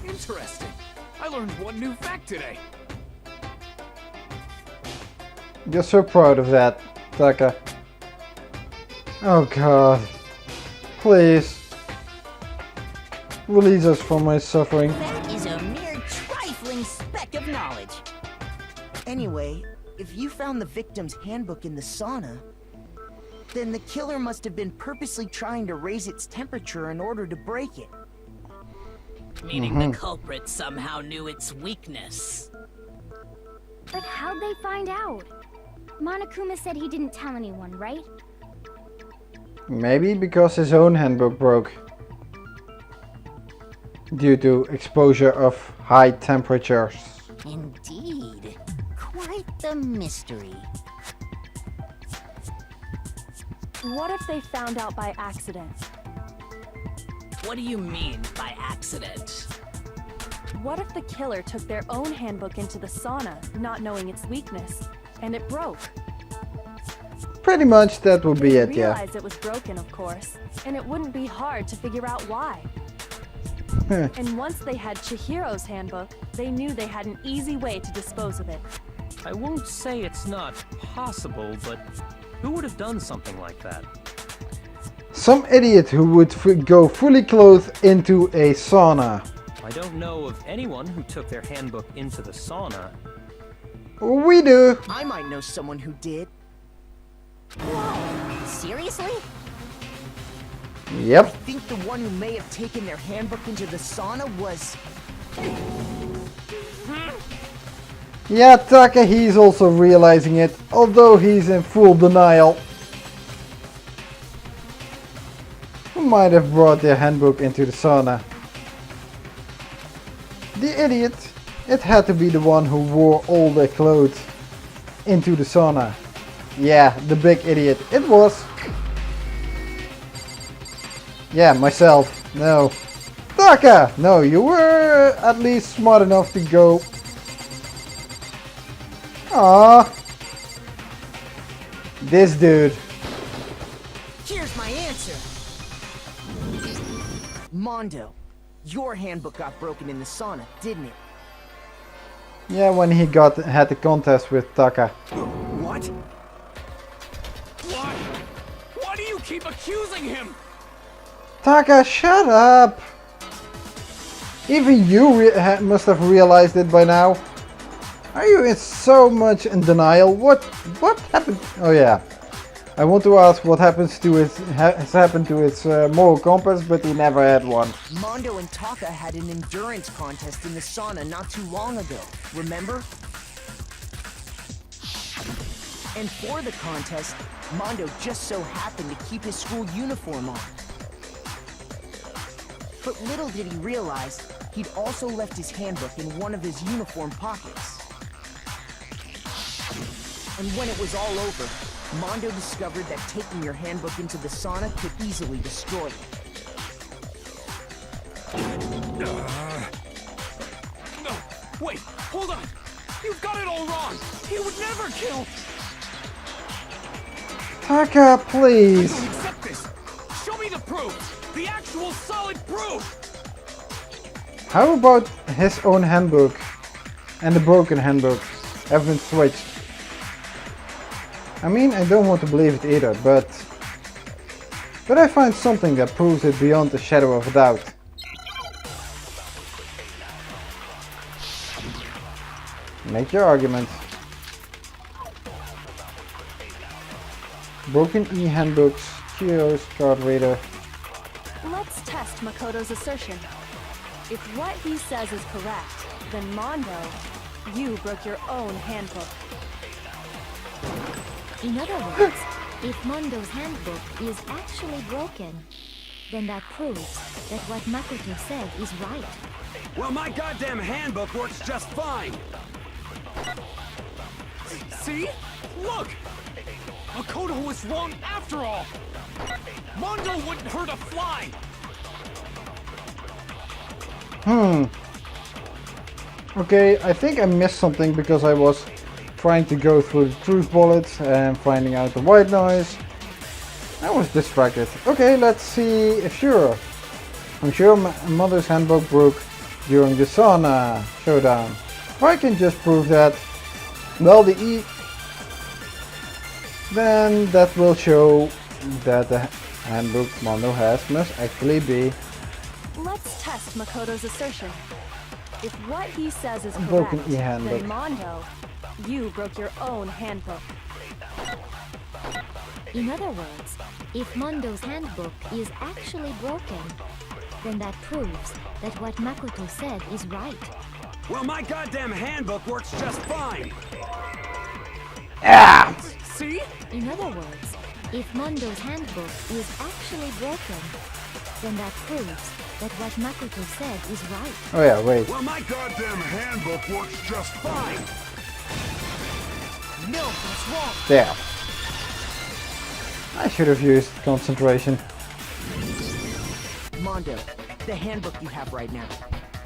Speaker 4: Interesting. I learned one new fact today.
Speaker 1: You're so proud of that, Taka. Oh god. Please. Release us from my suffering.
Speaker 3: That is a mere trifling speck of knowledge.
Speaker 7: Anyway, if you found the victim's handbook in the sauna, then the killer must have been purposely trying to raise its temperature in order to break it.
Speaker 2: Meaning the culprit somehow knew its weakness.
Speaker 8: But how'd they find out? Monokuma said he didn't tell anyone, right?
Speaker 1: Maybe because his own handbook broke. Due to exposure of high temperatures.
Speaker 3: Indeed. Quite the mystery.
Speaker 6: What if they found out by accident?
Speaker 2: What do you mean by accident?
Speaker 6: What if the killer took their own handbook into the sauna, not knowing its weakness, and it broke?
Speaker 1: Pretty much that would be it,
Speaker 6: They
Speaker 1: yeah.
Speaker 6: realized it was broken, of course, and it wouldn't be hard to figure out why. And once they had Chihiro's handbook, they knew they had an easy way to dispose of it.
Speaker 9: I won't say it's not possible, but who would have done something like that?
Speaker 1: Some idiot who would go fully clothed into a sauna.
Speaker 9: I don't know of anyone who took their handbook into the sauna.
Speaker 1: We do.
Speaker 7: I might know someone who did.
Speaker 3: Whoa! Seriously?
Speaker 1: Yep.
Speaker 7: I think the one who may have taken their handbook into the sauna was...
Speaker 1: Yeah, Taka, he's also realizing it, although he's in full denial. Who might have brought their handbook into the sauna? The idiot. It had to be the one who wore all their clothes into the sauna. Yeah, the big idiot. It was. Yeah, myself. No. Taka! No, you were at least smart enough to go. Ah, this dude.
Speaker 7: Here's my answer. Mondo, your handbook got broken in the sauna, didn't it?
Speaker 1: Yeah, when he had the contest with Taka.
Speaker 4: What? Why? Why do you keep accusing him?
Speaker 1: Taka, shut up! Even you must have realized it by now. Are you in so much in denial? What happened? Oh yeah, I want to ask what happens to its has happened to its moral compass, but he never had one.
Speaker 7: Mondo and Taka had an endurance contest in the sauna not too long ago. Remember? And for the contest, Mondo just so happened to keep his school uniform on. But little did he realize, he'd also left his handbook in one of his uniform pockets. And when it was all over, Mondo discovered that taking your handbook into the sauna could easily destroy it.
Speaker 4: No, wait, hold on. You've got it all wrong. He would never kill.
Speaker 1: Taka, please.
Speaker 4: I don't accept this. Show me the proof. The actual solid proof.
Speaker 1: How about his own handbook and the broken handbook have been switched? I mean, I don't want to believe it either, but I find something that proves it beyond a shadow of a doubt. Make your argument. Broken e-handbooks, Chihiro's card reader.
Speaker 6: Let's test Makoto's assertion. If what he says is correct, then Mondo, you broke your own handbook.
Speaker 12: In other words, if Mondo's handbook is actually broken, then that proves that what Makoto said is right.
Speaker 5: Well, my goddamn handbook works just fine!
Speaker 4: See? Look! Makoto was wrong after all! Mondo wouldn't hurt a fly!
Speaker 1: Okay, I think I missed something because I was trying to go through the truth bullets and finding out the white noise. I was distracted. Okay, let's see if sure. I'm sure my mother's handbook broke during the sauna showdown. If I can just prove that, well, then that will show that the handbook Mondo has must actually be
Speaker 6: Let's test Makoto's assertion. If what he says is correct,
Speaker 1: broken e-handbook.
Speaker 6: then Mondo, you broke your own handbook.
Speaker 12: In other words, if Mondo's handbook is actually broken, then that proves that what Makoto said is right.
Speaker 5: Well, my goddamn handbook works just fine!
Speaker 4: See?
Speaker 12: In other words, if Mondo's handbook is actually broken, then that proves that what Makoto said is right.
Speaker 1: Oh yeah, wait.
Speaker 5: Well, my goddamn handbook works just fine!
Speaker 4: No, that's wrong!
Speaker 1: There. I should have used concentration.
Speaker 7: Mondo, the handbook you have right now,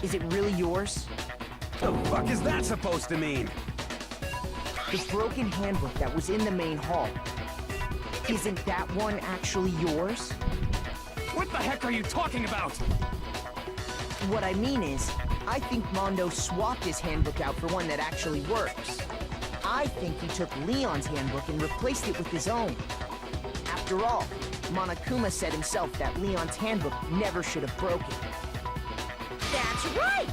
Speaker 7: is it really yours?
Speaker 5: The fuck is that supposed to mean?
Speaker 7: The broken handbook that was in the main hall, isn't that one actually yours?
Speaker 4: What the heck are you talking about?
Speaker 7: What I mean is, I think Mondo swapped his handbook out for one that actually works. I think he took Leon's handbook and replaced it with his own. After all, Monokuma said himself that Leon's handbook never should have broken.
Speaker 3: That's right!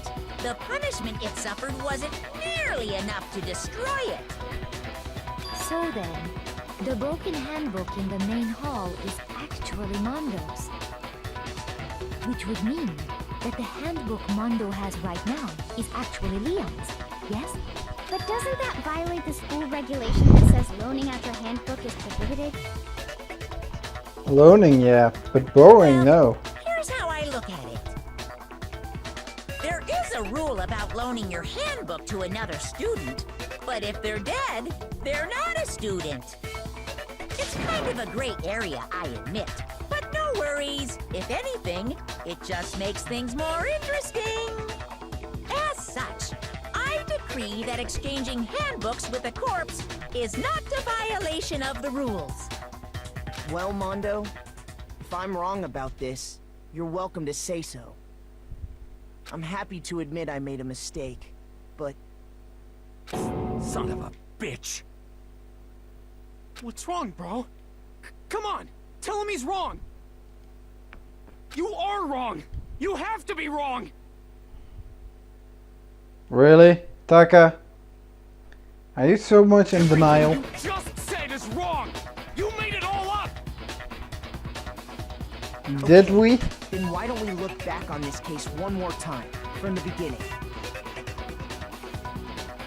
Speaker 3: The punishment it suffered wasn't nearly enough to destroy it.
Speaker 12: So then, the broken handbook in the main hall is actually Mondo's. Which would mean that the handbook Mondo has right now is actually Leon's, yes?
Speaker 8: But doesn't that violate the school regulation that says loaning out your handbook is prohibited?
Speaker 1: Loaning, yeah, but borrowing, no.
Speaker 3: Here's how I look at it. There is a rule about loaning your handbook to another student, but if they're dead, they're not a student. It's kind of a gray area, I admit, but no worries. If anything, it just makes things more interesting. As such, I decree that exchanging handbooks with a corpse is not a violation of the rules.
Speaker 7: Well, Mondo, if I'm wrong about this, you're welcome to say so. I'm happy to admit I made a mistake, but...
Speaker 4: Son of a bitch! What's wrong, bro? Come on! Tell him he's wrong! You are wrong! You have to be wrong!
Speaker 1: Really? Taka? Are you so much in denial?
Speaker 4: You just said is wrong! You made it all up!
Speaker 1: Did we?
Speaker 7: Then why don't we look back on this case one more time, from the beginning?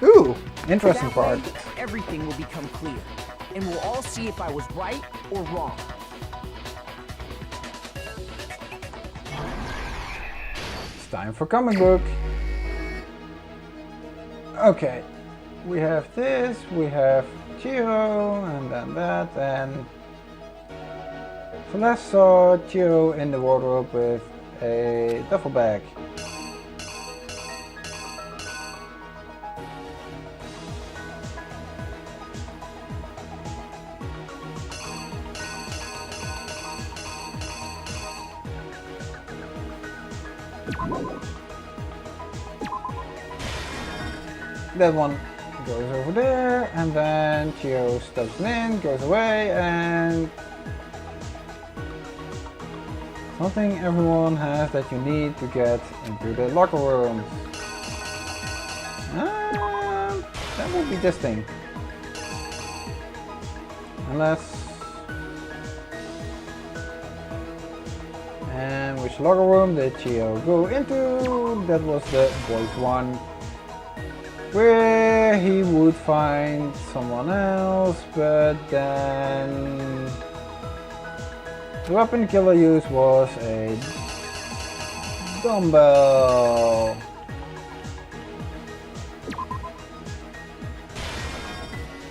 Speaker 1: Ooh, interesting
Speaker 7: That
Speaker 1: part.
Speaker 7: way, everything will become clear, and we'll all see if I was right or wrong.
Speaker 1: It's time for comic book. Okay, we have this, we have Chihiro, and then that, and Celeste saw Chihiro in the wardrobe with a duffel bag. That one goes over there, and then Chihiro steps in, goes away, and something everyone has that you need to get into the locker room. That would be this thing. Unless... And which locker room did Chihiro go into? That was the boys one. Where he would find someone else, but then... The weapon killer used was a dumbbell.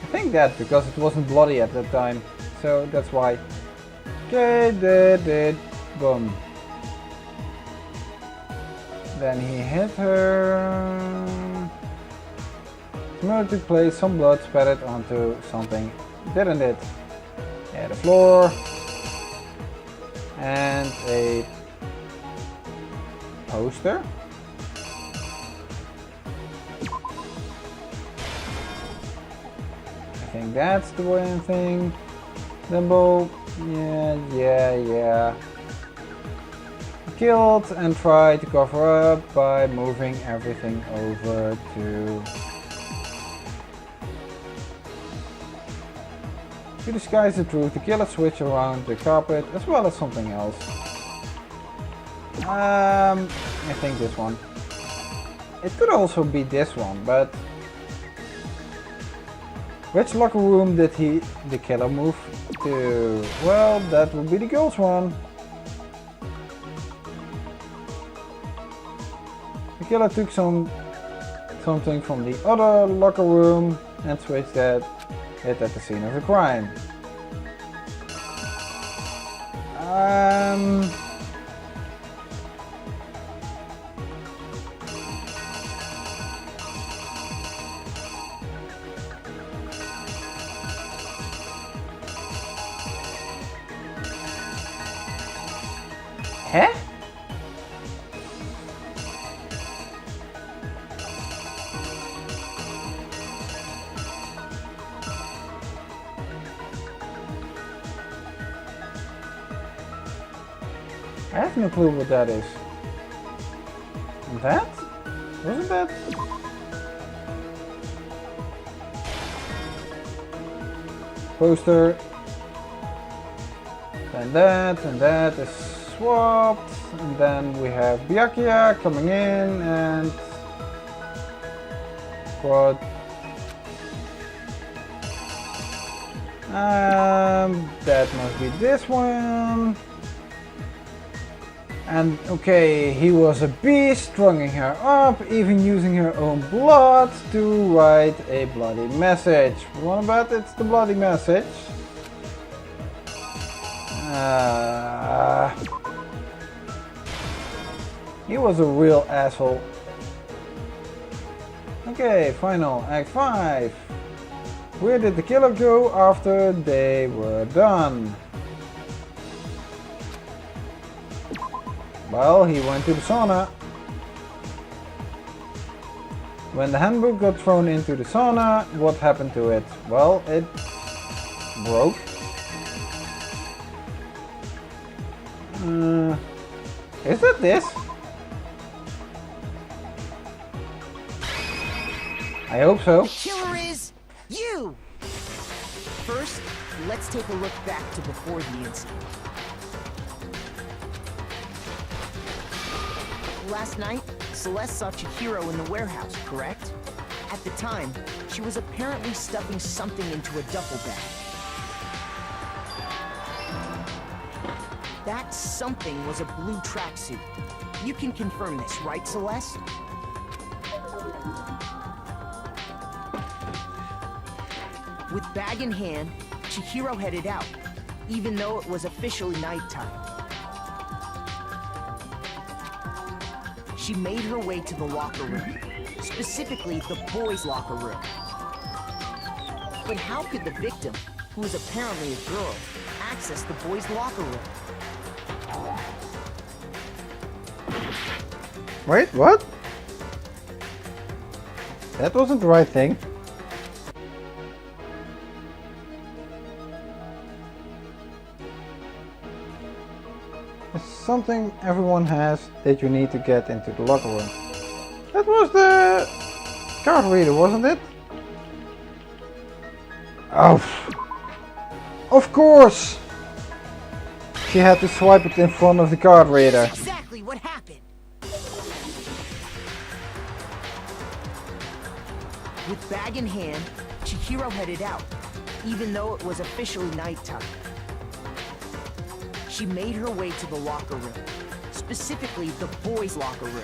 Speaker 1: I think that because it wasn't bloody at that time, so that's why. Okay, did boom. Then he hit her. Murder took place, some blood spattered onto something, didn't it? Yeah, the floor. And a poster. I think that's the one thing. Limbo, yeah. Killed and tried to cover up by moving everything over to disguise the truth. The killer switched around the carpet as well as something else. I think this one. It could also be this one, but which locker room did the killer move to? Well, that would be the girls one. The killer took something from the other locker room and switched it at the scene of the crime. Huh? I have no clue what that is. That? Wasn't that? Poster. And that is swapped. And then we have Byakuya coming in and... What? That must be this one. And okay, he was a beast, strunging her up, even using her own blood to write a bloody message. What about it's the bloody message? He was a real asshole. Okay, final, Act 5. Where did the killer go after they were done? Well, he went to the sauna. When the handbook got thrown into the sauna, what happened to it? Well, it broke. Is it this? I hope so.
Speaker 7: The killer is you! First, let's take a look back to before the incident. Last night, Celeste saw Chihiro in the warehouse, correct? At the time, she was apparently stuffing something into a duffel bag. That something was a blue tracksuit. You can confirm this, right, Celeste? With bag in hand, Chihiro headed out, even though it was officially nighttime. She made her way to the locker room, specifically the boys' locker room. But how could the victim, who is apparently a girl, access the boys' locker room?
Speaker 1: Wait, what? That wasn't the right thing. It's something everyone has that you need to get into the locker room. That was the card reader, wasn't it? Oh, of course! She had to swipe it in front of the card reader.
Speaker 7: Exactly what happened. With bag in hand, Chihiro headed out, even though it was officially nighttime. She made her way to the locker room, specifically the boys' locker room.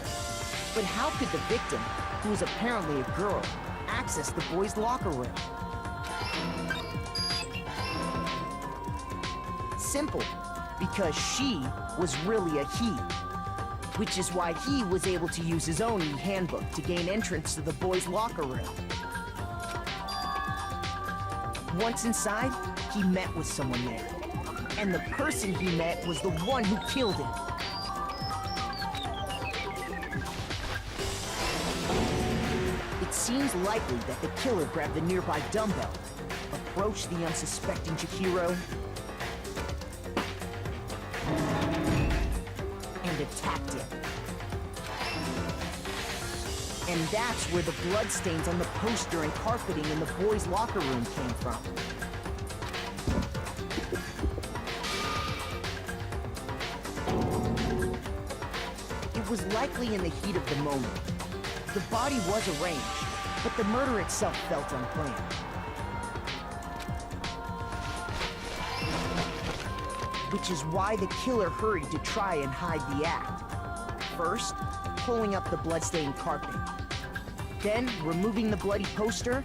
Speaker 7: But how could the victim, who was apparently a girl, access the boys' locker room? Simple, because she was really a he, which is why he was able to use his own e-handbook to gain entrance to the boys' locker room. Once inside, he met with someone there, and the person he met was the one who killed him. It seems likely that the killer grabbed the nearby dumbbell, approached the unsuspecting Chihiro, and attacked him. And that's where the bloodstains on the poster and carpeting in the boys' locker room came from. It was likely in the heat of the moment. The body was arranged, but the murder itself felt unplanned. Which is why the killer hurried to try and hide the act. First, pulling up the bloodstained carpet. Then, removing the bloody poster.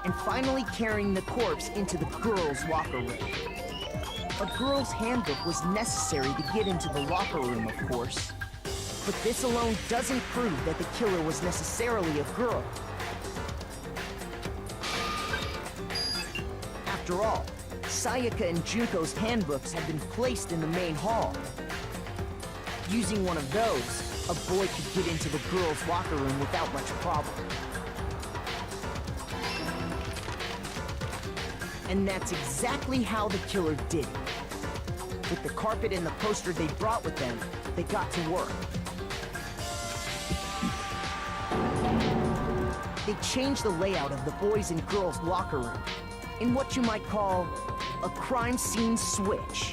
Speaker 7: And finally carrying the corpse into the girls' locker room. A girl's handbook was necessary to get into the locker room, of course. But this alone doesn't prove that the killer was necessarily a girl. After all, Sayaka and Junko's handbooks had been placed in the main hall. Using one of those, a boy could get into the girls' locker room without much problem. And that's exactly how the killer did it. With the carpet and the poster they brought with them, they got to work. They changed the layout of the boys' and girls' locker room in what you might call a crime scene switch.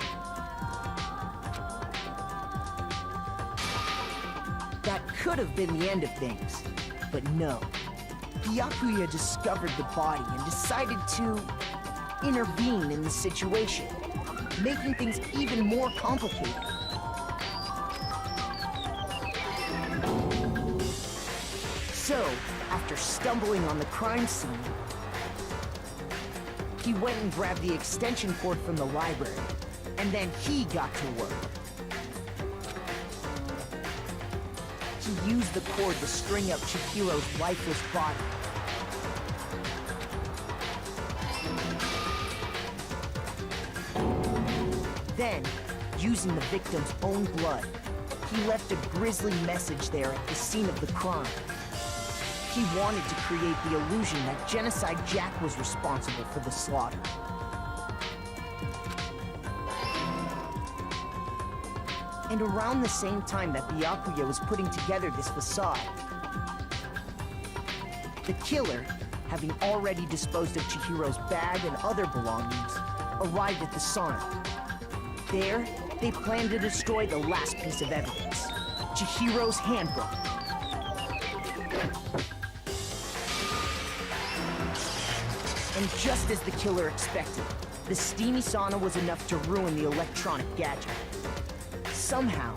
Speaker 7: That could have been the end of things, but no. Byakuya discovered the body and decided to intervene in the situation, making things even more complicated. So, after stumbling on the crime scene, he went and grabbed the extension cord from the library, and then he got to work. He used the cord to string up Chihiro's lifeless body. Then, using the victim's own blood, he left a grisly message there at the scene of the crime. He wanted to create the illusion that Genocide Jack was responsible for the slaughter. And around the same time that Byakuya was putting together this facade, the killer, having already disposed of Chihiro's bag and other belongings, arrived at the sauna. There, they planned to destroy the last piece of evidence, Chihiro's handbook. And just as the killer expected, the steamy sauna was enough to ruin the electronic gadget. Somehow,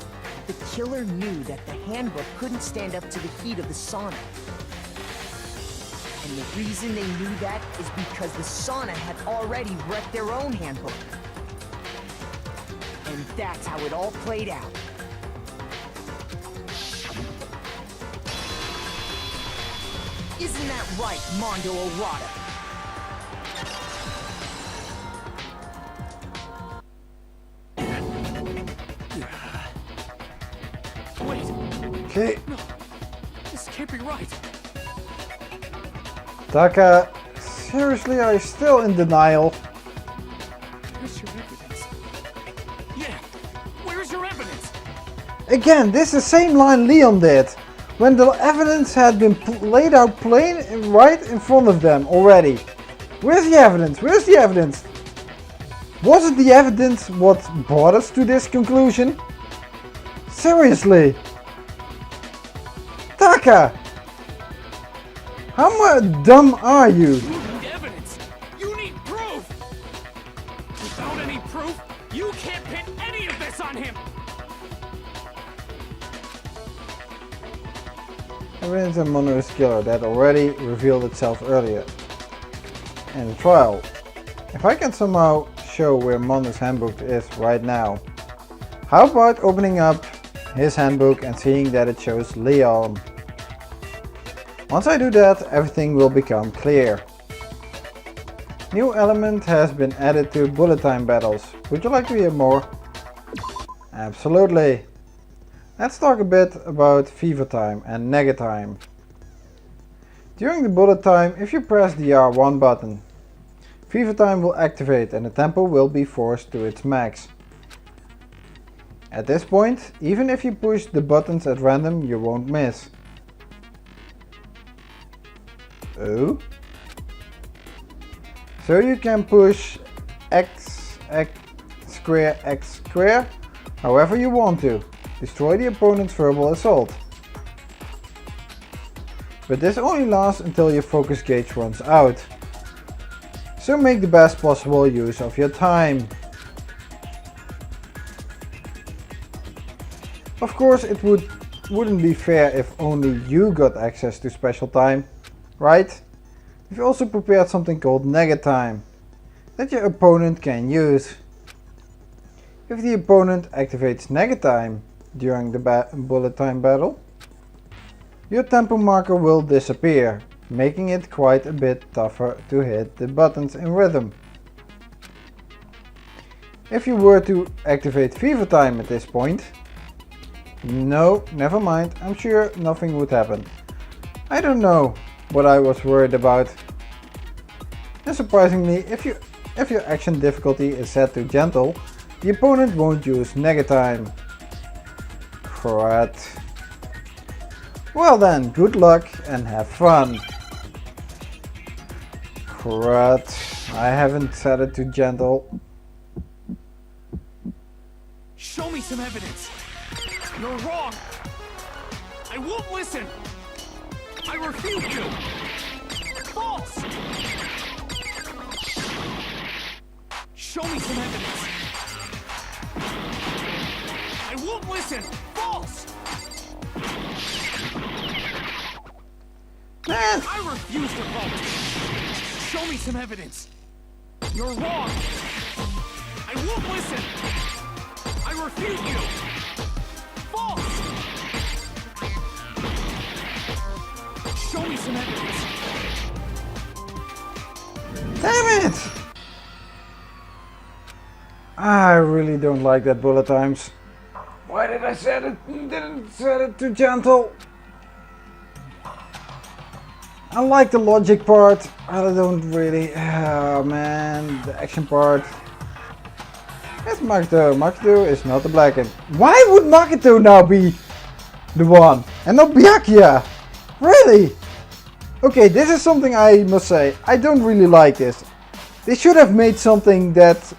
Speaker 7: the killer knew that the handbook couldn't stand up to the heat of the sauna. And the reason they knew that is because the sauna had already wrecked their own handbook. And that's how it all played out. Isn't that right, Mondo Arata?
Speaker 1: Okay.
Speaker 4: No, this can't be right.
Speaker 1: Taka, seriously, are you still in denial?
Speaker 4: Where's your evidence? Yeah, where's your evidence?
Speaker 1: Again, this is the same line Leon did. when the evidence had been laid out plain right in front of them already? Where's the evidence? Where's the evidence? Wasn't the evidence what brought us to this conclusion? Seriously? Taka! How dumb are you?
Speaker 4: You need evidence! You need proof! Without any proof, you can't pin any of this on him!
Speaker 1: Evidence on Monroe's killer that already revealed itself earlier in the trial. If I can somehow show where Monroe's handbook is right now, how about opening up his handbook and seeing that it shows Leon? Once I do that, everything will become clear. New element has been added to bullet time battles. Would you like to hear more? Absolutely. Let's talk a bit about fever time and nega time. During the bullet time, if you press the R1 button, fever time will activate and the tempo will be forced to its max. At this point, even if you push the buttons at random, you won't miss. Oh? So you can push X square however you want to. Destroy the opponent's verbal assault. But this only lasts until your focus gauge runs out. So make the best possible use of your time. Of course, it wouldn't be fair if only you got access to special time, right? We've also prepared something called nega time that your opponent can use. If the opponent activates nega time during the bullet time battle, your tempo marker will disappear, making it quite a bit tougher to hit the buttons in rhythm. If you were to activate fever time at this point, no, never mind, I'm sure nothing would happen. I don't know what I was worried about. And surprisingly, if your action difficulty is set to gentle, the opponent won't use nega time. Crud. Well then, good luck and have fun. Crud. I haven't set it to gentle.
Speaker 4: Show me some evidence. You're wrong. I won't listen. I refute you. False. Show me some evidence. I won't listen. False.
Speaker 1: Man.
Speaker 4: I refuse to vote. Show me some evidence. You're wrong. I won't listen. I refute you. False. Show me some evidence.
Speaker 1: Damn it! I really don't like that bullet times. Why did I didn't set it to gentle? I like the logic part, I don't really, oh man, the action part. It's Makoto. Makoto is not the blackened. Why would Makoto now be the one and not Byakuya? Really? Okay, this is something I must say, I don't really like this. They should have made something that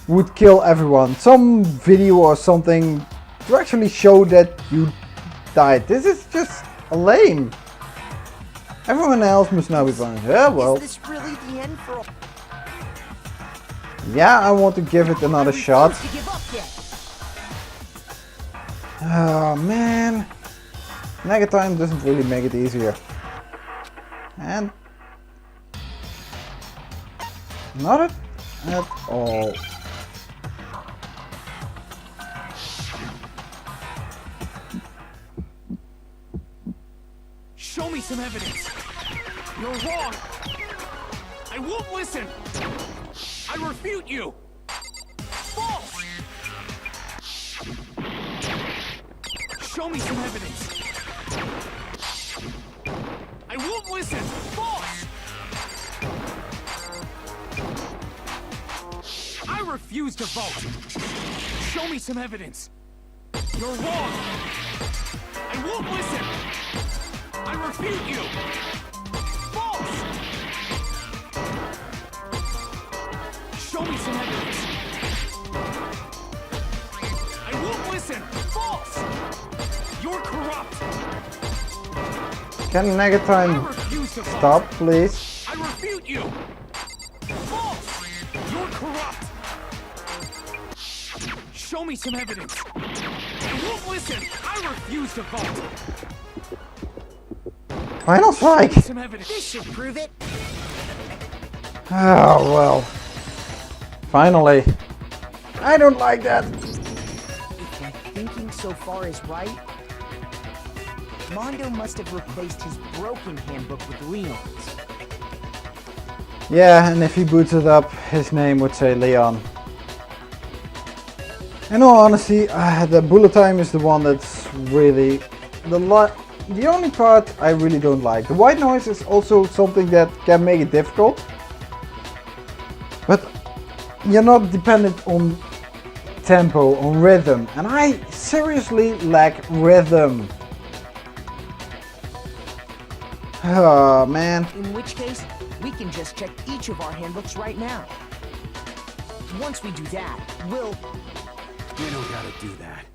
Speaker 1: would kill everyone. Some video or something to actually show that you died. This is just lame. Everyone else must now be punished. Yeah, well.
Speaker 7: Is this really the end for all?
Speaker 1: Yeah, I want to give it another shot. Oh man. Nega time doesn't really make it easier. And not at all.
Speaker 4: Show me some evidence. You're wrong. I won't listen. I refute you. False. Show me some evidence. I won't listen. False. I refuse to vote. Show me some evidence. You're wrong. I I won't listen! I refute you! False! Show me some evidence! I won't listen! False! You're corrupt!
Speaker 1: Can Negatime stop, please?
Speaker 4: I refute you! False! You're corrupt! Show me some evidence! I won't listen! I refuse to vote!
Speaker 1: Final strike!
Speaker 4: Some evidence.
Speaker 7: This should prove it.
Speaker 1: Oh, well. Finally. I don't like that.
Speaker 7: If my thinking so far is right, Mondo must have replaced his broken handbook with Leon's.
Speaker 1: Yeah, and if he boots it up, his name would say Leon. In all honesty, the bullet time is the one that's really the only part I really don't like. The white noise is also something that can make it difficult, but you're not dependent on tempo, on rhythm, and I seriously lack rhythm. Oh man.
Speaker 7: In which case, we can just check each of our handbooks right now. Once we do that, we'll...
Speaker 5: You don't gotta do that.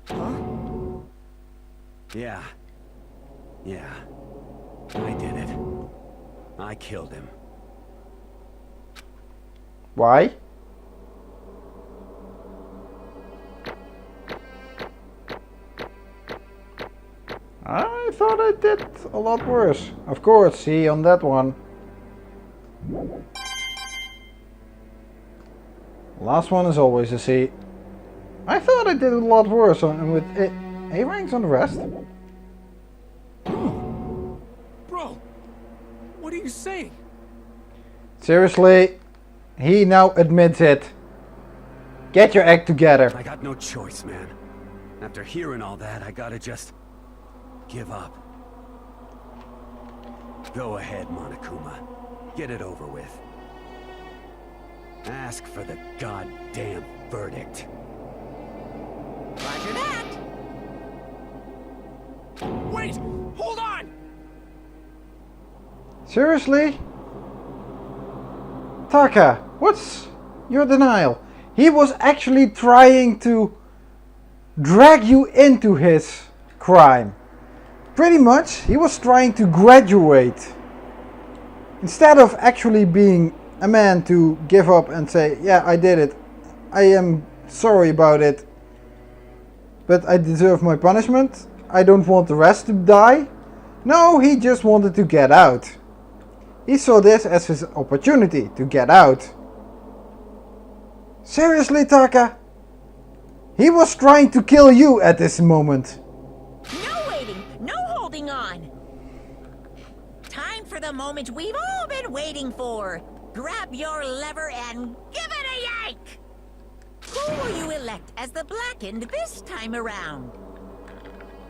Speaker 7: Huh?
Speaker 5: Yeah. I did it. I killed him.
Speaker 1: Why? I thought I did a lot worse. Of course, see on that one. Last one is always a C. I thought I did a lot worse with A ranks on the rest.
Speaker 4: Bro, what are you saying?
Speaker 1: Seriously, he now admits it. Get your act together.
Speaker 5: I got no choice, man. After hearing all that, I gotta just give up. Go ahead, Monokuma. Get it over with. Ask for the goddamn verdict.
Speaker 3: Roger that.
Speaker 4: Wait! Hold on!
Speaker 1: Seriously? Taka, what's your denial? He was actually trying to drag you into his crime. Pretty much, he was trying to graduate. Instead of actually being a man to give up and say, yeah, I did it. I am sorry about it. But I deserve my punishment. I don't want the rest to die. No, he just wanted to get out. He saw this as his opportunity to get out. Seriously, Taka? He was trying to kill you at this moment.
Speaker 3: No waiting, no holding on. Time for the moment we've all been waiting for. Grab your lever and give it a yank! Who will you elect as the blackened this time around?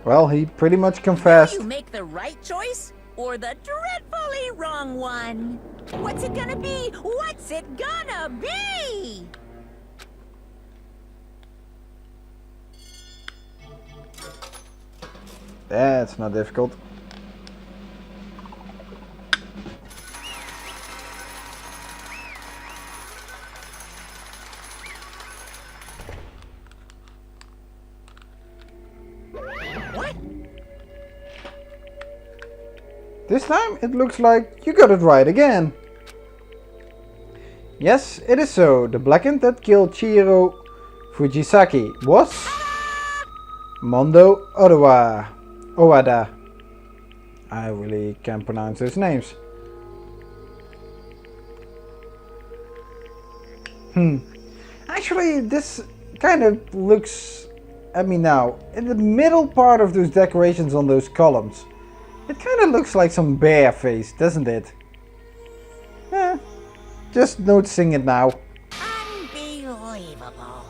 Speaker 1: Well, he pretty much confessed.
Speaker 3: Will you make the right choice or the dreadfully wrong one? What's it gonna be? What's it gonna be?
Speaker 1: That's not difficult.
Speaker 3: What?
Speaker 1: This time it looks like you got it right again. Yes, it is so. The blackened that killed Chihiro Fujisaki was Mondo Owada. I really can't pronounce those names. Actually, this kind of looks at me now. In the middle part of those decorations on those columns, it kind of looks like some bear face, doesn't it? Just noticing it now.
Speaker 3: Unbelievable.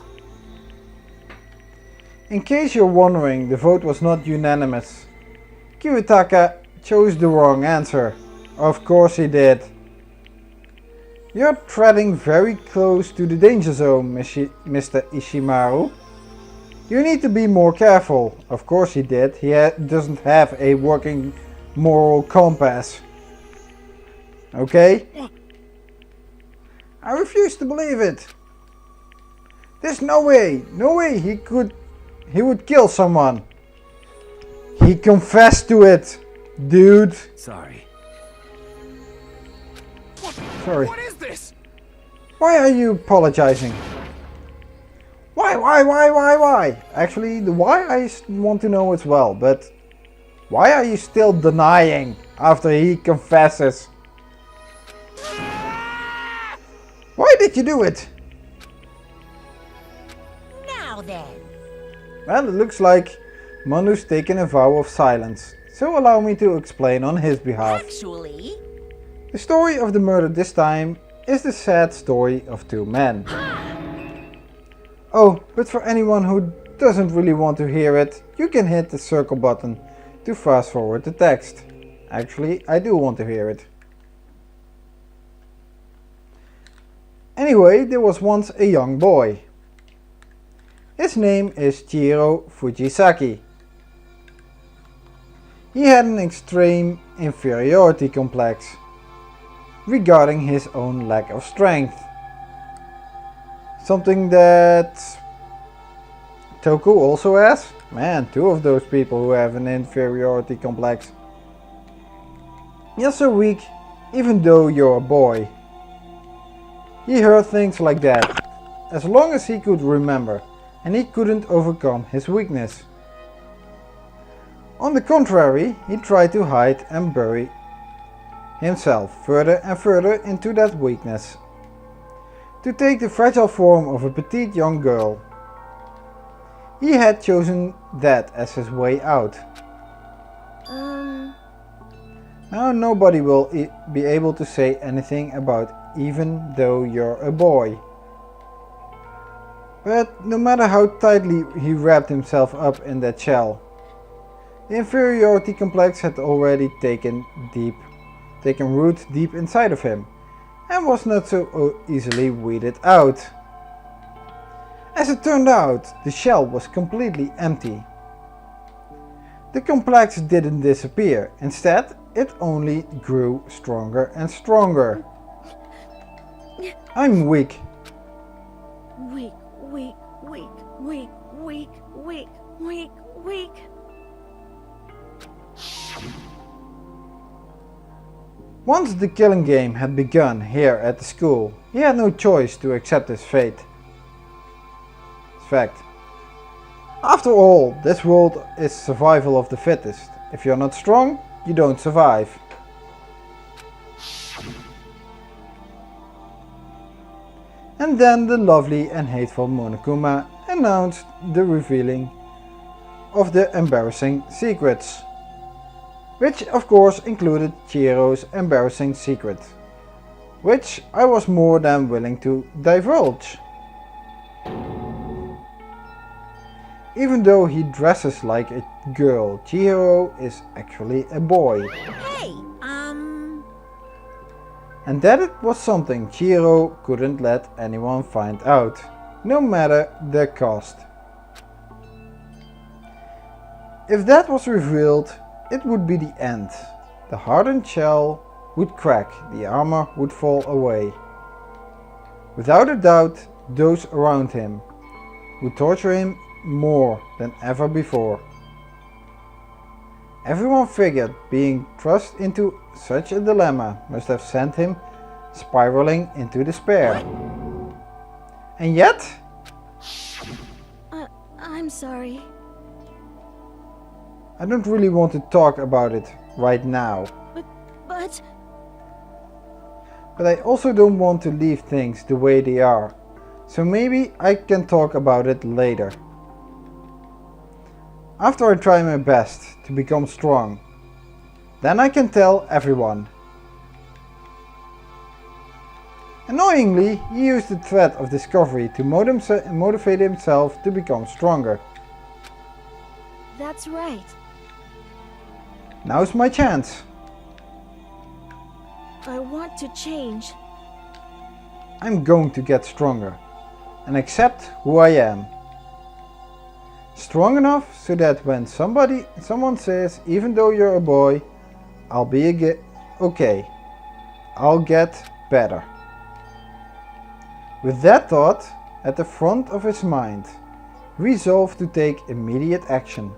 Speaker 1: In case you're wondering, the vote was not unanimous. Kiyotaka chose the wrong answer. Of course he did. You're treading very close to the danger zone, Mr. Ishimaru. You need to be more careful. Of course he did. He doesn't have a working moral compass. Okay? I refuse to believe it. There's no way he would kill someone. He confessed to it, dude.
Speaker 10: Sorry.
Speaker 1: Sorry.
Speaker 4: What is this?
Speaker 1: Why are you apologizing? Why? Actually, the why I want to know as well, but why are you still denying after he confesses? Why did you do it?
Speaker 3: Now then.
Speaker 1: Well, it looks like Manu's taken a vow of silence, so allow me to explain on his behalf.
Speaker 3: Actually,
Speaker 1: the story of the murder this time is the sad story of two men. Oh, but for anyone who doesn't really want to hear it, you can hit the circle button to fast forward the text. Actually, I do want to hear it. Anyway, there was once a young boy. His name is Chihiro Fujisaki. He had an extreme inferiority complex regarding his own lack of strength. Something that Toku also has. Man, two of those people who have an inferiority complex. You're so weak, even though you're a boy. He heard things like that, as long as he could remember, and he couldn't overcome his weakness. On the contrary, he tried to hide and bury himself further and further into that weakness, to take the fragile form of a petite young girl. He had chosen that as his way out. Now nobody will be able to say anything about even though you're a boy. But no matter how tightly he wrapped himself up in that shell, the inferiority complex had already taken root deep inside of him, and was not so easily weeded out. As it turned out, the shell was completely empty. The complex didn't disappear, instead it only grew stronger and stronger. I'm weak.
Speaker 11: Weak.
Speaker 1: Once the killing game had begun here at the school, he had no choice to accept his fate. Fact. After all, this world is survival of the fittest. If you're not strong, you don't survive. And then the lovely and hateful Monokuma announced the revealing of the embarrassing secrets. Which of course included Chihiro's embarrassing secret, which I was more than willing to divulge. Even though he dresses like a girl, Chihiro is actually a boy.
Speaker 3: Hey,
Speaker 1: And that it was something Chihiro couldn't let anyone find out, no matter the cost. If that was revealed, it would be the end. The hardened shell would crack, the armor would fall away. Without a doubt, those around him would torture him more than ever before. Everyone figured being thrust into such a dilemma must have sent him spiraling into despair. And yet...
Speaker 6: I'm sorry.
Speaker 1: I don't really want to talk about it right now.
Speaker 6: But...
Speaker 1: But I also don't want to leave things the way they are. So maybe I can talk about it later. After I try my best to become strong. Then I can tell everyone. Annoyingly, he used the threat of discovery to motivate himself to become stronger.
Speaker 6: That's right.
Speaker 1: Now's my chance.
Speaker 6: I want to change.
Speaker 1: I'm going to get stronger and accept who I am. Strong enough so that when someone says, even though you're a boy, I'll be okay. I'll get better. With that thought at the front of his mind, resolved to take immediate action.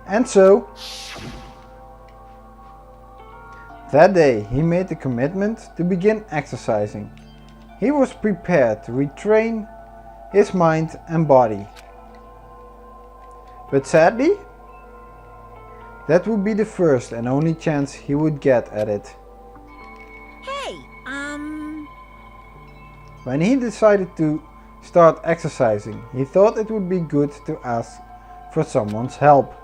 Speaker 1: And so, that day he made the commitment to begin exercising. He was prepared to retrain his mind and body. But sadly, that would be the first and only chance he would get at it.
Speaker 3: Hey,
Speaker 1: When he decided to start exercising, he thought it would be good to ask for someone's help.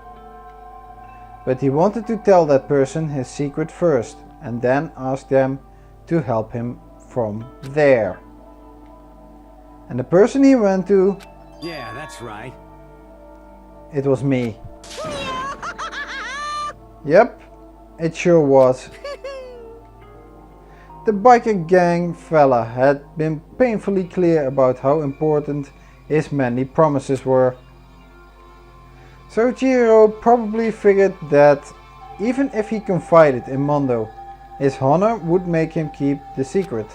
Speaker 1: But he wanted to tell that person his secret first and then ask them to help him from there. And the person he went to...
Speaker 5: Yeah, that's right.
Speaker 1: It was me. Yep, it sure was. The biker gang fella had been painfully clear about how important his many promises were. So Chihiro probably figured that even if he confided in Mondo, his honor would make him keep the secret.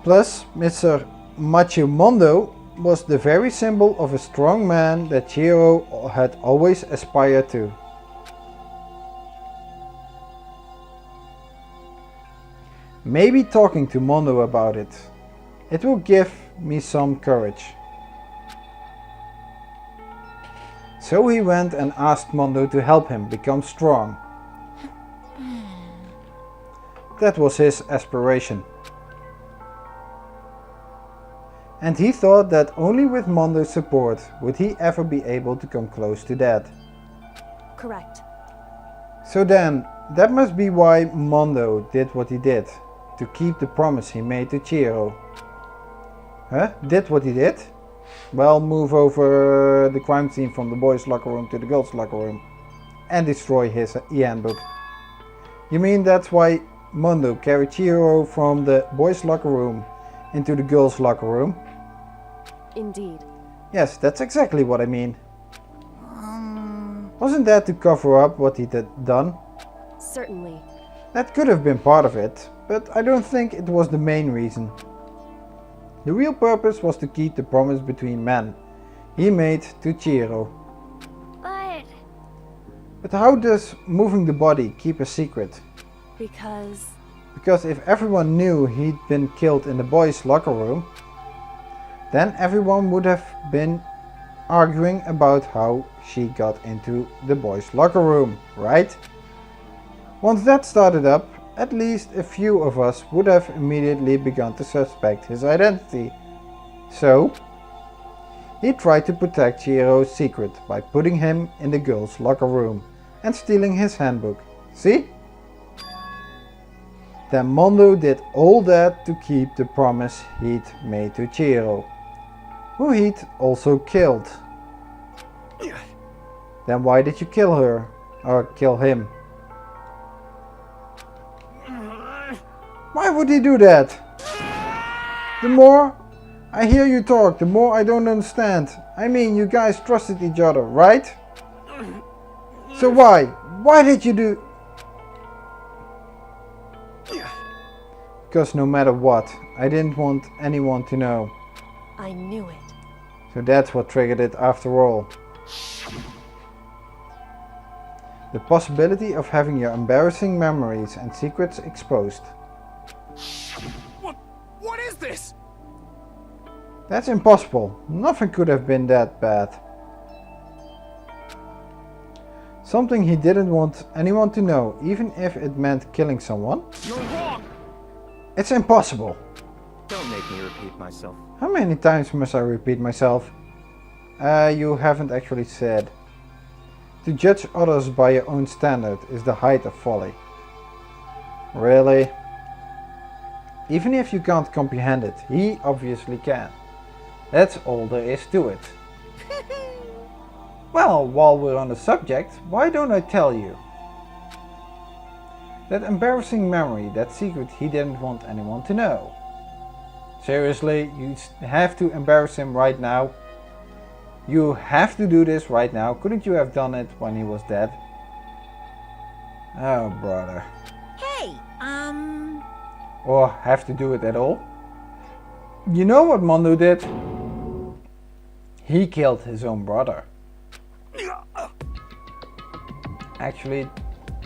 Speaker 1: Plus, Mr. Macho Mondo was the very symbol of a strong man that Chihiro had always aspired to. Maybe talking to Mondo about it. It will give me some courage. So he went and asked Mondo to help him become strong. That was his aspiration. And he thought that only with Mondo's support would he ever be able to come close to that.
Speaker 6: Correct.
Speaker 1: So then, that must be why Mondo did what he did, to keep the promise he made to Chihiro. Huh? Did what he did? Well, move over the crime scene from the boys' locker room to the girls' locker room and destroy his e-handbook. You mean that's why Mondo carried Chihiro from the boys' locker room into the girls' locker room?
Speaker 6: Indeed.
Speaker 1: Yes, that's exactly what I mean. Wasn't that to cover up what he had done?
Speaker 6: Certainly.
Speaker 1: That could have been part of it, but I don't think it was the main reason. The real purpose was to keep the promise between men he made to Chihiro. But how does moving the body keep a secret? Because if everyone knew he'd been killed in the boys' locker room, then everyone would have been arguing about how she got into the boys' locker room, right? Once that started up, at least a few of us would have immediately begun to suspect his identity. So, he tried to protect Chihiro's secret by putting him in the girls' locker room and stealing his handbook. See? Then Mondo did all that to keep the promise he'd made to Chihiro, who he'd also killed. Then why did you kill her? Or kill him? Why would he do that? The more I hear you talk, the more I don't understand. I mean, you guys trusted each other, right? So why? Why did you do... Because no matter what, I didn't want anyone to know.
Speaker 6: I knew it.
Speaker 1: So that's what triggered it after all. The possibility of having your embarrassing memories and secrets exposed.
Speaker 4: What is this?
Speaker 1: That's impossible. Nothing could have been that bad. Something he didn't want anyone to know, even if it meant killing someone.
Speaker 4: You're wrong.
Speaker 1: It's impossible.
Speaker 9: Don't make me repeat myself.
Speaker 1: How many times must I repeat myself? You haven't actually said. To judge others by your own standard is the height of folly. Really? Even if you can't comprehend it, he obviously can. That's all there is to it. Well, while we're on the subject, why don't I tell you? That embarrassing memory, that secret he didn't want anyone to know. Seriously, you have to embarrass him right now. You have to do this right now. Couldn't you have done it when he was dead? Oh, brother.
Speaker 3: Hey,
Speaker 1: Or have to do it at all? You know what Mondo did? He killed his own brother. Actually,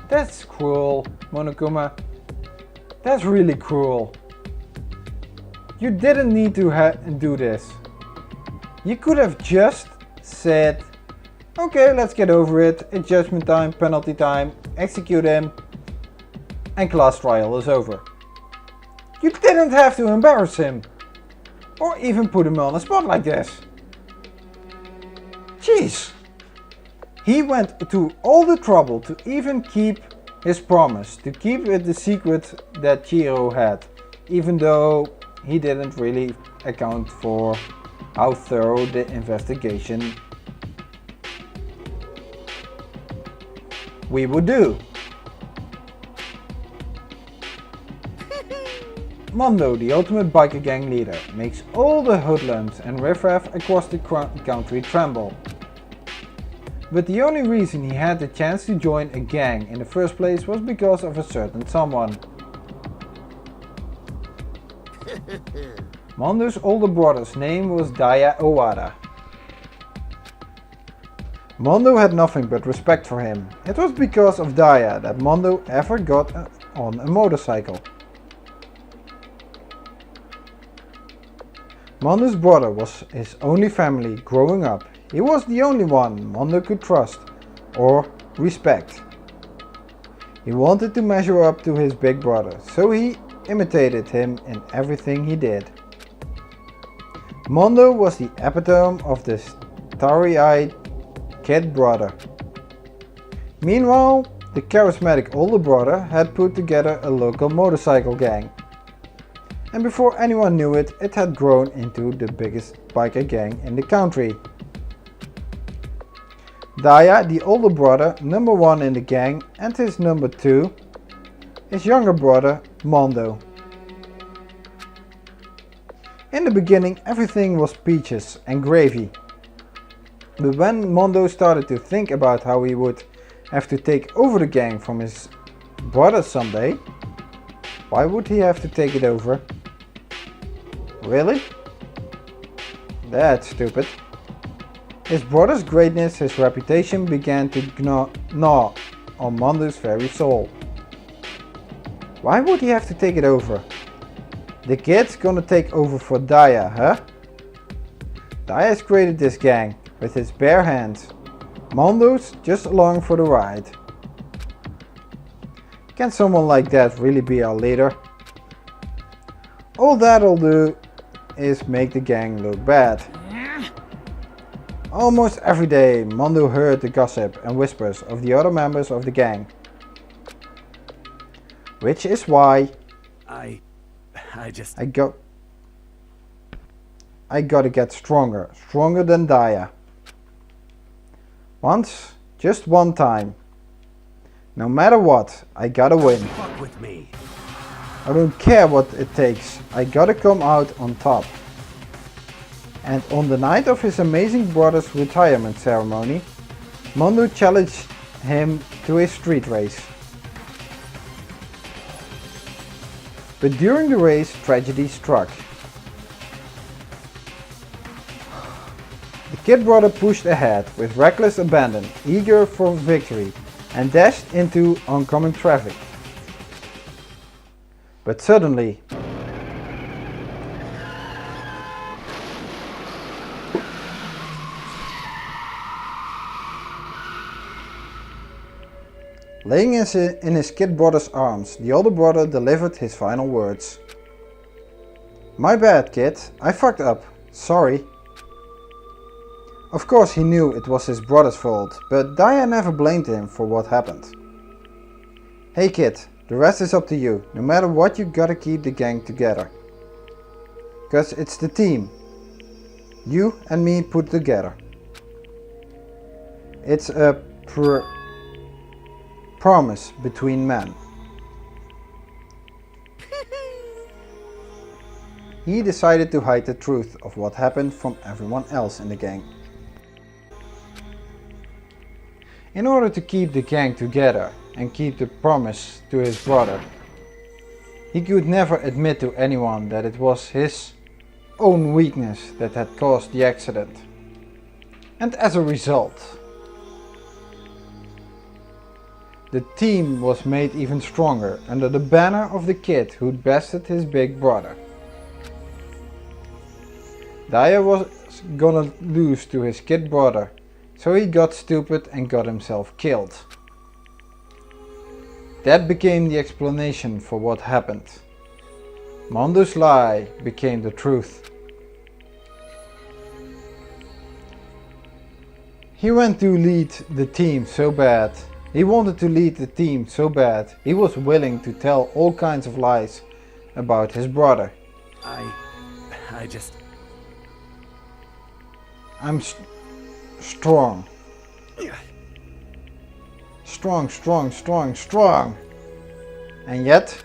Speaker 1: that's cruel, Monokuma. That's really cruel. You didn't need to do this. You could have just said, okay, let's get over it. It's judgment time, penalty time, execute him, and class trial is over. You didn't have to embarrass him. Or even put him on a spot like this. Jeez. He went to all the trouble to even keep his promise, to keep it the secret that Chihiro had, even though he didn't really account for how thorough the investigation we would do. Mondo, the ultimate biker gang leader, makes all the hoodlums and riffraff across the country tremble. But the only reason he had the chance to join a gang in the first place was because of a certain someone. Mondo's older brother's name was Daya Owada. Mondo had nothing but respect for him. It was because of Daya that Mondo ever got on a motorcycle. Mondo's brother was his only family growing up. He was the only one Mondo could trust or respect. He wanted to measure up to his big brother, so he imitated him in everything he did. Mondo was the epitome of the starry-eyed kid brother. Meanwhile, the charismatic older brother had put together a local motorcycle gang. And before anyone knew it, it had grown into the biggest biker gang in the country. Daya, the older brother, number 1 in the gang, and his number 2, his younger brother, Mondo. In the beginning, everything was peaches and gravy. But when Mondo started to think about how he would have to take over the gang from his brother someday, why would he have to take it over? Really? That's stupid. His brother's greatness, his reputation began to gnaw on Mondo's very soul. Why would he have to take it over? The kid's gonna take over for Daya, huh? Daya's created this gang with his bare hands. Mondo's just along for the ride. Can someone like that really be our leader? All that'll do is make the gang look bad. Almost every day, Mondo heard the gossip and whispers of the other members of the gang. Which is why I gotta get stronger than Daya. Once, just one time. No matter what, I gotta win.
Speaker 5: Fuck with me.
Speaker 1: I don't care what it takes, I gotta come out on top. And on the night of his amazing brother's retirement ceremony, Mondo challenged him to a street race. But during the race, tragedy struck. The kid brother pushed ahead with reckless abandon, eager for victory, and dashed into oncoming traffic. But suddenly, laying in his kid brother's arms, the older brother delivered his final words. "My bad, kid. I fucked up. Sorry." Of course he knew it was his brother's fault, but Daya never blamed him for what happened. "Hey kid, the rest is up to you. No matter what, you gotta keep the gang together. 'Cause it's the team. You and me put together. It's a promise between men." he decided to hide the truth of what happened from everyone else in the gang. In order to keep the gang together and keep the promise to his brother, he could never admit to anyone that it was his own weakness that had caused the accident. And as a result, the team was made even stronger under the banner of the kid who'd bested his big brother. Daya was gonna lose to his kid brother, so he got stupid and got himself killed. That became the explanation for what happened. Mondo's lie became the truth. He went to lead the team so bad. He wanted to lead the team so bad. He was willing to tell all kinds of lies about his brother. I'm strong. Strong. And yet,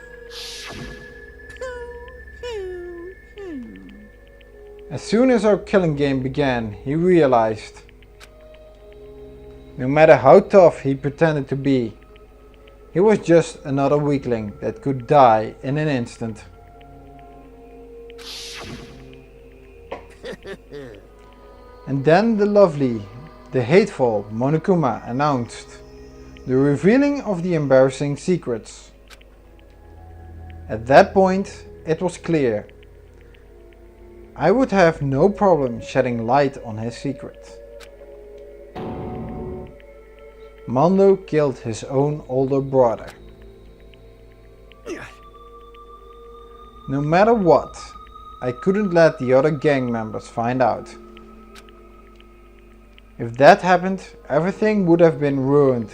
Speaker 1: as soon as our killing game began, he realized no matter how tough he pretended to be, he was just another weakling that could die in an instant. And then the lovely, the hateful Monokuma announced the revealing of the embarrassing secrets. At that point, it was clear I would have no problem shedding light on his secret. Mondo killed his own older brother. No matter what, I couldn't let the other gang members find out. If that happened, everything would have been ruined.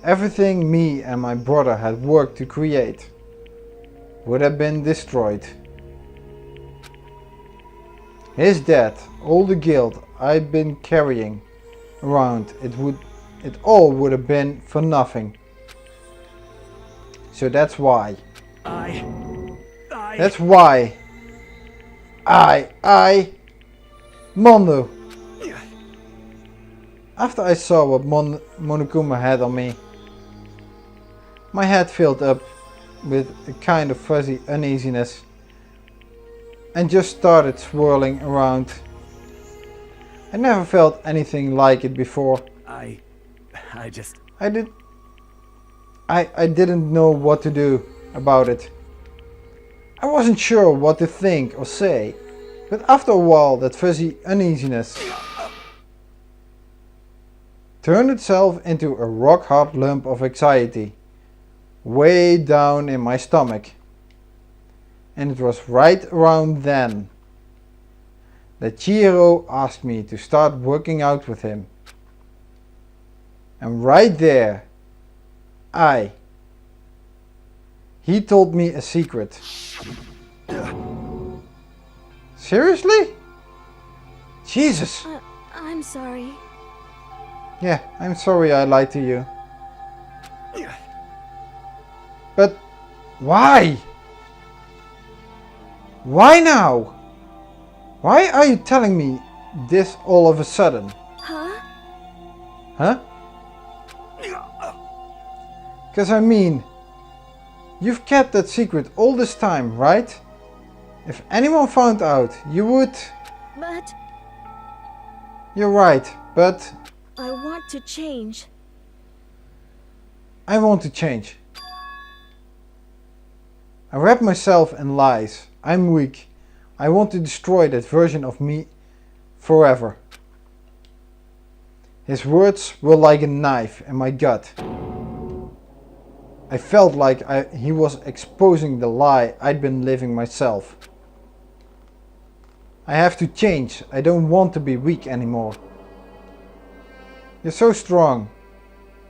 Speaker 1: Everything me and my brother had worked to create would have been destroyed. His death, all the guilt I'd been carrying around, it all would have been for nothing. So that's why. That's why Mondo. After I saw what Monokuma had on me, my head filled up with a kind of fuzzy uneasiness and just started swirling around. I never felt anything like it before. I didn't know what to do about it. I wasn't sure what to think or say, but after a while that fuzzy uneasiness turned itself into a rock-hard lump of anxiety way down in my stomach. And it was right around then that Chihiro asked me to start working out with him. And right there, he told me a secret. Seriously? Jesus!
Speaker 6: I'm sorry.
Speaker 1: Yeah, I'm sorry I lied to you. But why? Why now? Why are you telling me this all of a sudden? Huh? Because I mean, you've kept that secret all this time, right? If anyone found out, you would...
Speaker 6: But...
Speaker 1: You're right, but...
Speaker 6: I want to change.
Speaker 1: I want to change. I wrap myself in lies. I'm weak. I want to destroy that version of me forever. His words were like a knife in my gut. I felt like he was exposing the lie I'd been living myself. I have to change. I don't want to be weak anymore. You're so strong.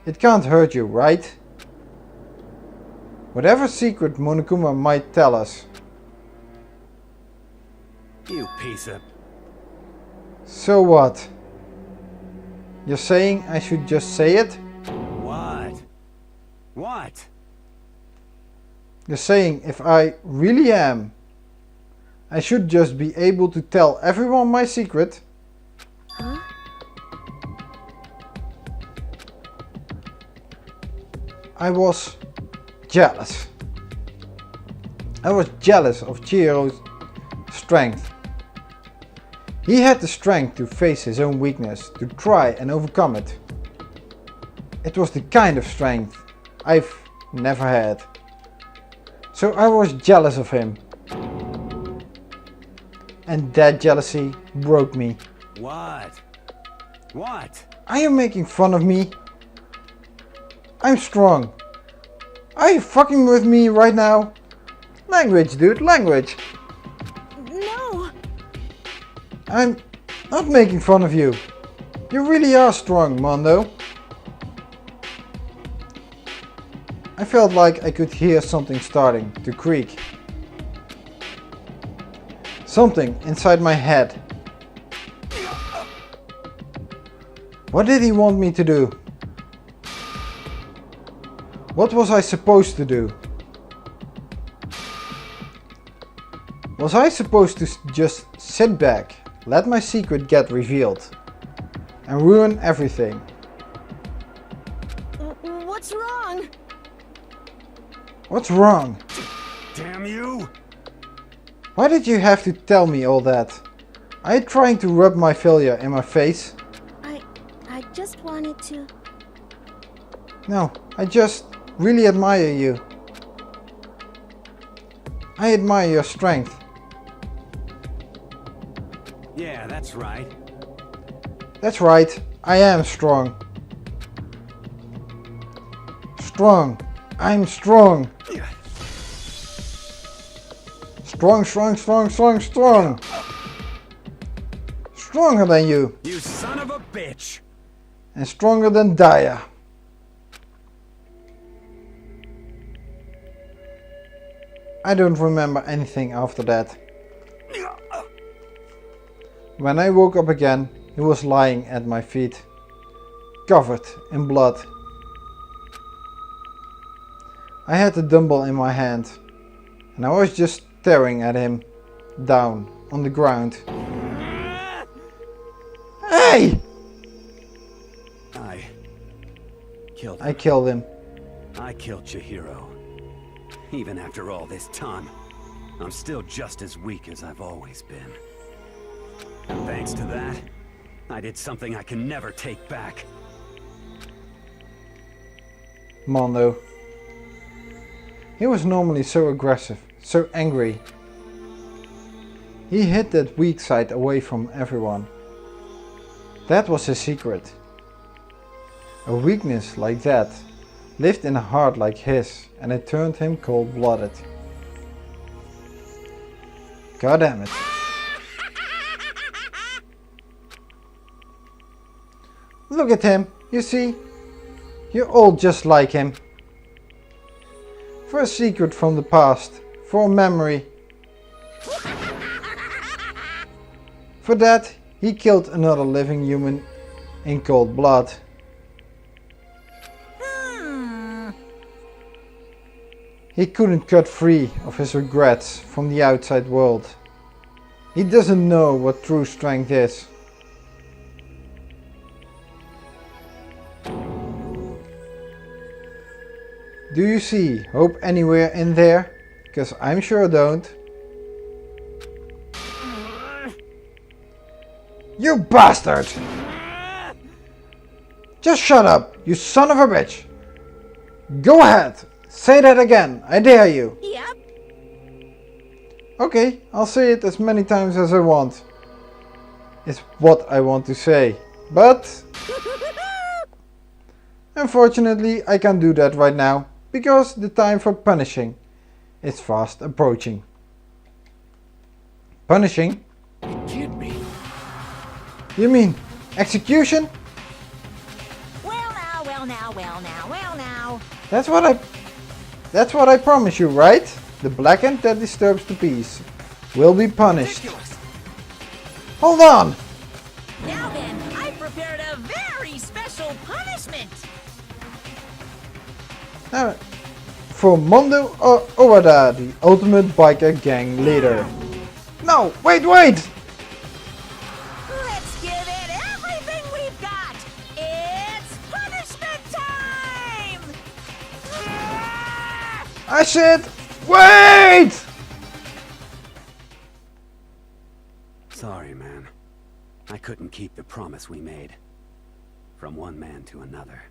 Speaker 1: It can't hurt you, right? Whatever secret Monokuma might tell us.
Speaker 5: You piece of...
Speaker 1: So what? You're saying I should just say it?
Speaker 5: What? What?
Speaker 1: You're saying if I really am, I should just be able to tell everyone my secret?
Speaker 12: Huh?
Speaker 1: I was jealous. I was jealous of Chihiro's strength. He had the strength to face his own weakness, to try and overcome it. It was the kind of strength I've never had. So I was jealous of him. And that jealousy broke me.
Speaker 5: What? What?
Speaker 1: Are you making fun of me? I'm strong. Are you fucking with me right now? Language, dude, language.
Speaker 11: No.
Speaker 1: I'm not making fun of you. You really are strong, Mondo. I felt like I could hear something starting to creak. Something inside my head. What did he want me to do? What was I supposed to do? Was I supposed to just sit back, let my secret get revealed, and ruin everything?
Speaker 11: What's wrong?
Speaker 1: What's wrong?
Speaker 5: Damn you!
Speaker 1: Why did you have to tell me all that? Are you trying to rub my failure in my face?
Speaker 12: I just wanted to...
Speaker 1: No, I just really admire you. I admire your strength.
Speaker 5: Yeah, that's right.
Speaker 1: That's right, I am strong. Strong. I'm strong. Strong, strong, strong, strong, strong. Stronger than you.
Speaker 5: You son of a bitch!
Speaker 1: And stronger than Daya. I don't remember anything after that. When I woke up again, he was lying at my feet, covered in blood. I had the dumbbell in my hand, and I was just staring at him, down on the ground. Hey!
Speaker 5: I killed him.
Speaker 1: I killed him.
Speaker 5: I killed Chihiro. Even after all this time, I'm still just as weak as I've always been. And thanks to that, I did something I can never take back.
Speaker 1: Mondo. He was normally so aggressive, so angry. He hid that weak side away from everyone. That was his secret. A weakness like that lived in a heart like his, and it turned him cold-blooded. God damn it. Look at him, you see? You're all just like him. For a secret from the past, for a memory. For that, he killed another living human in cold blood. He couldn't cut free of his regrets from the outside world. He doesn't know what true strength is. Do you see hope anywhere in there? Because I'm sure I don't. You bastard! Just shut up, you son of a bitch! Go ahead! Say that again, I dare you!
Speaker 3: Yep.
Speaker 1: Okay, I'll say it as many times as I want. It's what I want to say. But... unfortunately, I can't do that right now. Because the time for punishing is fast approaching. Punishing?
Speaker 10: You kid me.
Speaker 1: You mean execution?
Speaker 3: Well now, well now, well now, well now.
Speaker 1: That's what I promise you, right? The blackened that disturbs the peace will be punished.
Speaker 10: Ridiculous.
Speaker 1: Hold on!
Speaker 3: Now then, I've prepared a very special punishment.
Speaker 1: Now, for Mondo Owada, the ultimate biker gang leader. No, wait!
Speaker 3: Let's give it everything we've got! It's punishment time!
Speaker 1: I said, wait!
Speaker 5: Sorry, man. I couldn't keep the promise we made. From one man to another.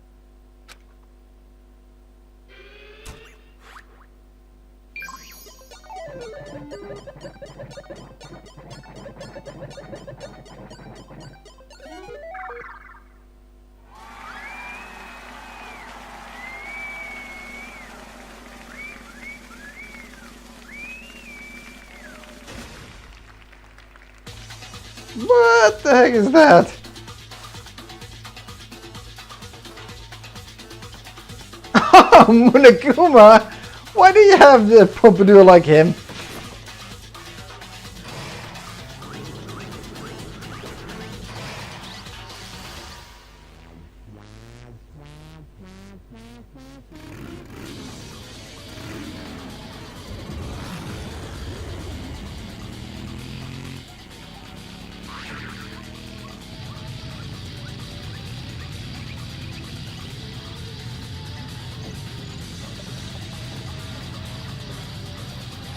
Speaker 1: What the heck is that? Oh, Munakuma! Why do you have the pompadour like him?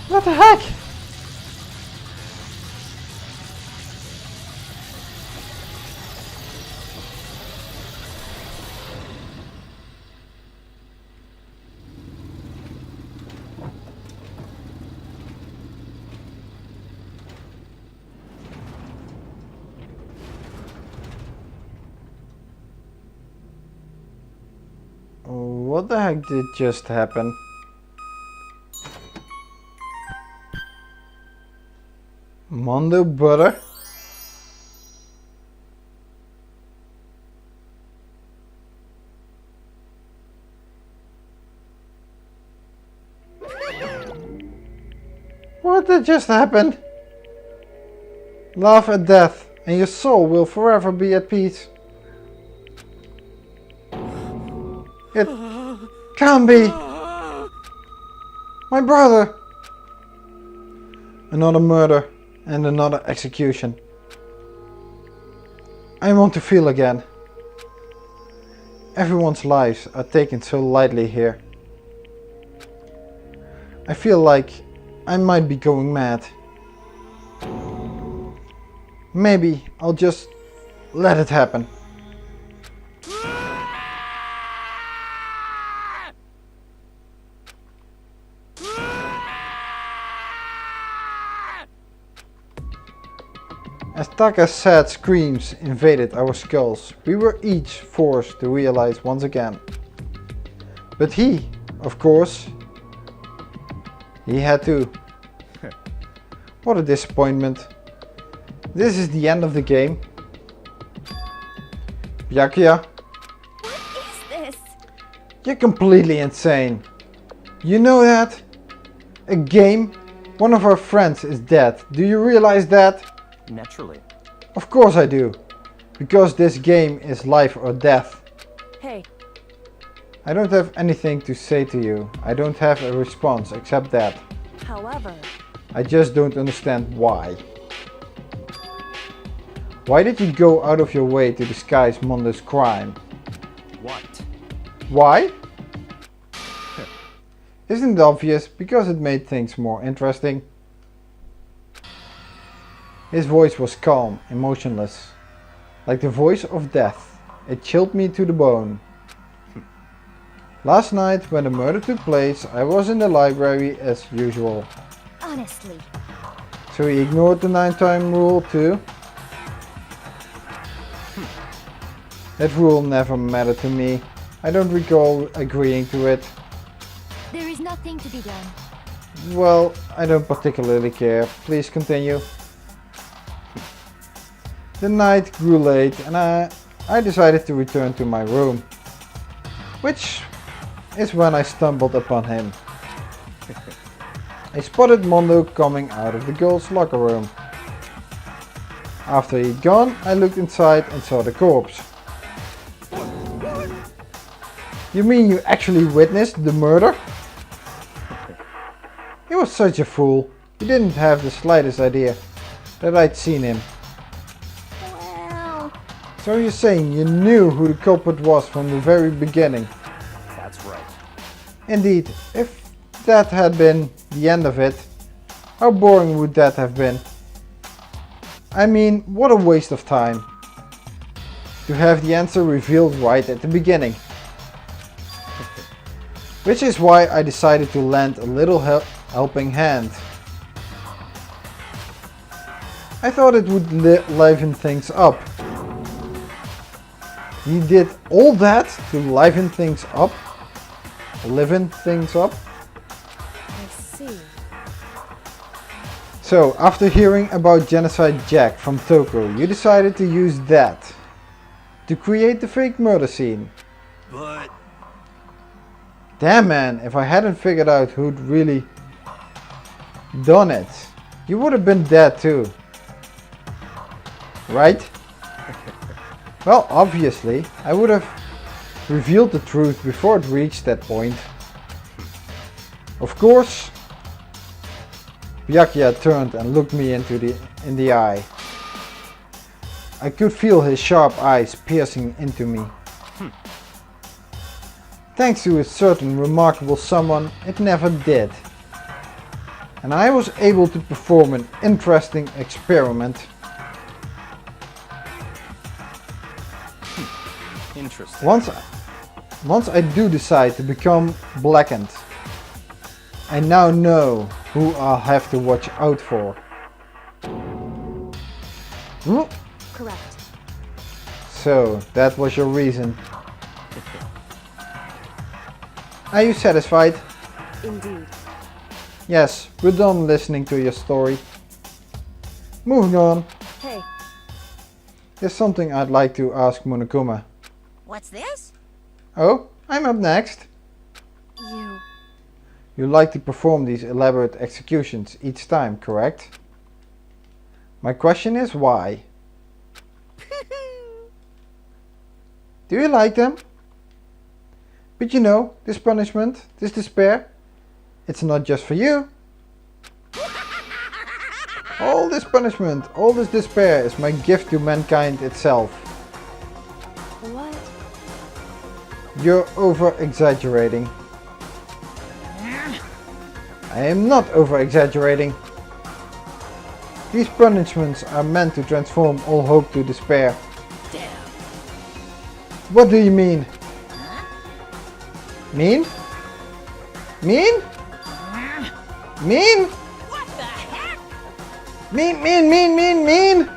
Speaker 1: What the heck? What the heck did just happen? Mondo butter? What did just happen? Laugh at death, and your soul will forever be at peace. It can't be! My brother! Another murder. And another execution. I want to feel again. Everyone's lives are taken so lightly here. I feel like I might be going mad. Maybe I'll just let it happen. As Taka's sad screams invaded our skulls, we were each forced to realize once again. But he, of course, he had to. What a disappointment. This is the end of the game. Byakuya.
Speaker 6: What is this?
Speaker 1: You're completely insane. You know that? A game? One of our friends is dead. Do you realize that?
Speaker 9: Naturally.
Speaker 1: Of course I do. Because this game is life or death.
Speaker 6: Hey.
Speaker 1: I don't have anything to say to you. I don't have a response except that.
Speaker 6: However,
Speaker 1: I just don't understand why. Why did you go out of your way to disguise Mondo's crime?
Speaker 9: What?
Speaker 1: Why? Isn't it obvious? Because it made things more interesting. His voice was calm, emotionless, like the voice of death. It chilled me to the bone. Last night, when the murder took place, I was in the library as usual.
Speaker 6: honestly.
Speaker 1: So he ignored the 9-time rule too? That rule never mattered to me. I don't recall agreeing to it.
Speaker 12: There is nothing to be done.
Speaker 1: Well, I don't particularly care. Please continue. The night grew late and I decided to return to my room. Which is when I stumbled upon him. I spotted Mondo coming out of the girls' locker room. After he'd gone, I looked inside and saw the corpse. You mean you actually witnessed the murder? He was such a fool. He didn't have the slightest idea that I'd seen him.
Speaker 8: Well...
Speaker 1: So you're saying you knew who the culprit was from the very beginning?
Speaker 9: That's right.
Speaker 1: Indeed, if that had been the end of it, how boring would that have been? I mean, what a waste of time. To have the answer revealed right at the beginning. Which is why I decided to lend a little helping hand. I thought it would liven things up. You did all that to liven things up? Liven things up?
Speaker 6: I see.
Speaker 1: So, after hearing about Genocide Jack from Toko, you decided to use that to create the fake murder scene.
Speaker 5: But...
Speaker 1: Damn man, if I hadn't figured out who'd really done it, you would have been dead too. Right? Well, obviously, I would have revealed the truth before it reached that point. Of course, Byakuya turned and looked me in the eye. I could feel his sharp eyes piercing into me. Thanks to a certain remarkable someone, it never did. And I was able to perform an interesting experiment.
Speaker 9: Interesting.
Speaker 1: Once I do decide to become blackened, I now know who I'll have to watch out for.
Speaker 6: Correct.
Speaker 1: So, that was your reason. Are you satisfied?
Speaker 6: Indeed.
Speaker 1: Yes, we're done listening to your story. Moving on.
Speaker 6: Hey.
Speaker 1: There's something I'd like to ask Monokuma.
Speaker 3: What's this?
Speaker 1: Oh, I'm up next. You like to perform these elaborate executions each time, correct? My question is why? Do you like them? But you know, this punishment, this despair, it's not just for you. All this punishment, all this despair is my gift to mankind itself.
Speaker 6: What?
Speaker 1: You're over-exaggerating. I am not over-exaggerating. These punishments are meant to transform all hope to despair.
Speaker 3: Damn.
Speaker 1: What do you mean? Mean? Mean? Mean?
Speaker 3: What the heck?
Speaker 1: Mean?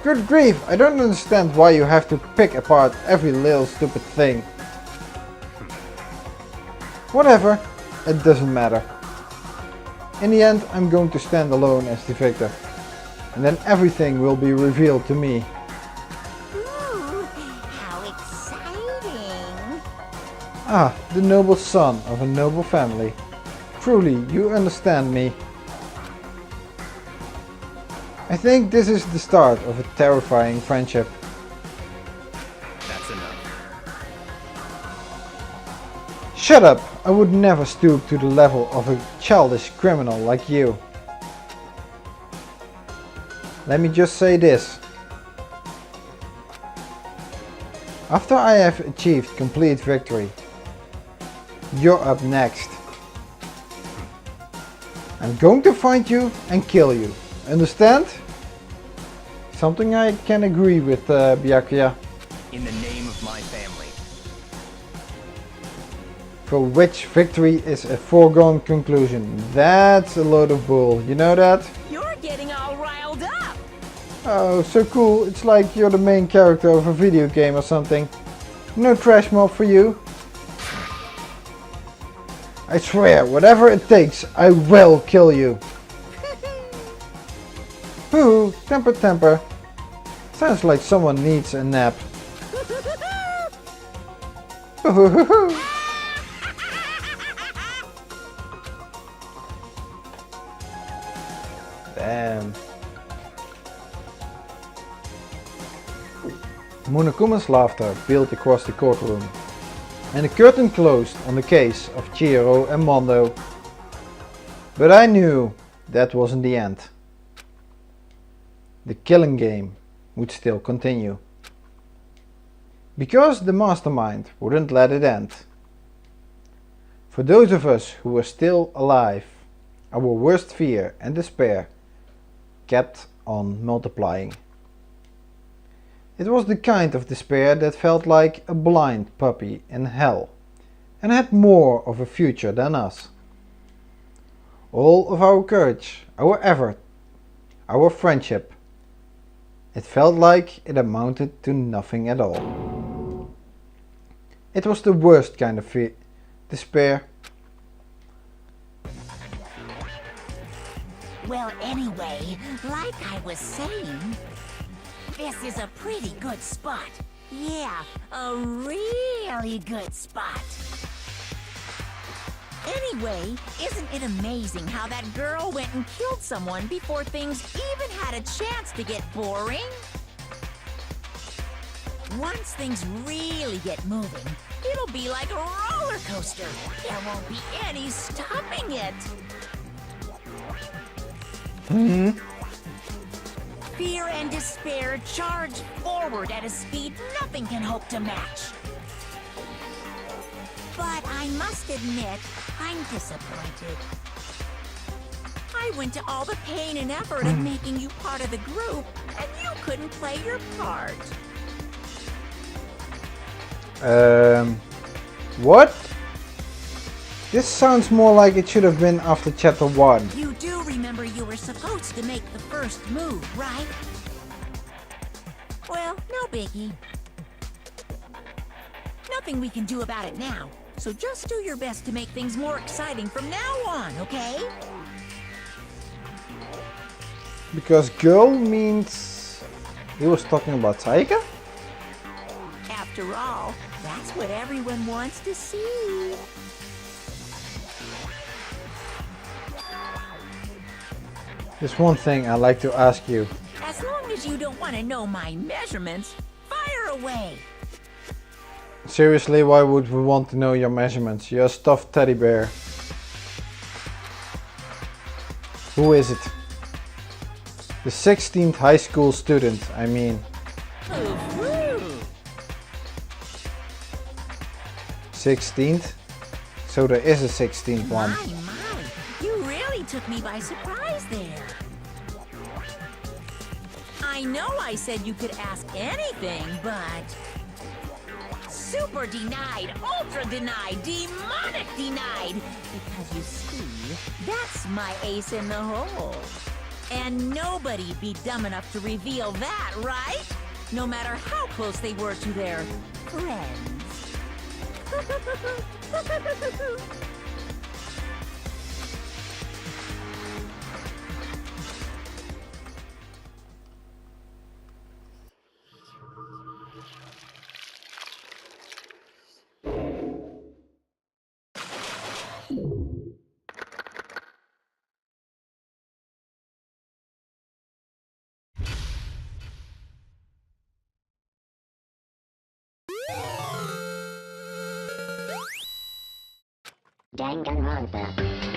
Speaker 1: Good grief, I don't understand why you have to pick apart every little stupid thing. Whatever, it doesn't matter. In the end, I'm going to stand alone as the victor. And then everything will be revealed to me.
Speaker 3: Ooh, how exciting!
Speaker 1: Ah, the noble son of a noble family. Truly, you understand me. I think this is the start of a terrifying friendship.
Speaker 9: That's enough.
Speaker 1: Shut up! I would never stoop to the level of a childish criminal like you. Let me just say this. After I have achieved complete victory, you're up next. I'm going to find you and kill you. Understand? Something I can agree with, Byakuya.
Speaker 9: In the name of my family.
Speaker 1: For which victory is a foregone conclusion. That's a load of bull, you know that?
Speaker 2: You're getting all riled up!
Speaker 1: Oh, so cool. It's like you're the main character of a video game or something. No trash mob for you. I swear, whatever it takes, I will kill you. Ooh, temper. Sounds like someone needs a nap. Damn. Monokuma's laughter peeled across the courtroom, and the curtain closed on the case of Chihiro and Mondo. But I knew that wasn't the end. The killing game would still continue. Because the mastermind wouldn't let it end. For those of us who were still alive, our worst fear and despair kept on multiplying. It was the kind of despair that felt like a blind puppy in hell and had more of a future than us. All of our courage, our effort, our friendship, it felt like it amounted to nothing at all. It was the worst kind of despair.
Speaker 3: Well, anyway, like I was saying, this is a pretty good spot. Yeah, a really good spot. Anyway, isn't it amazing how that girl went and killed someone before things even had a chance to get boring? Once things really get moving, it'll be like a roller coaster. There won't be any stopping it. Fear and despair charge forward at a speed nothing can hope to match. But I must admit, I'm disappointed. I went to all the pain and effort of making you part of the group, and you couldn't play your part.
Speaker 1: What? This sounds more like it should have been after chapter 1.
Speaker 3: You do remember you were supposed to make the first move, right? Well, no biggie. Nothing we can do about it now, so just do your best to make things more exciting from now on, okay?
Speaker 1: Because girl means he was talking about Taika?
Speaker 3: After all, that's what everyone wants to see.
Speaker 1: There's one thing I'd like to ask you.
Speaker 3: As long as you don't want to know my measurements, fire away.
Speaker 1: Seriously, why would we want to know your measurements? You're a stuffed teddy bear. Who is it? The 16th high school student, I mean. 16th? So there is a 16th one.
Speaker 3: My, you really took me by surprise there. I know I said you could ask anything, but... Super denied, ultra denied, demonic denied! Because you see, that's my ace in the hole. And nobody'd be dumb enough to reveal that, right? No matter how close they were to their friends.
Speaker 12: Danganronpa.